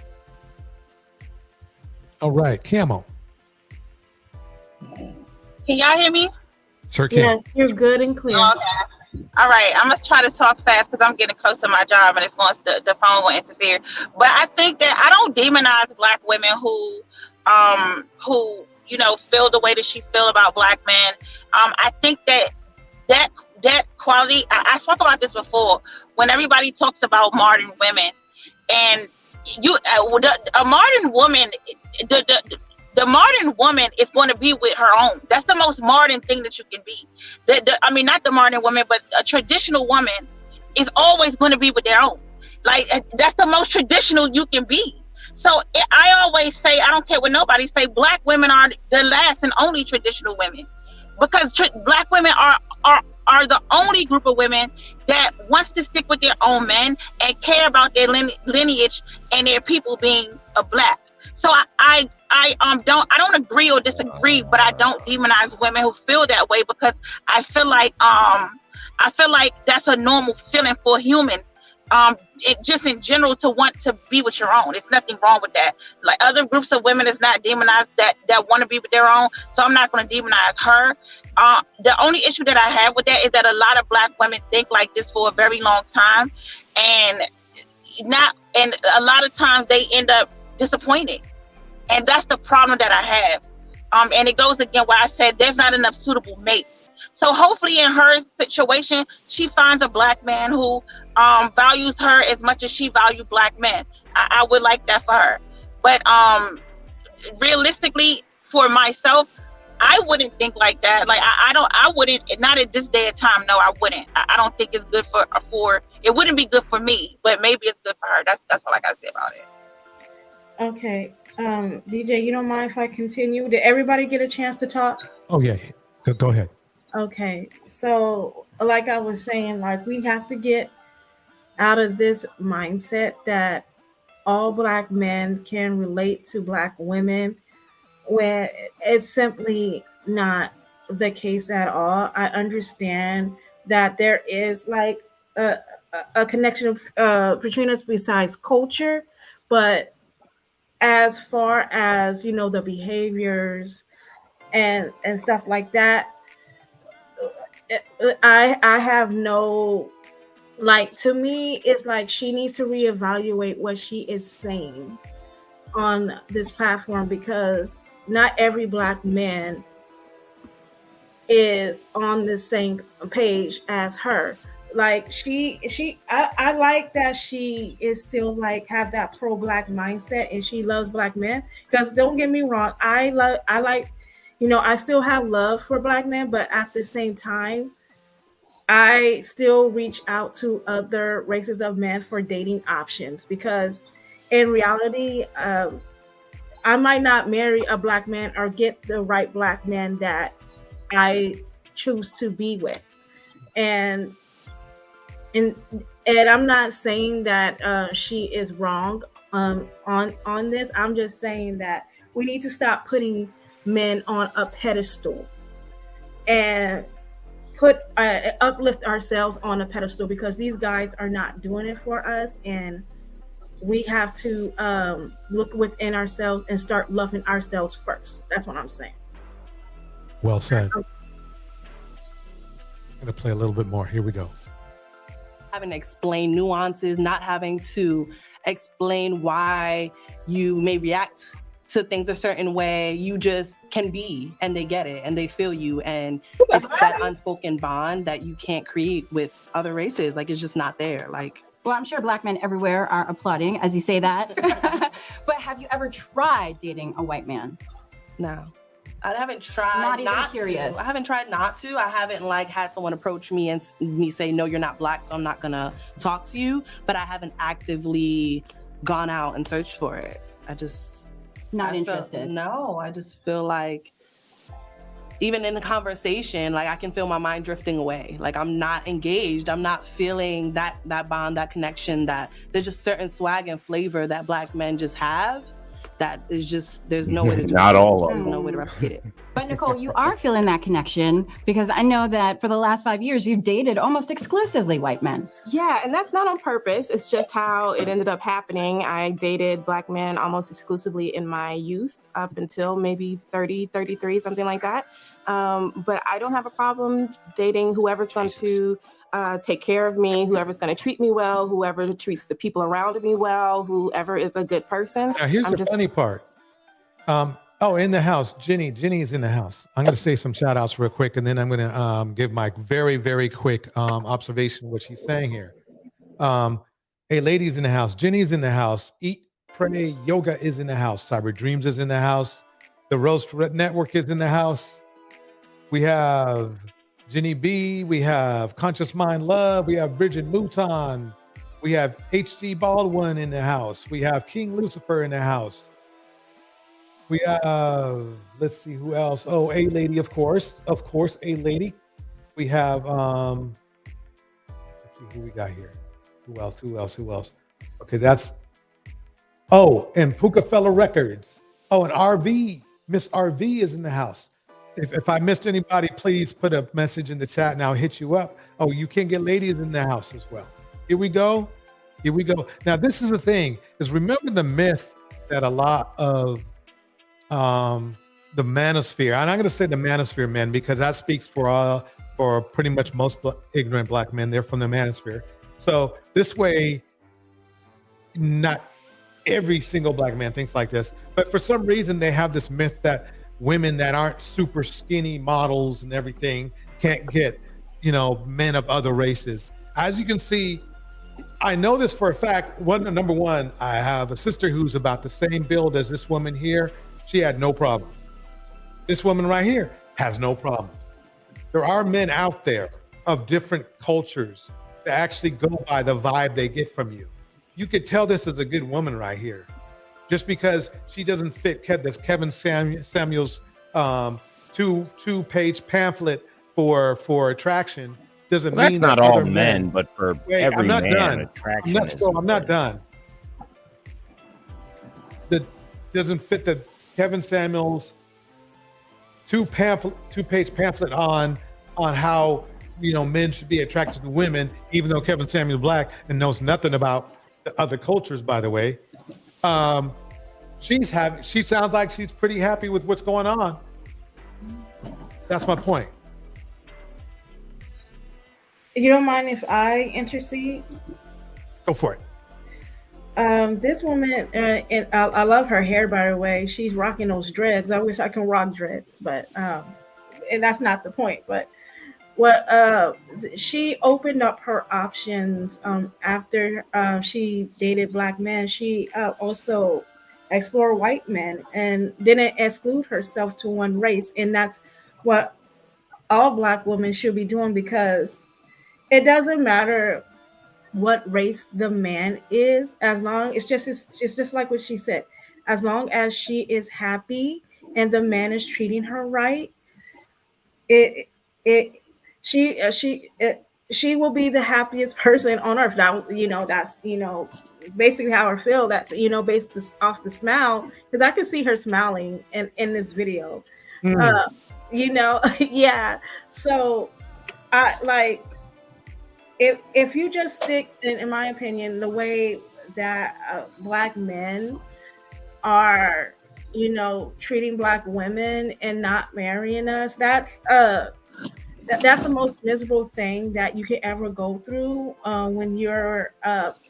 All right, Camo. Can y'all hear me? Sure can. Yes, you're good and clear. Okay. All right, I'm gonna try to talk fast because I'm getting close to my job and the phone will interfere. But I think that I don't demonize black women who feel the way that she feel about black men. I think that quality, I spoke about this before, when everybody talks about modern women, and a modern woman, the modern woman is going to be with her own. That's the most modern thing that you can be. Not the modern woman, but a traditional woman is always going to be with their own. Like, that's the most traditional you can be. So I always say, I don't care what nobody say, black women are the last and only traditional women, because black women are the only group of women that wants to stick with their own men and care about their lineage and their people being a black. So I don't agree or disagree, but I don't demonize women who feel that way, because I feel like that's a normal feeling for a human. Just in general, to want to be with your own. It's nothing wrong with that. Like, other groups of women is not demonized that want to be with their own. So I'm not going to demonize her. The only issue that I have with that is that a lot of black women think like this for a very long time, and a lot of times they end up disappointed. And that's the problem that I have. And it goes again where I said there's not enough suitable mates. So hopefully in her situation, she finds a black man who values her as much as she values black men. I would like that for her. But realistically, for myself, I wouldn't think like that. Like, I wouldn't, not at this day and time. No, I wouldn't. I don't think it's good for it wouldn't be good for me, but maybe it's good for her. That's all I got to say about it. Okay. DJ, you don't mind if I continue? Did everybody get a chance to talk? Oh yeah, go ahead. Okay, so like I was saying, like, we have to get out of this mindset that all black men can relate to black women, when it's simply not the case at all. I understand that there is like a connection between us besides culture, but as far as the behaviors and stuff like that, I have no, like, to me it's like she needs to reevaluate what she is saying on this platform, because not every black man is on the same page as her. Like, I like that she is still like have that pro-black mindset and she loves black men, because don't get me wrong, I like I still have love for black men, but at the same time, I still reach out to other races of men for dating options, because in reality, I might not marry a black man or get the right black man that I choose to be with. And I'm not saying that she is wrong on this. I'm just saying that we need to stop putting men on a pedestal and uplift ourselves on a pedestal, because these guys are not doing it for us, and we have to look within ourselves and start loving ourselves first. That's what I'm saying. Well said. I'm going to play a little bit more. Here we go. Having to explain nuances, not having to explain why you may react to things a certain way. You just can be, and they get it, and they feel you, and it's that unspoken bond that you can't create with other races. Like, it's just not there. Like, Well, I'm sure black men everywhere are applauding as you say that. But have you ever tried dating a white man? No. I haven't tried Not even not curious. to. I haven't tried not to. I haven't like had someone approach me and me say, no, you're not black, so I'm not gonna talk to you. But I haven't actively gone out and searched for it. I just interested. No, I just feel like even in the conversation, like I can feel my mind drifting away. Like I'm not engaged. I'm not feeling that bond, that connection, that there's just certain swag and flavor that black men just have. That is just, there's no way to do Not it. all of There's them. no way to replicate it. But Nicole, you are feeling that connection, because I know that for the last 5 years, you've dated almost exclusively white men. Yeah, and that's not on purpose. It's just how it ended up happening. I dated black men almost exclusively in my youth, up until maybe 30, 33, something like that. But I don't have a problem dating whoever's going to take care of me, whoever's going to treat me well, whoever treats the people around me well, whoever is a good person. Now, here's the funny part. In the house, Jenny is in the house. I'm going to say some shout outs real quick, and then I'm going to give my very, very quick observation of what she's saying here. Hey, ladies in the house, Jenny's in the house. Eat, Pray, Yoga is in the house. Cyber Dreams is in the house. The Roast Network is in the house. We have Jenny B, we have Conscious Mind Love, we have Bridget Mouton, we have H.G. Baldwin in the house, we have King Lucifer in the house. We have, let's see who else. Oh, A Lady, of course, A Lady. We have, let's see who we got here. Who else? Okay, that's, and Pukafella Records. Oh, and RV, Miss RV is in the house. If I missed anybody, please put a message in the chat and I'll hit you up. Oh, you can get ladies in the house as well. Here we go. Now, this is the thing, is remember the myth that a lot of the manosphere, and I'm going to say the manosphere men, because that speaks for pretty much most ignorant black men. They're from the manosphere. So this way, not every single black man thinks like this, but for some reason they have this myth that women that aren't super skinny models and everything can't get, men of other races. As you can see, I know this for a fact. Number one, I have a sister who's about the same build as this woman here. She had no problems. This woman right here has no problems. There are men out there of different cultures that actually go by the vibe they get from you. You could tell this is a good woman right here. Just because she doesn't fit Kevin Samuel's two-page pamphlet for attraction doesn't mean that's not that all other men, but for every I'm not man, done. attraction I'm not done. That doesn't fit the Kevin Samuel's two-page pamphlet on how men should be attracted to women, even though Kevin Samuel's black and knows nothing about the other cultures, by the way. She sounds like she's pretty happy with what's going on. That's my point. You don't mind if I intercede? Go for it. This woman, and I love her hair, by the way. She's rocking those dreads. I wish I could rock dreads, but and that's not the point. But she opened up her options after she dated black men. She also explored white men and didn't exclude herself to one race, and that's what all black women should be doing, because it doesn't matter what race the man is, as long it's just like what she said, as long as she is happy and the man is she will be the happiest person on earth. That, you know, that's, you know, basically how I feel, that, you know, based off the smile, because I can see her smiling in this video. You know, yeah. So I like, if you just stick in my opinion, the way that Black men are, you know, treating Black women and not marrying us, that's the most miserable thing that you can ever go through when you're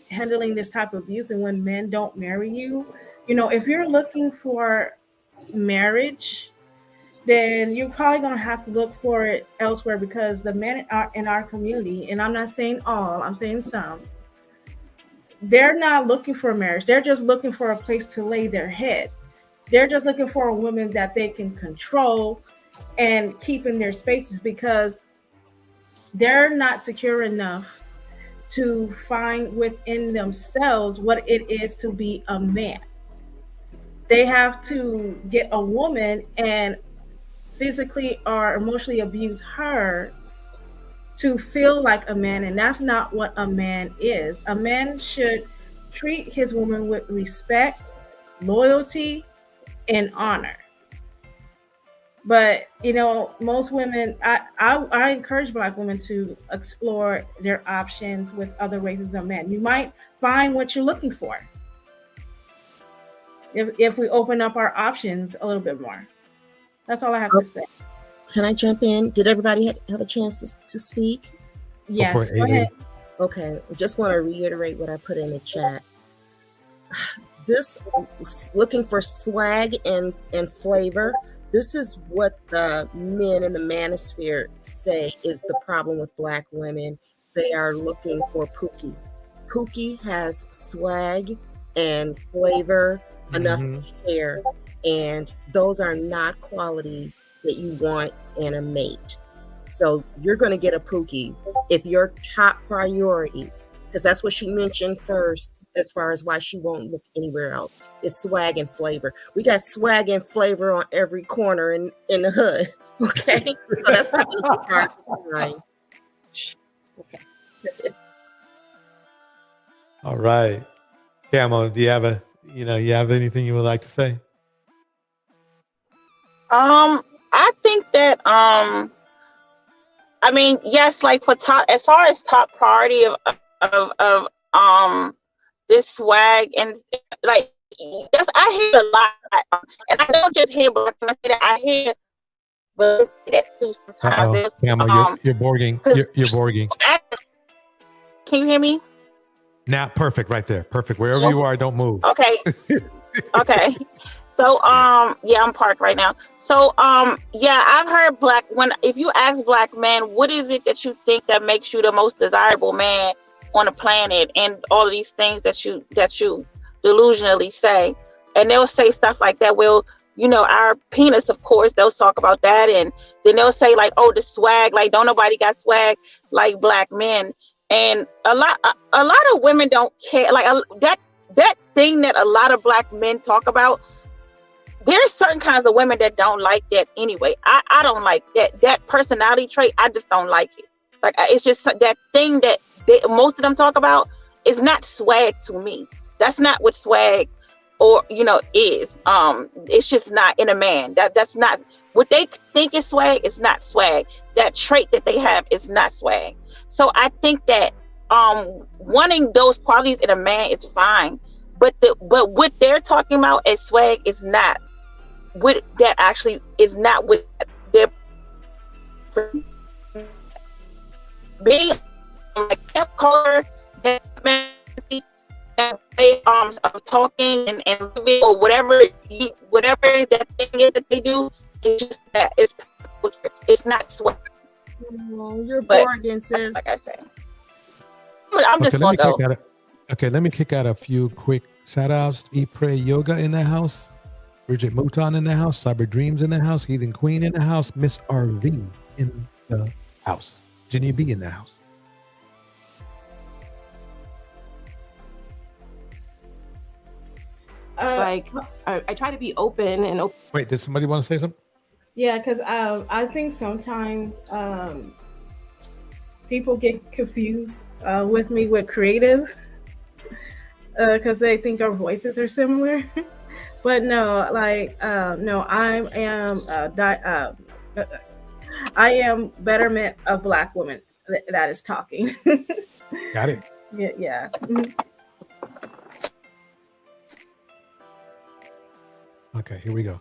handling this type of abuse, and when men don't marry you. You know, if you're looking for marriage, then you're probably going to have to look for it elsewhere, because the men are in our community, and I'm not saying all, I'm saying some, they're not looking for marriage. They're just looking for a place to lay their head. They're just looking for a woman that they can control and keep in their spaces, because they're not secure enough to find within themselves what it is to be a man. They have to get a woman and physically or emotionally abuse her to feel like a man, and that's not what a man is. A man should treat his woman with respect, loyalty, and honor. But, you know, most women, I encourage Black women to explore their options with other races of men. You might find what you're looking for if we open up our options a little bit more. That's all I have to say. Can I jump in? Did everybody have a chance to speak? Yes, go ahead. Okay, I just want to reiterate what I put in the chat. This looking for swag and flavor. This is what the men in the manosphere say is the problem with Black women. They are looking for Pookie. Pookie has swag and flavor enough to share, and those are not qualities that you want in a mate. So you're going to get a Pookie if your top priority, because that's what she mentioned first as far as why she won't look anywhere else, is swag and flavor. We got swag and flavor on every corner in the hood. Okay, so that's not going to be hard to find. Okay, that's it. All right, Camo, do you have you have anything you would like to say? I think that I mean, yes, like for top, as far as top priority of this swag, and like that's, I hear a lot, and I don't just hear Black women say that, I hear but that too sometimes. Camo, you're borging. You're borging. Can you hear me? Now, perfect, right there. Perfect. Wherever you are, don't move. Okay. Okay. So yeah, I'm parked right now. So yeah, I've heard if you ask Black men, what is it that you think that makes you the most desirable man on the planet, and all of these things that you delusionally say, and they'll say stuff like that. Well, you know, our penis, of course, they'll talk about that, and then they'll say like, oh, the swag, like don't nobody got swag like Black men. And a lot of women don't care, like that thing that a lot of Black men talk about. There's certain kinds of women that don't like that anyway. I don't like that personality trait. I just don't like it. Like, it's just that thing that most of them talk about is not swag to me. That's not what swag or is. It's just not in a man. That's not what they think is swag. It's not swag. That trait that they have is not swag. So I think that wanting those qualities in a man is fine, but what they're talking about as swag is not what that actually is not what they're being like that color, that man, that way of talking and living, or whatever that thing is that they do. It's just that it's not swag. Oh, you're boring, sis. Like I said, I'm just gonna go. Let me kick out a few quick shout outs. Eat Pray Yoga in the house. Bridget Mouton in the house. Cyber Dreams in the house. Heathen Queen in the house. Miss RV in the house. Jenny B in the house. Like I try to be open and open. Wait, did somebody want to say something? Yeah, because I think sometimes people get confused with me with creative because they think our voices are similar. But no, like no, I am betterment of Black women that is talking. Got it. Yeah. Mhm. Okay, here we go.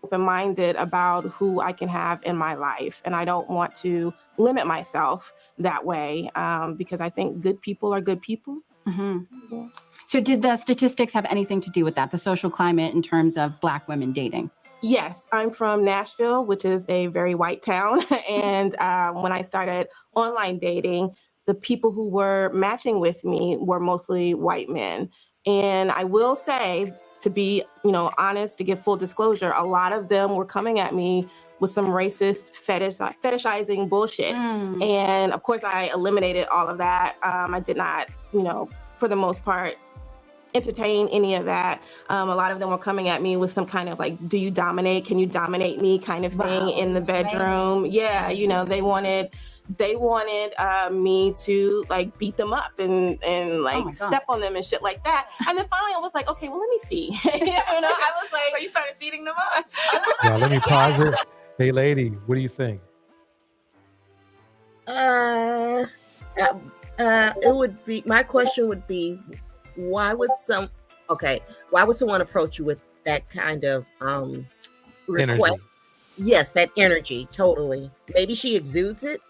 Open-minded about who I can have in my life, and I don't want to limit myself that way because I think good people are good people. Mm-hmm. So did the statistics have anything to do with that, the social climate in terms of Black women dating? Yes, I'm from Nashville, which is a very white town. And when I started online dating, the people who were matching with me were mostly white men. And I will say, to be, honest, to give full disclosure, a lot of them were coming at me with some racist fetishizing bullshit. And of course, I eliminated all of that. I did not, for the most part, entertain any of that. A lot of them were coming at me with some kind of like, do you dominate? Can you dominate me kind of thing in the bedroom? Yeah, they wanted me to like beat them up and like step on them and shit like that. And then finally I was like, okay, well, let me see. I was like, so you started beating them up. Yeah, let me pause it. Hey, lady, what do you think? It would be, my question would be, why would someone approach you with that kind of request? Energy. Yes, that energy, totally. Maybe she exudes it.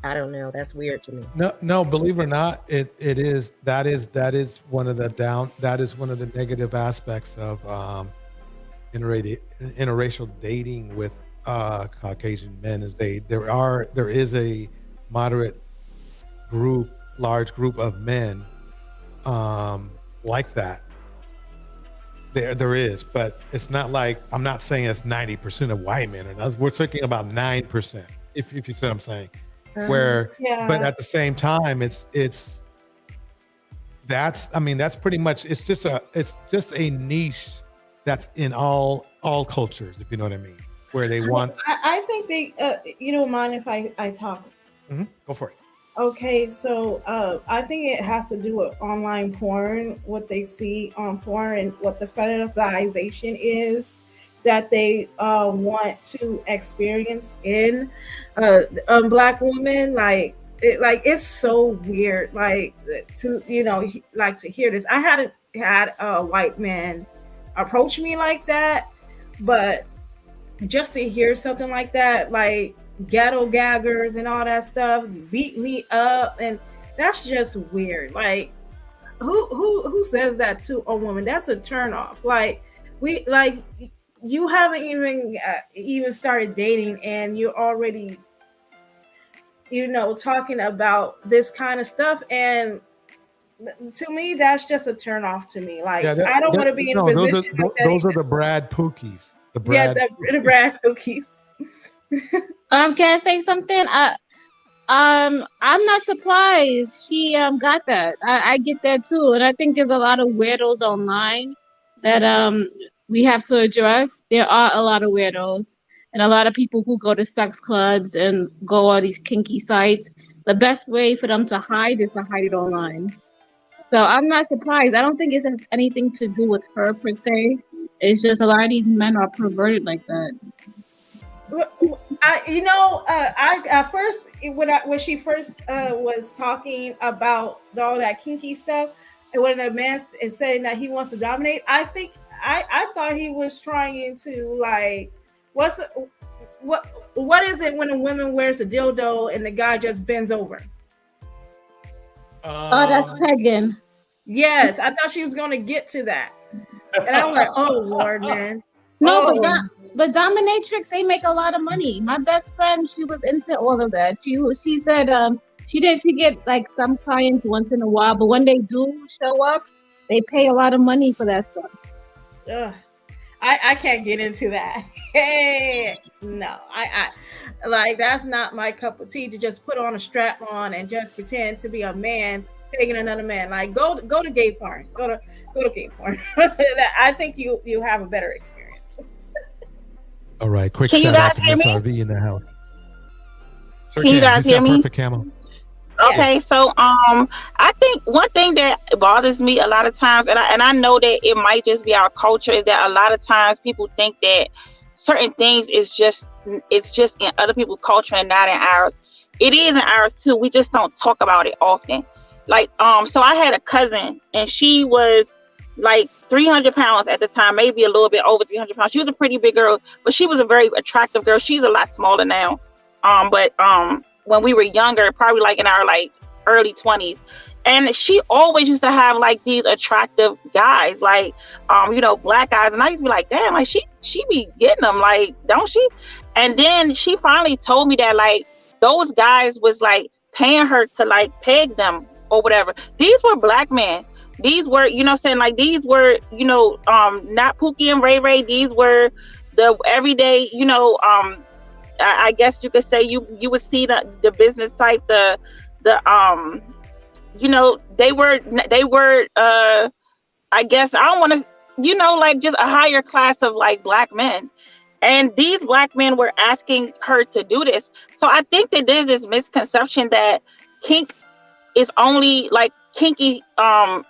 I don't know. That's weird to me. No, believe it or not, that is one of the negative aspects of interracial dating with Caucasian men. Is there is a moderate large group of men like that. There is, but it's not like, I'm not saying it's 90% of white men, we're talking about 9%, if you see what I'm saying. But at the same time, that's pretty much, it's just a niche that's in all cultures, if you know what I mean, where they want. I think they, you don't mind if I talk? Mm-hmm. Go for it. Okay, so I think it has to do with online porn, what they see on porn and what the fetishization is that they want to experience in Black women. It's so weird, to hear this. I hadn't had a white man approach me like that, but just to hear something like that, like ghetto gaggers and all that stuff, beat me up, and that's just weird. Like, who says that to a woman? That's a turn off. You haven't even started dating, and you're already talking about this kind of stuff, and to me that's just a turn off to me. I don't want to be in a position those are the Brad Pookies. The Brad Pookies. Can I say something? I'm not surprised she got that. I get that too, and I think there's a lot of weirdos online that we have to address. There are a lot of weirdos and a lot of people who go to sex clubs and go on these kinky sites. The best way for them to hide is to hide it online. So I'm not surprised. I don't think it has anything to do with her per se. It's just a lot of these men are perverted like that. At first, when she first was talking about all that kinky stuff, and when a man is saying that he wants to dominate, I thought he was trying to what is it when a woman wears a dildo and the guy just bends over? Oh, that's pegging. Yes, I thought she was going to get to that, and I'm like, oh Lord, man. No, but dominatrix, they make a lot of money. My best friend, she was into all of that. She said she get like some clients once in a while, but when they do show up, they pay a lot of money for that stuff. Ugh. I can't get into that. Hey, no, I that's not my cup of tea, to just put on a strap on and just pretend to be a man taking another man. Like, go to gay porn. Go to gay porn. I think you have a better experience. All right, quick Can you shout out guys to hear Miss me? RV in the house. Sure Can you guys sound hear me? perfect, Camel. Okay, so I think one thing that bothers me a lot of times, and I know that it might just be our culture, is that a lot of times people think that certain things it's just in other people's culture and not in ours. It is in ours too. We just don't talk about it often. Like so I had a cousin, and she was like 300 pounds at the time, maybe a little bit over 300 pounds. She was a pretty big girl, but she was a very attractive girl. She's a lot smaller now. But when we were younger, probably like in our like early 20s, and she always used to have like these attractive guys, like you know, black guys, and I used to be like, damn, like she be getting them, like, don't she? And then she finally told me that like those guys was like paying her to like peg them or whatever. These were black men. These were, you know what I'm saying, like these were, you know, not Pookie and Ray Ray. These were the everyday, you know, I guess you could say you would see the business type, the you know, they were I guess I don't want to, you know, like just a higher class of like black men. And these black men were asking her to do this. So I think that there's this misconception that kink is only like kinky,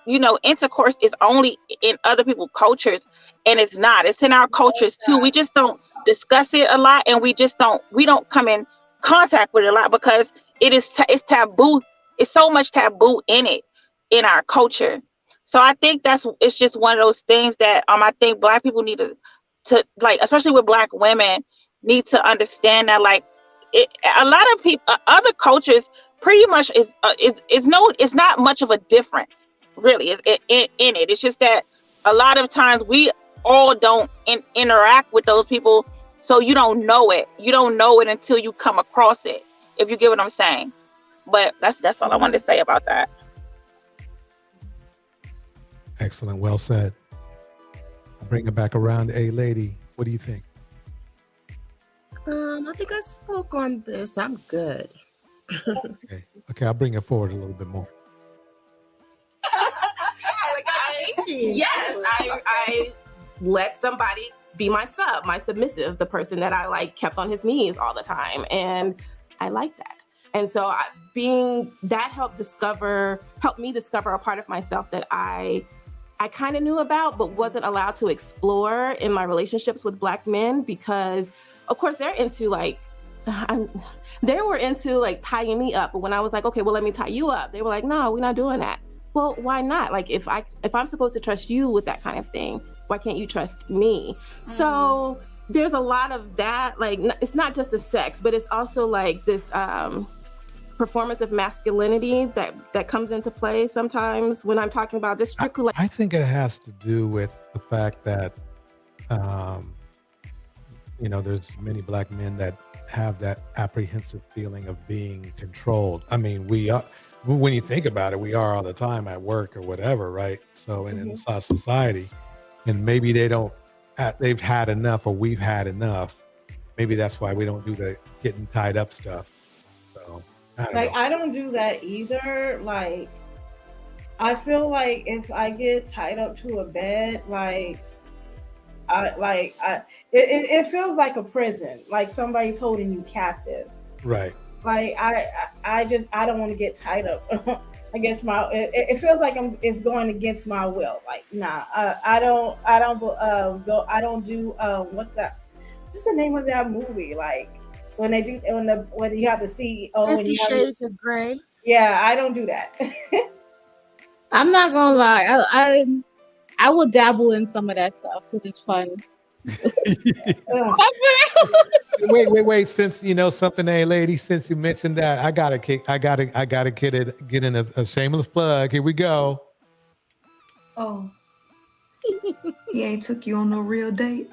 you know, intercourse is only in other people's cultures, and it's not. It's in our cultures too. We just don't discuss it a lot, and we don't come in contact with it a lot because it's taboo. It's so much taboo in it in our culture. So I think it's just one of those things that I think black people need to like, especially with black women, need to understand that like a lot of people, other cultures pretty much it's not much of a difference really in it. It's just that a lot of times we all don't interact with those people, so you don't know it. You don't know it until you come across it, if you get what I'm saying. But that's all I wanted to say about that. Excellent. Well said. I'll bring it back around. A lady, what do you think? I think I spoke on this. I'm good. Okay, I'll bring it forward a little bit more. I let somebody be my sub, my submissive, the person that I like kept on his knees all the time. And I like that. And so being that helped me discover a part of myself that I kind of knew about, but wasn't allowed to explore in my relationships with black men, because of course they're into like, they were into like tying me up. But when I was like, okay, well, let me tie you up, they were like, no, we're not doing that. Well, why not? Like if I'm supposed to trust you with that kind of thing, why can't you trust me? Mm-hmm. So there's a lot of that. Like it's not just the sex, but it's also like this performance of masculinity that comes into play sometimes when I'm talking about just strictly like. I think it has to do with the fact that you know, there's many black men that have that apprehensive feeling of being controlled. I mean, we are, when you think about it, we are all the time at work or whatever, right? So in society, and maybe they've had enough, or we've had enough. Maybe that's why we don't do the getting tied up stuff. So I don't do that either. Like, I feel like if I get tied up to a bed, it feels like a prison, like somebody's holding you captive. Right. Like I don't want to get tied up against it feels like it's going against my will. Like, nah, I don't do what's the name of that movie? Like when you have the CEO 50 Shades of Grey. Yeah, I don't do that. I'm not gonna lie, I will dabble in some of that stuff because it's fun. Wait. Since you know something, hey lady, since you mentioned that, I gotta get in a shameless plug. Here we go. Oh, he ain't took you on no real date,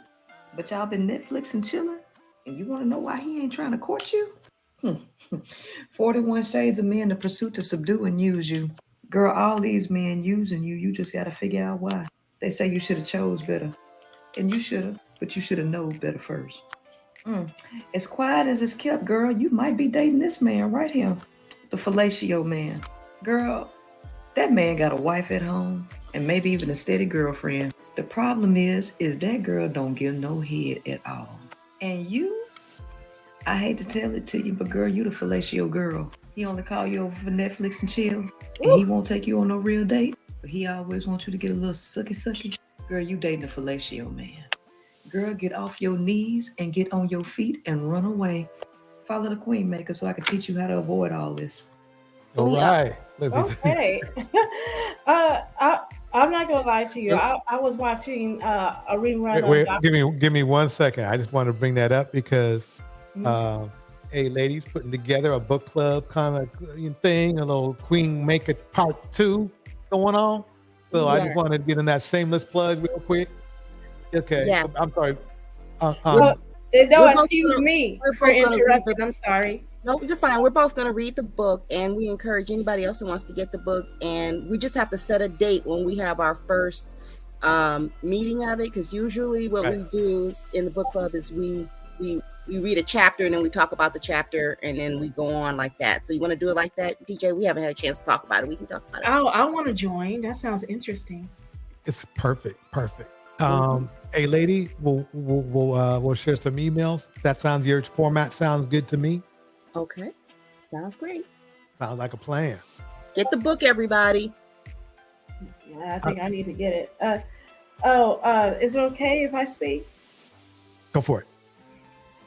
but y'all been Netflix and chilling, and you want to know why he ain't trying to court you? 41 Shades of Men: The Pursuit to Subdue and Use You. Girl, all these men using you. You just gotta figure out why. They say you should have chose better. And you should have, but you should have known better first. As quiet as it's kept, girl, you might be dating this man right here. The fellatio man. Girl, that man got a wife at home and maybe even a steady girlfriend. The problem is that girl don't give no head at all. And you I hate to tell it to you, but girl, you the fellatio girl. He only call you over for Netflix and chill, and he won't take you on no real date, but he always wants you to get a little sucky. Girl, you dating a fellatio man. Girl, get off your knees and get on your feet and run away. Follow the Queen Maker so I can teach you how to avoid all this. All right. Okay. I'm not gonna lie to you. I was watching a rerun. Wait, give me 1 second. I just want to bring that up because hey, ladies, putting together a book club kind of thing, a little Queen Maker Part 2 going on. So I just wanted to get in that shameless plug real quick. Okay. Yes. I'm sorry. No, excuse me for interrupting. I'm sorry. No, you're fine. We're both going to read the book, and we encourage anybody else who wants to get the book. And we just have to set a date when we have our first meeting of it, because usually what we do is, in the book club is we read a chapter and then we talk about the chapter and then we go on like that. So you want to do it like that, DJ? We haven't had a chance to talk about it. We can talk about it. I want to join. That sounds interesting. It's perfect. Hey, lady, we'll share some emails. Your format sounds good to me. Okay, sounds great. Sounds like a plan. Get the book, everybody. I think I need to get it. Is it okay if I speak? Go for it.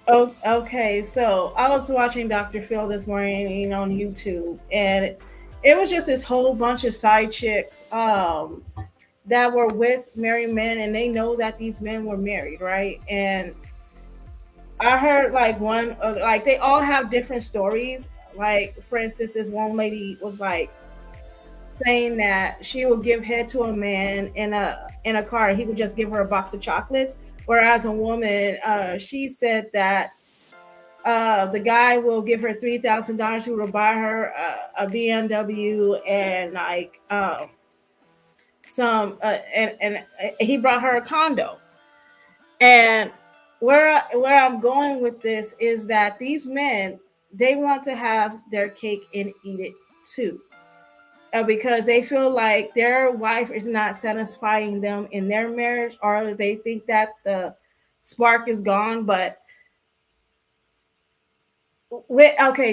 Oh, okay. So I was watching Dr. Phil this morning on YouTube, and it was just this whole bunch of side chicks that were with married men, and they know that these men were married, right? And I heard they all have different stories. Like, for instance, this one lady was like saying that she would give head to a man in a car, and he would just give her a box of chocolates. Whereas a woman, she said that the guy will give her $3,000, who will buy her a BMW and and he brought her a condo. And where I'm going with this is that these men, they want to have their cake and eat it too, because they feel like their wife is not satisfying them in their marriage, or they think that the spark is gone. But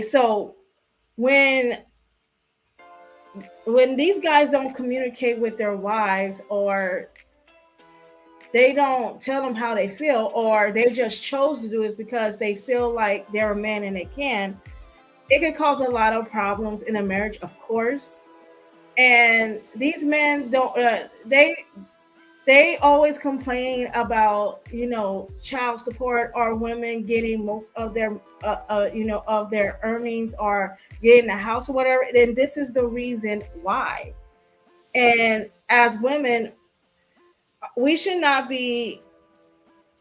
so when these guys don't communicate with their wives, or they don't tell them how they feel, or they just chose to do this because they feel like they're a man and they can, it can cause a lot of problems in a marriage, of course. And these men don't, they always complain about, child support, or women getting most of their, of their earnings, or getting a house or whatever. Then this is the reason why. And as women, we should not be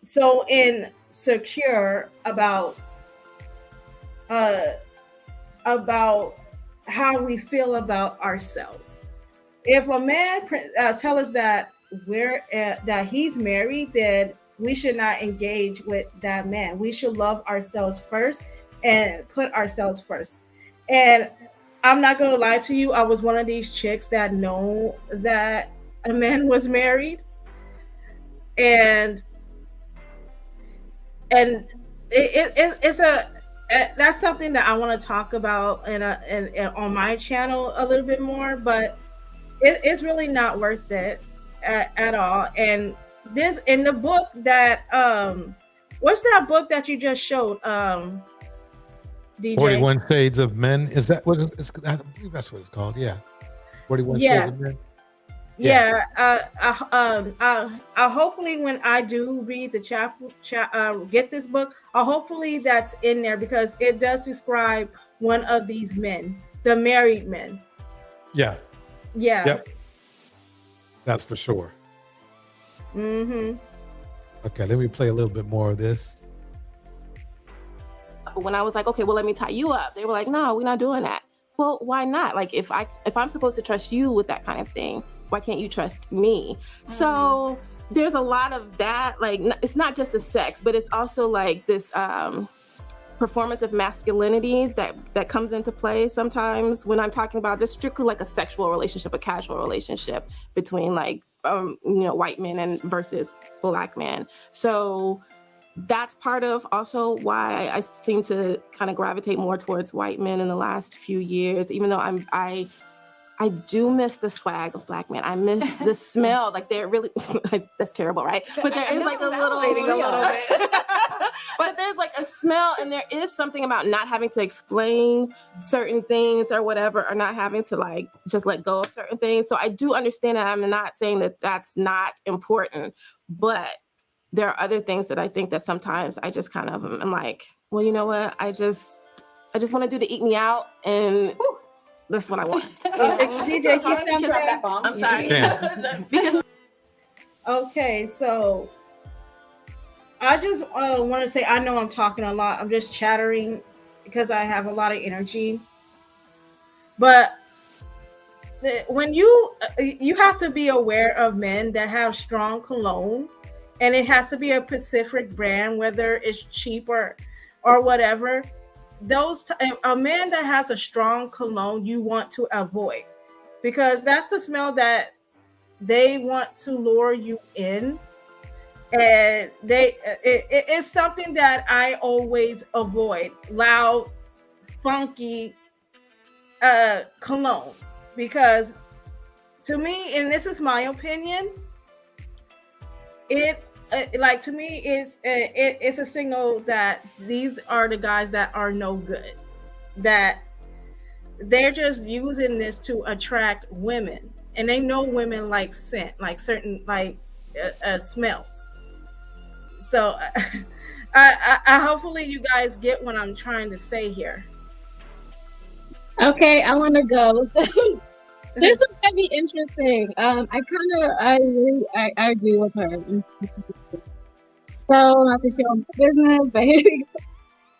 so insecure about how we feel about ourselves. If a man tell us that that he's married, then we should not engage with that man. We should love ourselves first and put ourselves first. And I'm not gonna lie to you, I was one of these chicks that know that a man was married, and it's that's something that I want to talk about and on my channel a little bit more, but it's really not worth it at all. And this in the book that what's that book that you just showed, DJ? 41 Shades of Men. Is that what it's? I believe that's what it's called. Yeah, 41 Shades of Men. Yeah. I'll hopefully, when I do read the get this book, hopefully that's in there, because it does describe one of these men, the married men. Yeah. Yep. That's for sure. Mm-hmm. Okay, let me play a little bit more of this. When I was like, okay, well, let me tie you up, they were like, no, we're not doing that. Well, why not? Like, if I'm supposed to trust you with that kind of thing, why can't you trust me? Mm-hmm. So there's a lot of that. Like, it's not just the sex, but it's also like this performance of masculinity that comes into play sometimes when I'm talking about just strictly like a sexual relationship, a casual relationship between like white men and versus black men. So that's part of also why I seem to kind of gravitate more towards white men in the last few years, even though I do miss the swag of black men. I miss the smell. Like they're really, that's terrible, right? But there is like a little bit. But there's like a smell, and there is something about not having to explain certain things or whatever, or not having to like just let go of certain things. So I do understand that. I'm not saying that that's not important, but there are other things that I think that sometimes I just kind of am like, well, you know what? I just want to do the eat me out, and that's what I want. DJ, can you stand that bomb? I'm sorry. Because okay, so I just want to say, I know I'm talking a lot. I'm just chattering because I have a lot of energy. But when you have to be aware of men that have strong cologne, and it has to be a specific brand, whether it's cheap or whatever. A man that has a strong cologne, you want to avoid, because that's the smell that they want to lure you in, and it's something that I always avoid. Loud, funky cologne, because to me, and this is my opinion, to me it's a signal that these are the guys that are no good, that they're just using this to attract women, and they know women like scent, like certain smells. So I hopefully you guys get what I'm trying to say here. Okay, I want to go. This was gonna be interesting. I agree with her. So not to show my business, but here we go.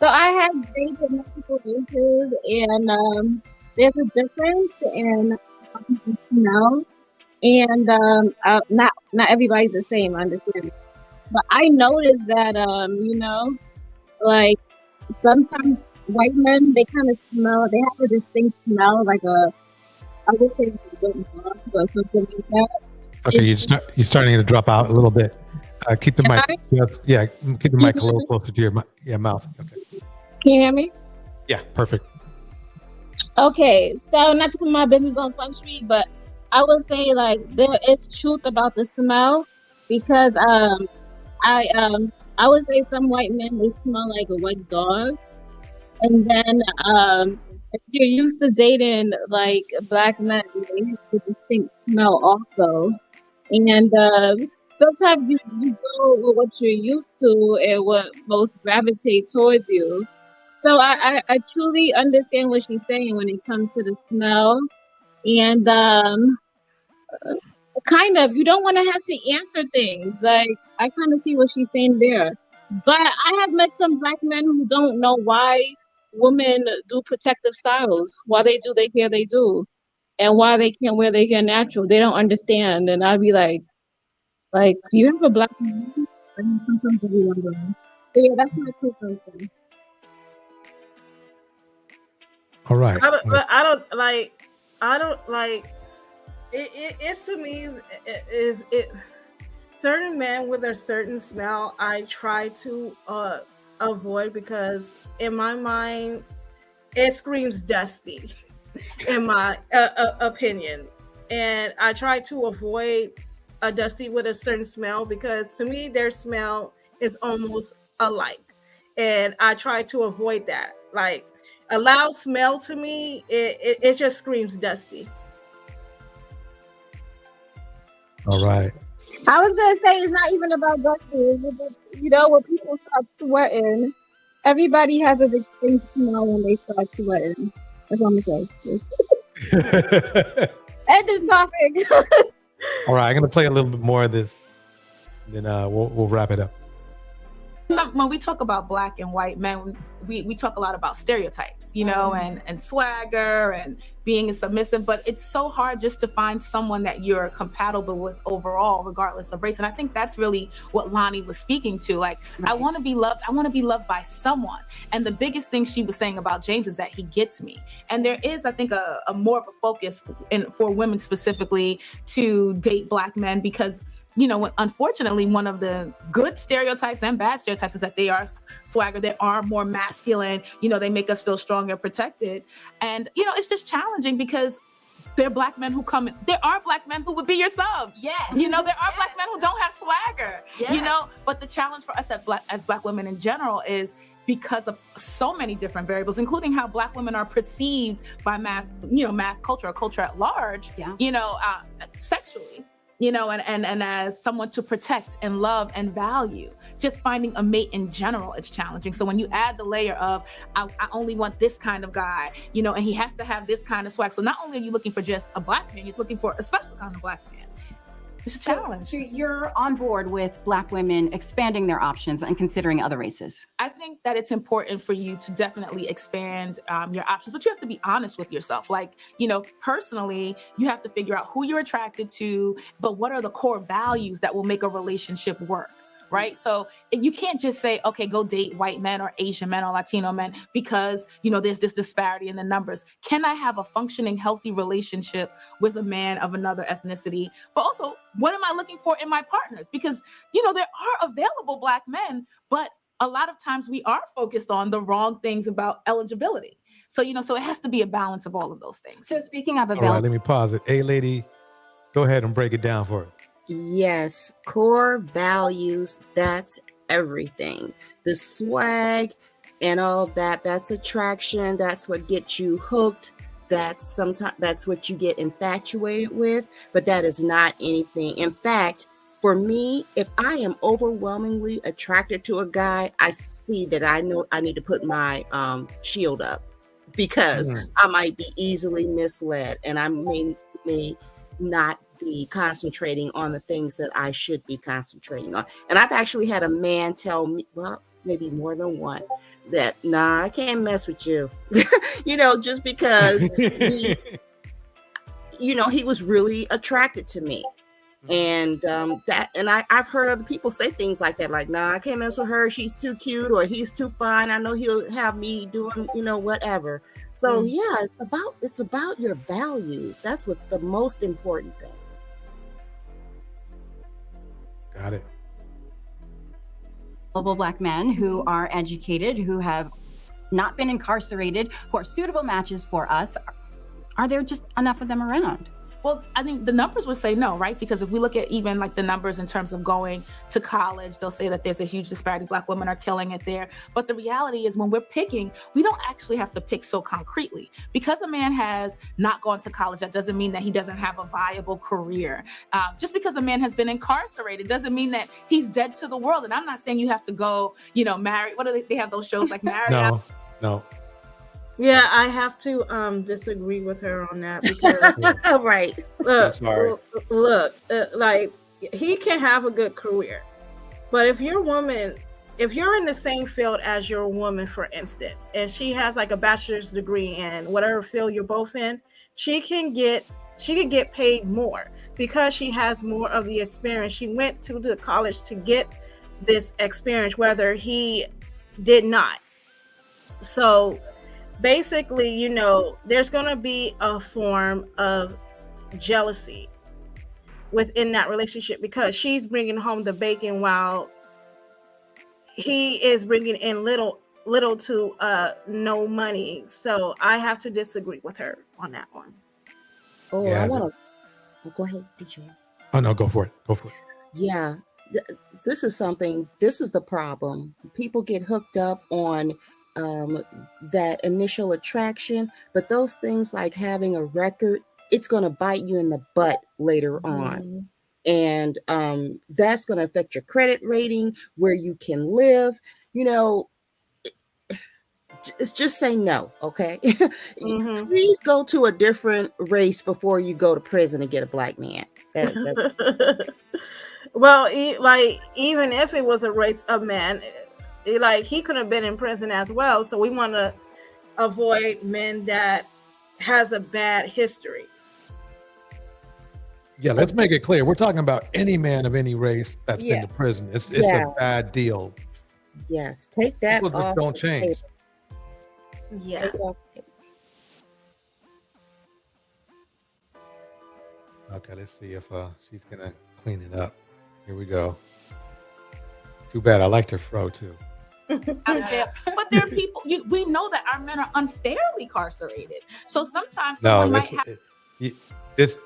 So I have dated multiple races, and there's a difference in smell, and not everybody's the same. I understand, but I noticed that like sometimes white men, they kind of smell. They have a distinct smell, like I would say or something like that. Okay, you're starting to drop out a little bit. Keep the mic. Keep the mic a little closer to your mouth. Okay. Can you hear me? Yeah, perfect. Okay, so not to put my business on Front Street, but I would say like there is truth about the smell, because I would say some white men, they smell like a wet dog, and then if you're used to dating like black men, they have a distinct smell also. And sometimes you go with what you're used to and what most gravitate towards you. So I truly understand what she's saying when it comes to the smell. And kind of, you don't want to have to answer things. Like, I kind of see what she's saying there. But I have met some black men who don't know why women do protective styles, why they do their hair they do, and why they can't wear their hair natural. They don't understand. And I'd be like, do you have a black man? I mean, sometimes I be wondering. But yeah, that's my two something. All right. I don't like it's to me it certain men with a certain smell I try to avoid, because in my mind it screams dusty in my opinion, and I try to avoid a dusty with a certain smell, because to me their smell is almost alike, and I try to avoid that. Like, a loud smell to me, it just screams dusty. All right. I was gonna say it's not even about dusty. It's about, when people start sweating, everybody has a distinct smell when they start sweating. That's all I'm gonna say. End of topic. All right, I'm gonna play a little bit more of this, then we'll wrap it up. When we talk about black and white men, we talk a lot about stereotypes, and swagger and being submissive, but it's so hard just to find someone that you're compatible with overall, regardless of race. And I think that's really what Lonnie was speaking to. Like, right. I want to be loved by someone. And the biggest thing she was saying about James is that he gets me. And there is, I think, a more of a focus for women specifically to date black men, because unfortunately, one of the good stereotypes and bad stereotypes is that they are swagger, they are more masculine, they make us feel strong and protected. And, it's just challenging because there are black men who come in. There are black men who would be your subs. Yes. There are black men who don't have swagger. Yes. But the challenge for us as black women in general is because of so many different variables, including how black women are perceived by mass culture or culture at large, sexually. And as someone to protect and love and value, just finding a mate in general is challenging. So when you add the layer of, I only want this kind of guy, and he has to have this kind of swag. So not only are you looking for just a black man, you're looking for a special kind of black man. It's a challenge. So you're on board with black women expanding their options and considering other races? I think that it's important for you to definitely expand your options, but you have to be honest with yourself. Personally, you have to figure out who you're attracted to, but what are the core values that will make a relationship work? Right. So you can't just say, okay, go date white men or Asian men or Latino men because, there's this disparity in the numbers. Can I have a functioning, healthy relationship with a man of another ethnicity? But also, what am I looking for in my partners? Because, there are available black men, but a lot of times we are focused on the wrong things about eligibility. So, so it has to be a balance of all of those things. So speaking of All right, let me pause it. Hey, lady, go ahead and break it down for us. Yes, core values, that's everything. The swag and all of that, that's attraction, that's what gets you hooked. That's what you get infatuated with, but that is not anything. In fact, for me, if I am overwhelmingly attracted to a guy, I see that I know I need to put my shield up because I might be easily misled and I may not be concentrating on the things that I should be concentrating on. And I've actually had a man tell me, well, maybe more than one, that, nah, I can't mess with you. Just because he was really attracted to me. And I've heard other people say things like that, like, nah, I can't mess with her. She's too cute, or he's too fine. I know he'll have me doing, whatever. So yeah, it's about your values. That's what's the most important thing. Got it. Global black men who are educated, who have not been incarcerated, who are suitable matches for us. Are there just enough of them around? Well, I think the numbers would say no, right? Because if we look at even the numbers in terms of going to college, they'll say that there's a huge disparity. Black women are killing it there. But the reality is when we're picking, we don't actually have to pick so concretely. Because a man has not gone to college, that doesn't mean that he doesn't have a viable career. Just because a man has been incarcerated doesn't mean that he's dead to the world. And I'm not saying you have to go, marry. What do they have those shows like Marry? No. Yeah, I have to disagree with her on that because right. Look, he can have a good career, but if you're in the same field as your woman, for instance, and she has a bachelor's degree in whatever field you're both in, she can get paid more because she has more of the experience. She went to the college to get this experience, whether he did not. So basically, there's going to be a form of jealousy within that relationship because she's bringing home the bacon while he is bringing in little to no money. So I have to disagree with her on that one. Oh, yeah, I want to go ahead, DJ. Oh no, go for it. Yeah, this is the problem. People get hooked up on that initial attraction, but those things like having a record, it's going to bite you in the butt later on. And that's going to affect your credit rating, where you can live. It's just say no, okay? Please go to a different race before you go to prison and get a black man. Well, even if it was a race of men, he could have been in prison as well. So we want to avoid men that has a bad history. Yeah, let's make it clear. We're talking about any man of any race that's been to prison. It's a bad deal. Yes, take that People just off don't the change. table. Yeah. Take it off the table. Okay, let's see if she's gonna clean it up. Here we go. Too bad. I liked her fro too. Out of jail. But there are people, we know that our men are unfairly incarcerated. So sometimes someone might have. This.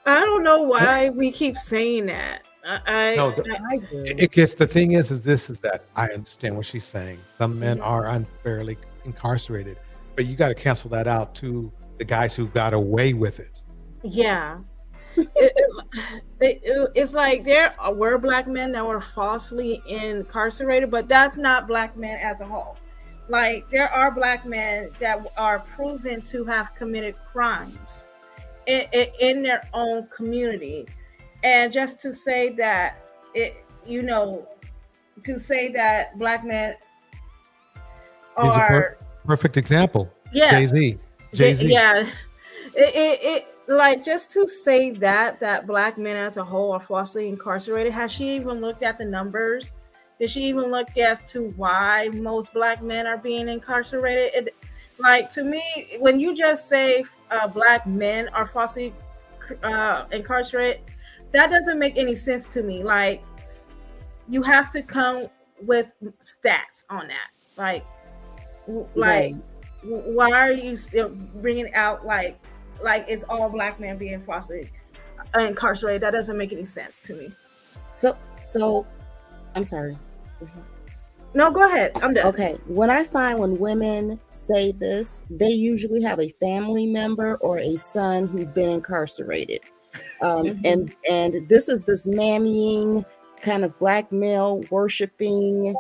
I don't know why we keep saying that. The thing is that I understand what she's saying. Some men are unfairly incarcerated, but you got to cancel that out to the guys who got away with it. Yeah. It's like there were black men that were falsely incarcerated, but that's not black men as a whole. Like there are black men that are proven to have committed crimes in their own community, and just to say that black men He's are a perfect example. Yeah. Jay-Z. Yeah. It like just to say that black men as a whole are falsely incarcerated. Has she even looked at the numbers? Did she even look as to why most black men are being incarcerated? Like to me, when you just say black men are falsely incarcerated, that doesn't make any sense to me. Like you have to come with stats on that. Like Right. why are you still bringing out like it's all black men being falsely incarcerated? That doesn't make any sense to me. So I'm sorry. No, go ahead. I'm done. Okay. When women say this, they usually have a family member or a son who's been incarcerated. And this is this mammying kind of black male worshiping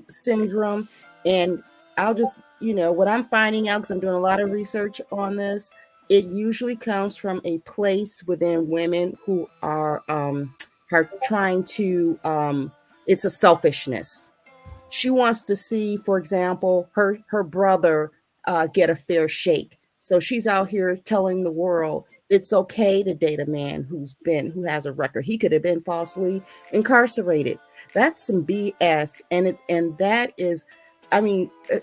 syndrome. And I'll just, what I'm finding out, because I'm doing a lot of research on this, it usually comes from a place within women who are trying to, it's a selfishness. She wants to see, for example, her brother get a fair shake. So she's out here telling the world it's okay to date a man who has a record. He could have been falsely incarcerated. That's some BS. And that is,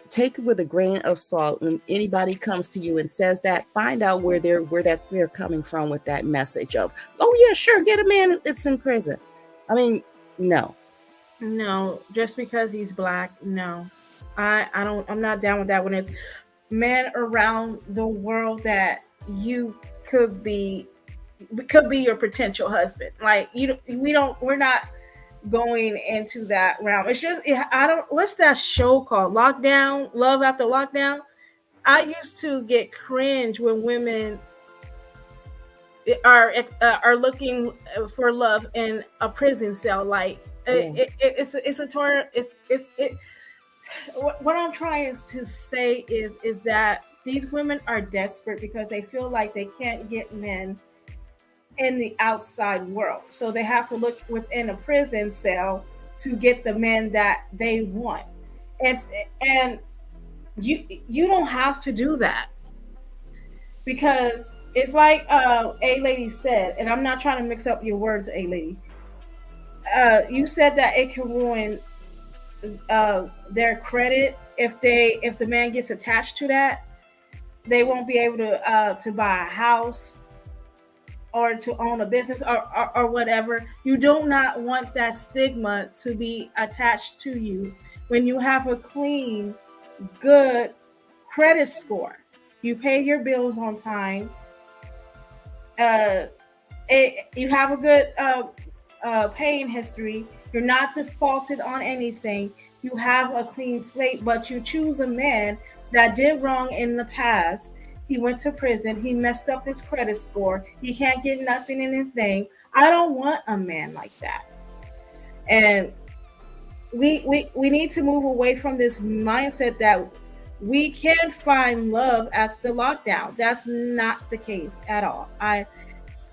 take it with a grain of salt. When anybody comes to you and says that, find out where they're coming from with that message of, oh yeah, sure, get a man that's in prison. No, just because he's black, no. I'm not down with that. When it's men around the world that you could be your potential husband. Like we're not going into that realm. It's just what's that show called? Lockdown, Love After Lockdown. I used to get cringe when women are looking for love in a prison cell. Like what I'm trying to say is that these women are desperate because they feel like they can't get men in the outside world, so they have to look within a prison cell to get the men that they want. And you don't have to do that, because it's like A Lady said, and I'm not trying to mix up your words, A Lady. You said that it can ruin their credit if the man gets attached to that. They won't be able to buy a house or to own a business or whatever. You do not want that stigma to be attached to you when you have a clean, good credit score. You pay your bills on time. You have a good paying history. You're not defaulted on anything. You have a clean slate, but you choose a man that did wrong in the past. He went to prison. He messed up his credit score. He can't get nothing in his name. I don't want a man like that. And we need to move away from this mindset that we can find love at the lockdown. That's not the case at all.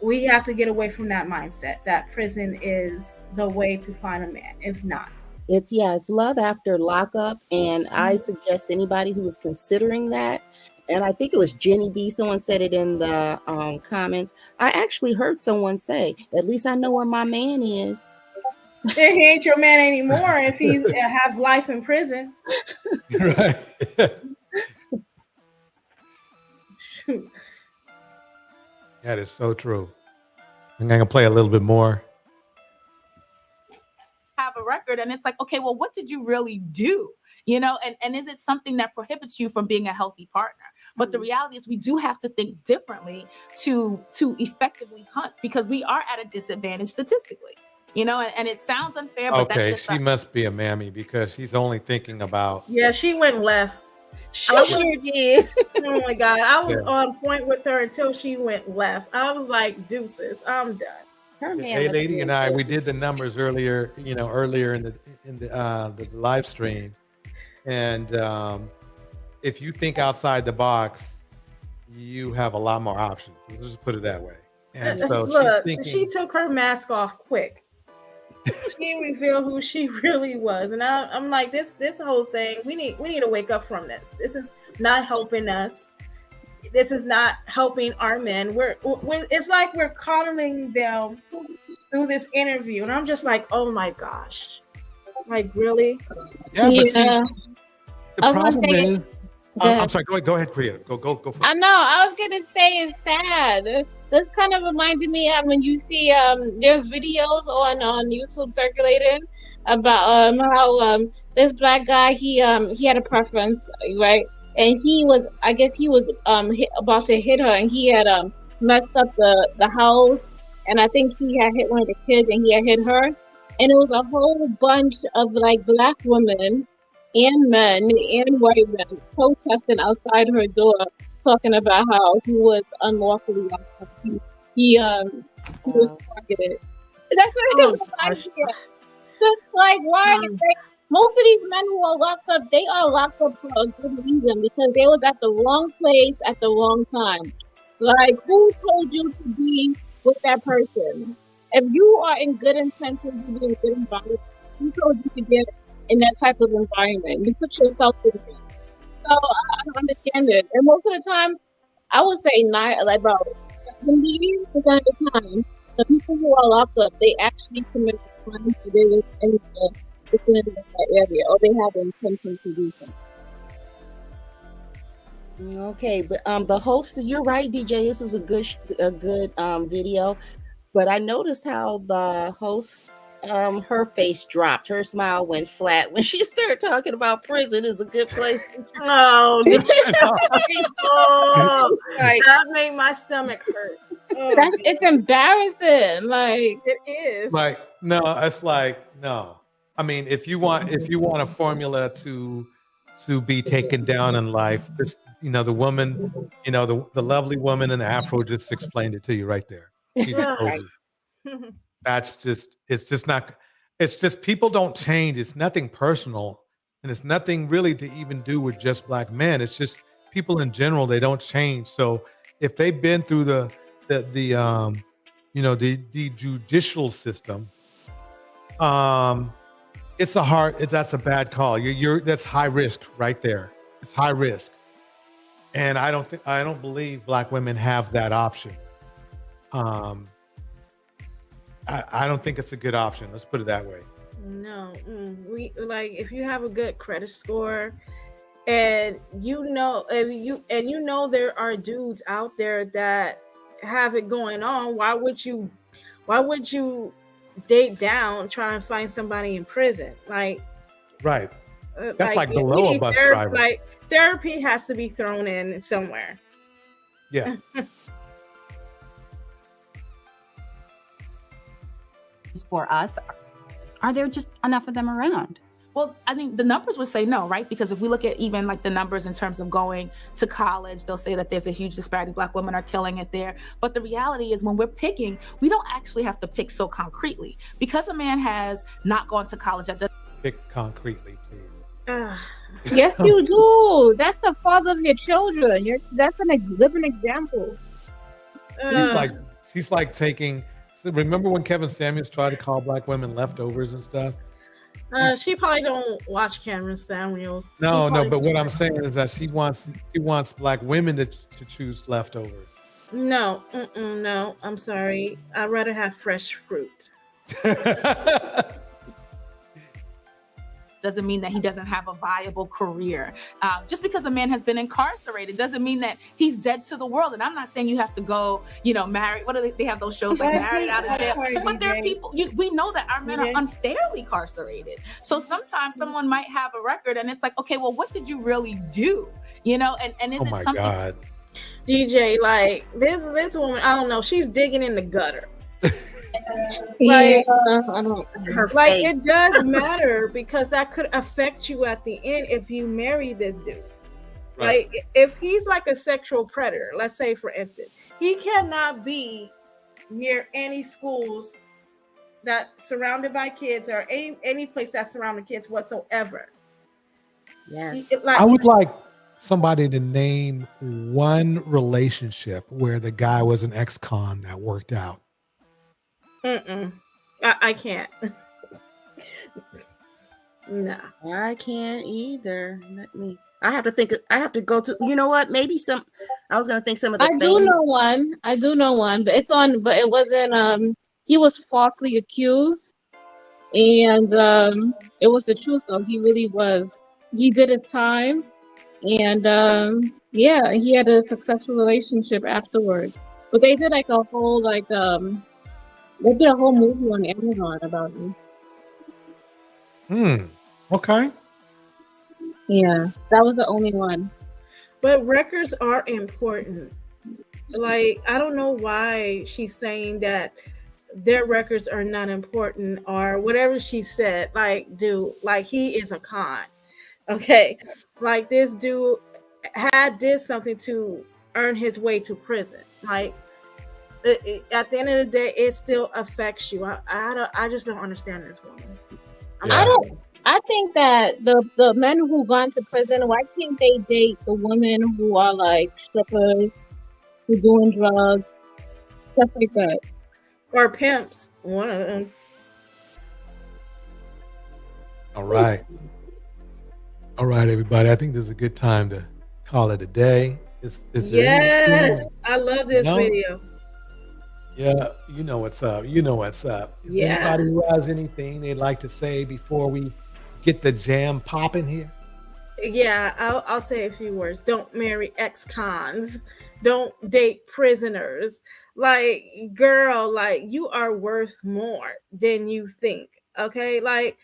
We have to get away from that mindset that prison is the way to find a man. It's not. It's love after lockup. And I suggest anybody who is considering that, and I think it was Jenny B, someone said it in the comments. I actually heard someone say, at least I know where my man is. He ain't your man anymore if he's have life in prison. Right. That is so true. I'm gonna play a little bit more. Have a record, and it's like, okay, well, what did you really do? You know, and is it something that prohibits you from being a healthy partner? But the reality is we do have to think differently to effectively hunt, because we are at a disadvantage statistically, you know, and it sounds unfair, but that's Okay, just she must be a mammy because she's only thinking about. Yeah, she went left. She sure did. Oh my God, I was Yeah. on point with her until she went left. I was like, deuces, I'm done. Her man Hey, must lady, be and in I, we prison. did the numbers earlier. Earlier in the live stream, and if you think outside the box, you have a lot more options. Let's just put it that way. And so Look, she's she thinking. took her mask off quick. She revealed who she really was, and I'm like, this whole thing. We need to wake up from this. This is not helping us. This is not helping our men. We're it's like we're coddling them through this interview, and I'm just like, oh my gosh, like really? Yeah, but see, Yeah. the I was gonna problem say- is. Go ahead. I'm sorry. Go ahead, Priya. Go for it. I know. I was gonna say it's sad. This kind of reminded me of when you see there's videos on YouTube circulating about how this black guy he had a preference, right? And he was, I guess he was about to hit her, and he had messed up the house, and I think he had hit one of the kids, and he had hit her, and it was a whole bunch of like black women and men and white men protesting outside her door, talking about how he was unlawfully locked up. He was targeted. That's what it reminds me of. Just like why most of these men who are locked up, they are locked up for a good reason, because they was at the wrong place at the wrong time. Like, who told you to be with that person? If you are in good intentions, you be in good environment. Who told you to get in that type of environment? You put yourself in it. So I don't understand it. And most of the time, I would say about 70% of the time, the people who are locked up, they actually commit crimes. They was in the vicinity of that area, or they have the intention to do something. Okay, but the host, you're right, DJ. This is a good video, but I noticed how the host, her face dropped, her smile went flat when she started talking about prison is a good place. Oh, Like, that made my stomach hurt. Oh, It's embarrassing. Like it is. Like no, it's like no. I mean, if you want a formula to be taken down in life, this the woman, the lovely woman in the afro just explained it to you right there. She just told you. It's just people don't change. It's nothing personal, and it's nothing really to even do with just black men. It's just people in general, they don't change. So if they've been through the judicial system, that's a bad call. That's high risk right there. It's high risk. And I don't believe black women have that option. I don't think it's a good option. Let's put it that way. No, we like if you have a good credit score, and there are dudes out there that have it going on. Why would you date down, try and find somebody in prison? Like, right. That's like below a bus driver. Like therapy has to be thrown in somewhere. Yeah. For us, are there just enough of them around? Well, I think the numbers would say no, right? Because if we look at even like the numbers in terms of going to college, they'll say that there's a huge disparity. Black women are killing it there. But the reality is when we're picking, we don't actually have to pick so concretely. Because a man has not gone to college, that doesn't pick concretely, please. Yes, you do. That's the father of your children. That's a living example. She's like taking. Remember when Kevin Samuels tried to call black women leftovers and stuff? She probably don't watch Cameron Samuels. No, but what I'm saying is that she wants black women to choose leftovers. No, no, I'm sorry. I'd rather have fresh fruit. doesn't mean that he doesn't have a viable career. Just because a man has been incarcerated doesn't mean that he's dead to the world. And I'm not saying you have to go, marry. What do they have those shows like Married Out of Jail? But there are people, we know that our men are unfairly incarcerated. So sometimes someone might have a record and it's like, okay, well, what did you really do? And is Oh it my something? God. DJ, like this woman, I don't know, she's digging in the gutter. Yeah, Like, I don't. like it does matter because that could affect you at the end if you marry this dude. Right. Like if he's like a sexual predator, let's say for instance, he cannot be near any schools that surrounded by kids or any place that's surrounded kids whatsoever. Yes. I would like somebody to name one relationship where the guy was an ex-con that worked out. I can't. No, I can't either. I have to think. I have to go to. You know what? Maybe some. I was gonna think some of the. I do know one. I do know one, but it's on. But it wasn't. He was falsely accused, and it was the truth though. He really was. He did his time, and yeah, he had a successful relationship afterwards. But they did like a whole they did a whole movie on Amazon about him. Okay. Yeah, that was the only one. but records are important. Like I don't know why she's saying that their records are not important or whatever she said. Like, dude, like he is a con. Okay, like this dude did something to earn his way to prison. Like at the end of the day, it still affects you. I just don't understand this woman. I think that the men who gone to prison, why can't they date the women who are like strippers, who doing drugs, stuff like that? Or pimps, one of them. All right. All right, everybody. I think this is a good time to call it a day. Is there Yes, anything- I love this No? video. Yeah, you know what's up. You know what's up. Is Yeah. anybody who has anything they'd like to say before we get the jam popping here? Yeah, I'll say a few words. Don't marry ex-cons. Don't date prisoners. Like, girl, like you are worth more than you think. Okay, like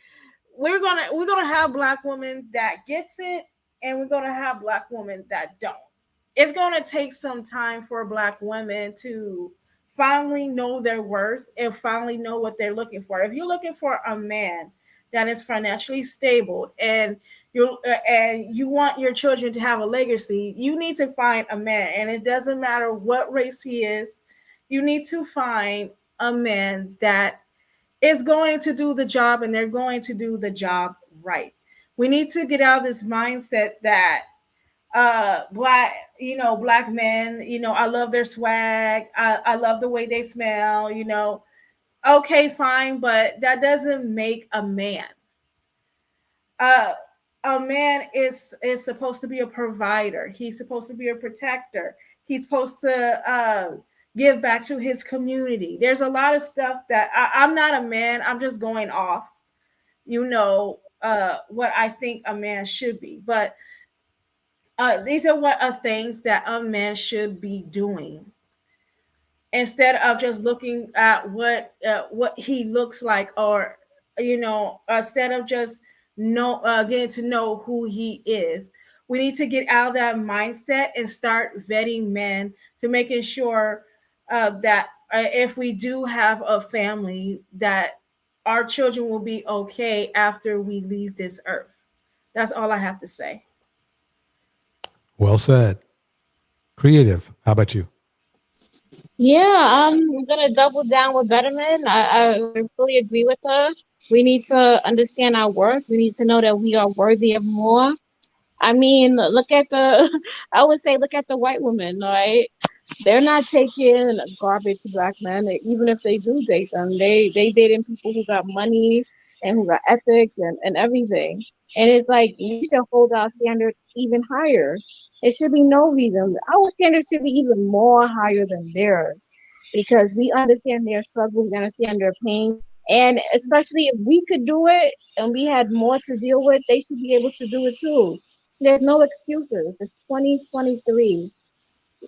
we're gonna have black women that gets it, and we're gonna have black women that don't. It's gonna take some time for black women to finally know their worth and finally know what they're looking for. If you're looking for a man that is financially stable and you want your children to have a legacy, you need to find a man, and it doesn't matter what race he is. You need to find a man that is going to do the job, and they're going to do the job right. We need to get out of this mindset that black men, I love their swag, I love the way they smell, okay, fine, but that doesn't make a man. A man is supposed to be a provider. He's supposed to be a protector. He's supposed to give back to his community. There's a lot of stuff that I'm not a man. I'm just going off, what I think a man should be. But these are what are things that a man should be doing instead of just looking at what he looks like, or instead of just getting to know who he is. We need to get out of that mindset and start vetting men to making sure that if we do have a family, that our children will be okay after we leave this earth. That's all I have to say. Well said. Creative. How about you? Yeah, I'm gonna double down with Betterman. I fully agree with her. We need to understand our worth. We need to know that we are worthy of more. I mean, look at I would say, look at the white women, right? They're not taking garbage black men, even if they do date them. They dating people who got money and who got ethics and everything. And it's like we should hold our standard even higher. It should be no reason. Our standards should be even more higher than theirs because we understand their struggle, we understand their pain, And especially if we could do it and we had more to deal with, they should be able to do it too. There's no excuses. It's 2023.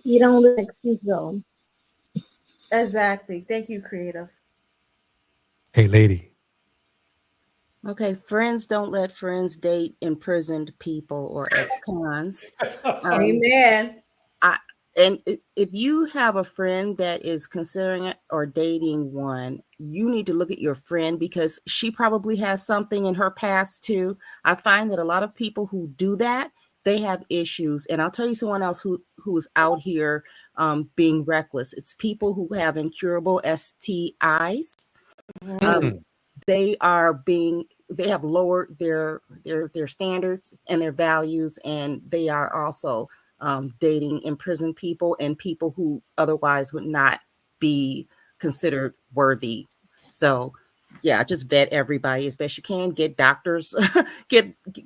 You don't live in excuse zone. Exactly. Thank you, creative. Hey, lady. Okay, friends don't let friends date imprisoned people or ex-cons. Amen. If you have a friend that is considering it or dating one, you need to look at your friend because she probably has something in her past too. I find that a lot of people who do that, they have issues. And I'll tell you someone else who is out here being reckless. It's people who have incurable STIs. They have lowered their standards and their values, and they are also dating imprisoned people and people who otherwise would not be considered worthy. So yeah, just vet everybody as best you can. Get doctors,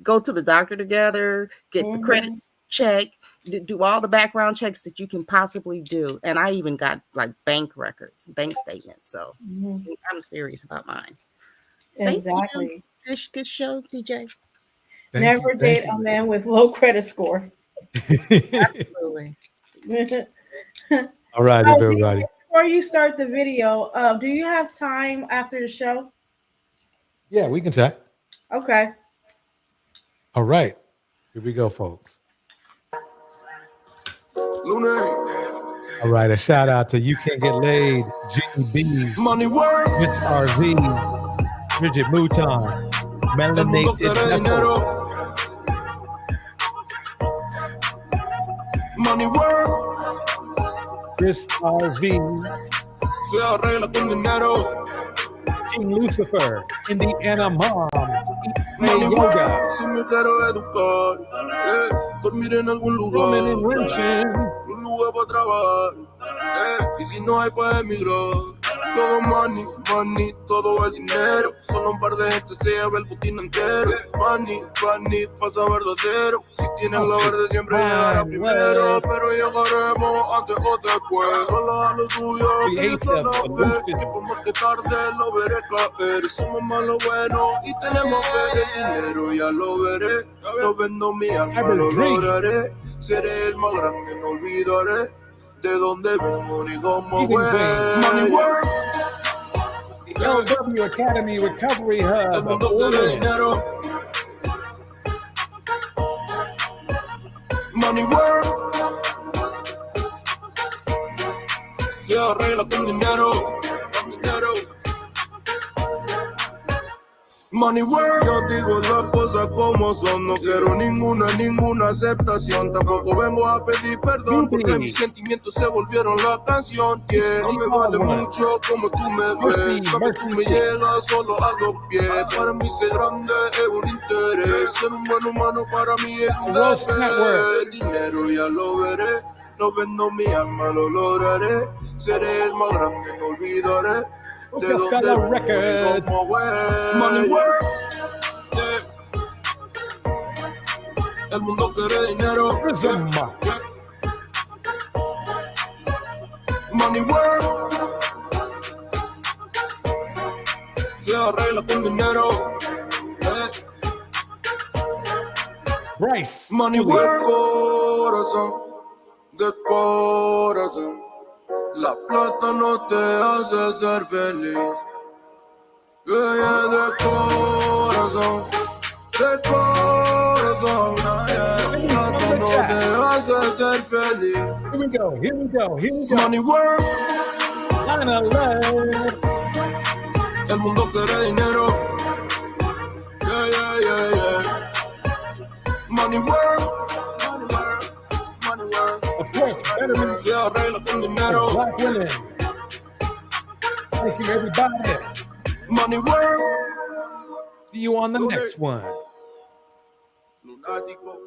go to the doctor together, get the credits checked, do all the background checks that you can possibly do. And I even got like bank records, bank statements. So I'm serious about mine. Exactly. Good show, DJ. Never date a man with low credit score. Absolutely. All right, everybody. Before you start the video, do you have time after the show? Yeah, we can chat. Okay. All right. Here we go, folks. All right, a shout out to You Can't Get Laid, GB, Money Work, Miss RZ, Bridget Mouton, Melanated Knuckle, Money Work, Chris RV, se arregla con dinero. King Lucifer, Indiana Mom, Play Money Yoga, Work, si me quiero educar, dormir en algún lugar, Woman in Wrenching, un lugar para trabajar, y si no hay para emigrar. Todo money, money, todo el dinero. Solo un par de gente se lleva el botín entero. Funny, funny, pasa verdadero. Si tienes lo verde siempre llegará primero. Pero llegaremos antes o después. Solo a lo suyo, que yo te lo ve. Que por más que tarde lo veré caer. Somos más lo bueno y tenemos fe. El dinero ya lo veré. Yo vendo mi alma, lo lograré. Seré el más grande, no olvidaré de dónde vengo ni cómo voy. Money Work, the LW Academy Recovery el Hub, mundo quiere dinero. Money Work, se arregla con dinero, con dinero. Money Work, yo digo las cosas como son. No quiero ninguna aceptación. Tampoco vengo a pedir perdón porque mis sentimientos se volvieron la canción. Yeah, no me vale mucho como tú me ves. Cuando tú me llegas solo a los pies. Para mí ser grande es un interés. Ser un buen humano para mí es un deber. El dinero ya lo veré. No vendo mi alma, lo lograré. Seré el más grande, no olvidaré de dónde vengo y cómo voy. Money Work, yeah. El mundo quiere dinero. Yeah. Money Work, se arregla con dinero. Yeah. Bryce, Money Work, corazón, de corazón. La plata no te hace ser feliz. Yeah, yeah, de corazón, de corazón. Yeah, yeah. La plata no te hace ser feliz. Here we go, here we go, here we go. Money Work, 9/11. el mundo quiere dinero. Yeah, yeah, yeah, yeah. Money Work, money work, money work. Of course, veterans, se arregla con dinero. Black women. Thank you, everybody. Money Work. See you on the next one. Lunático.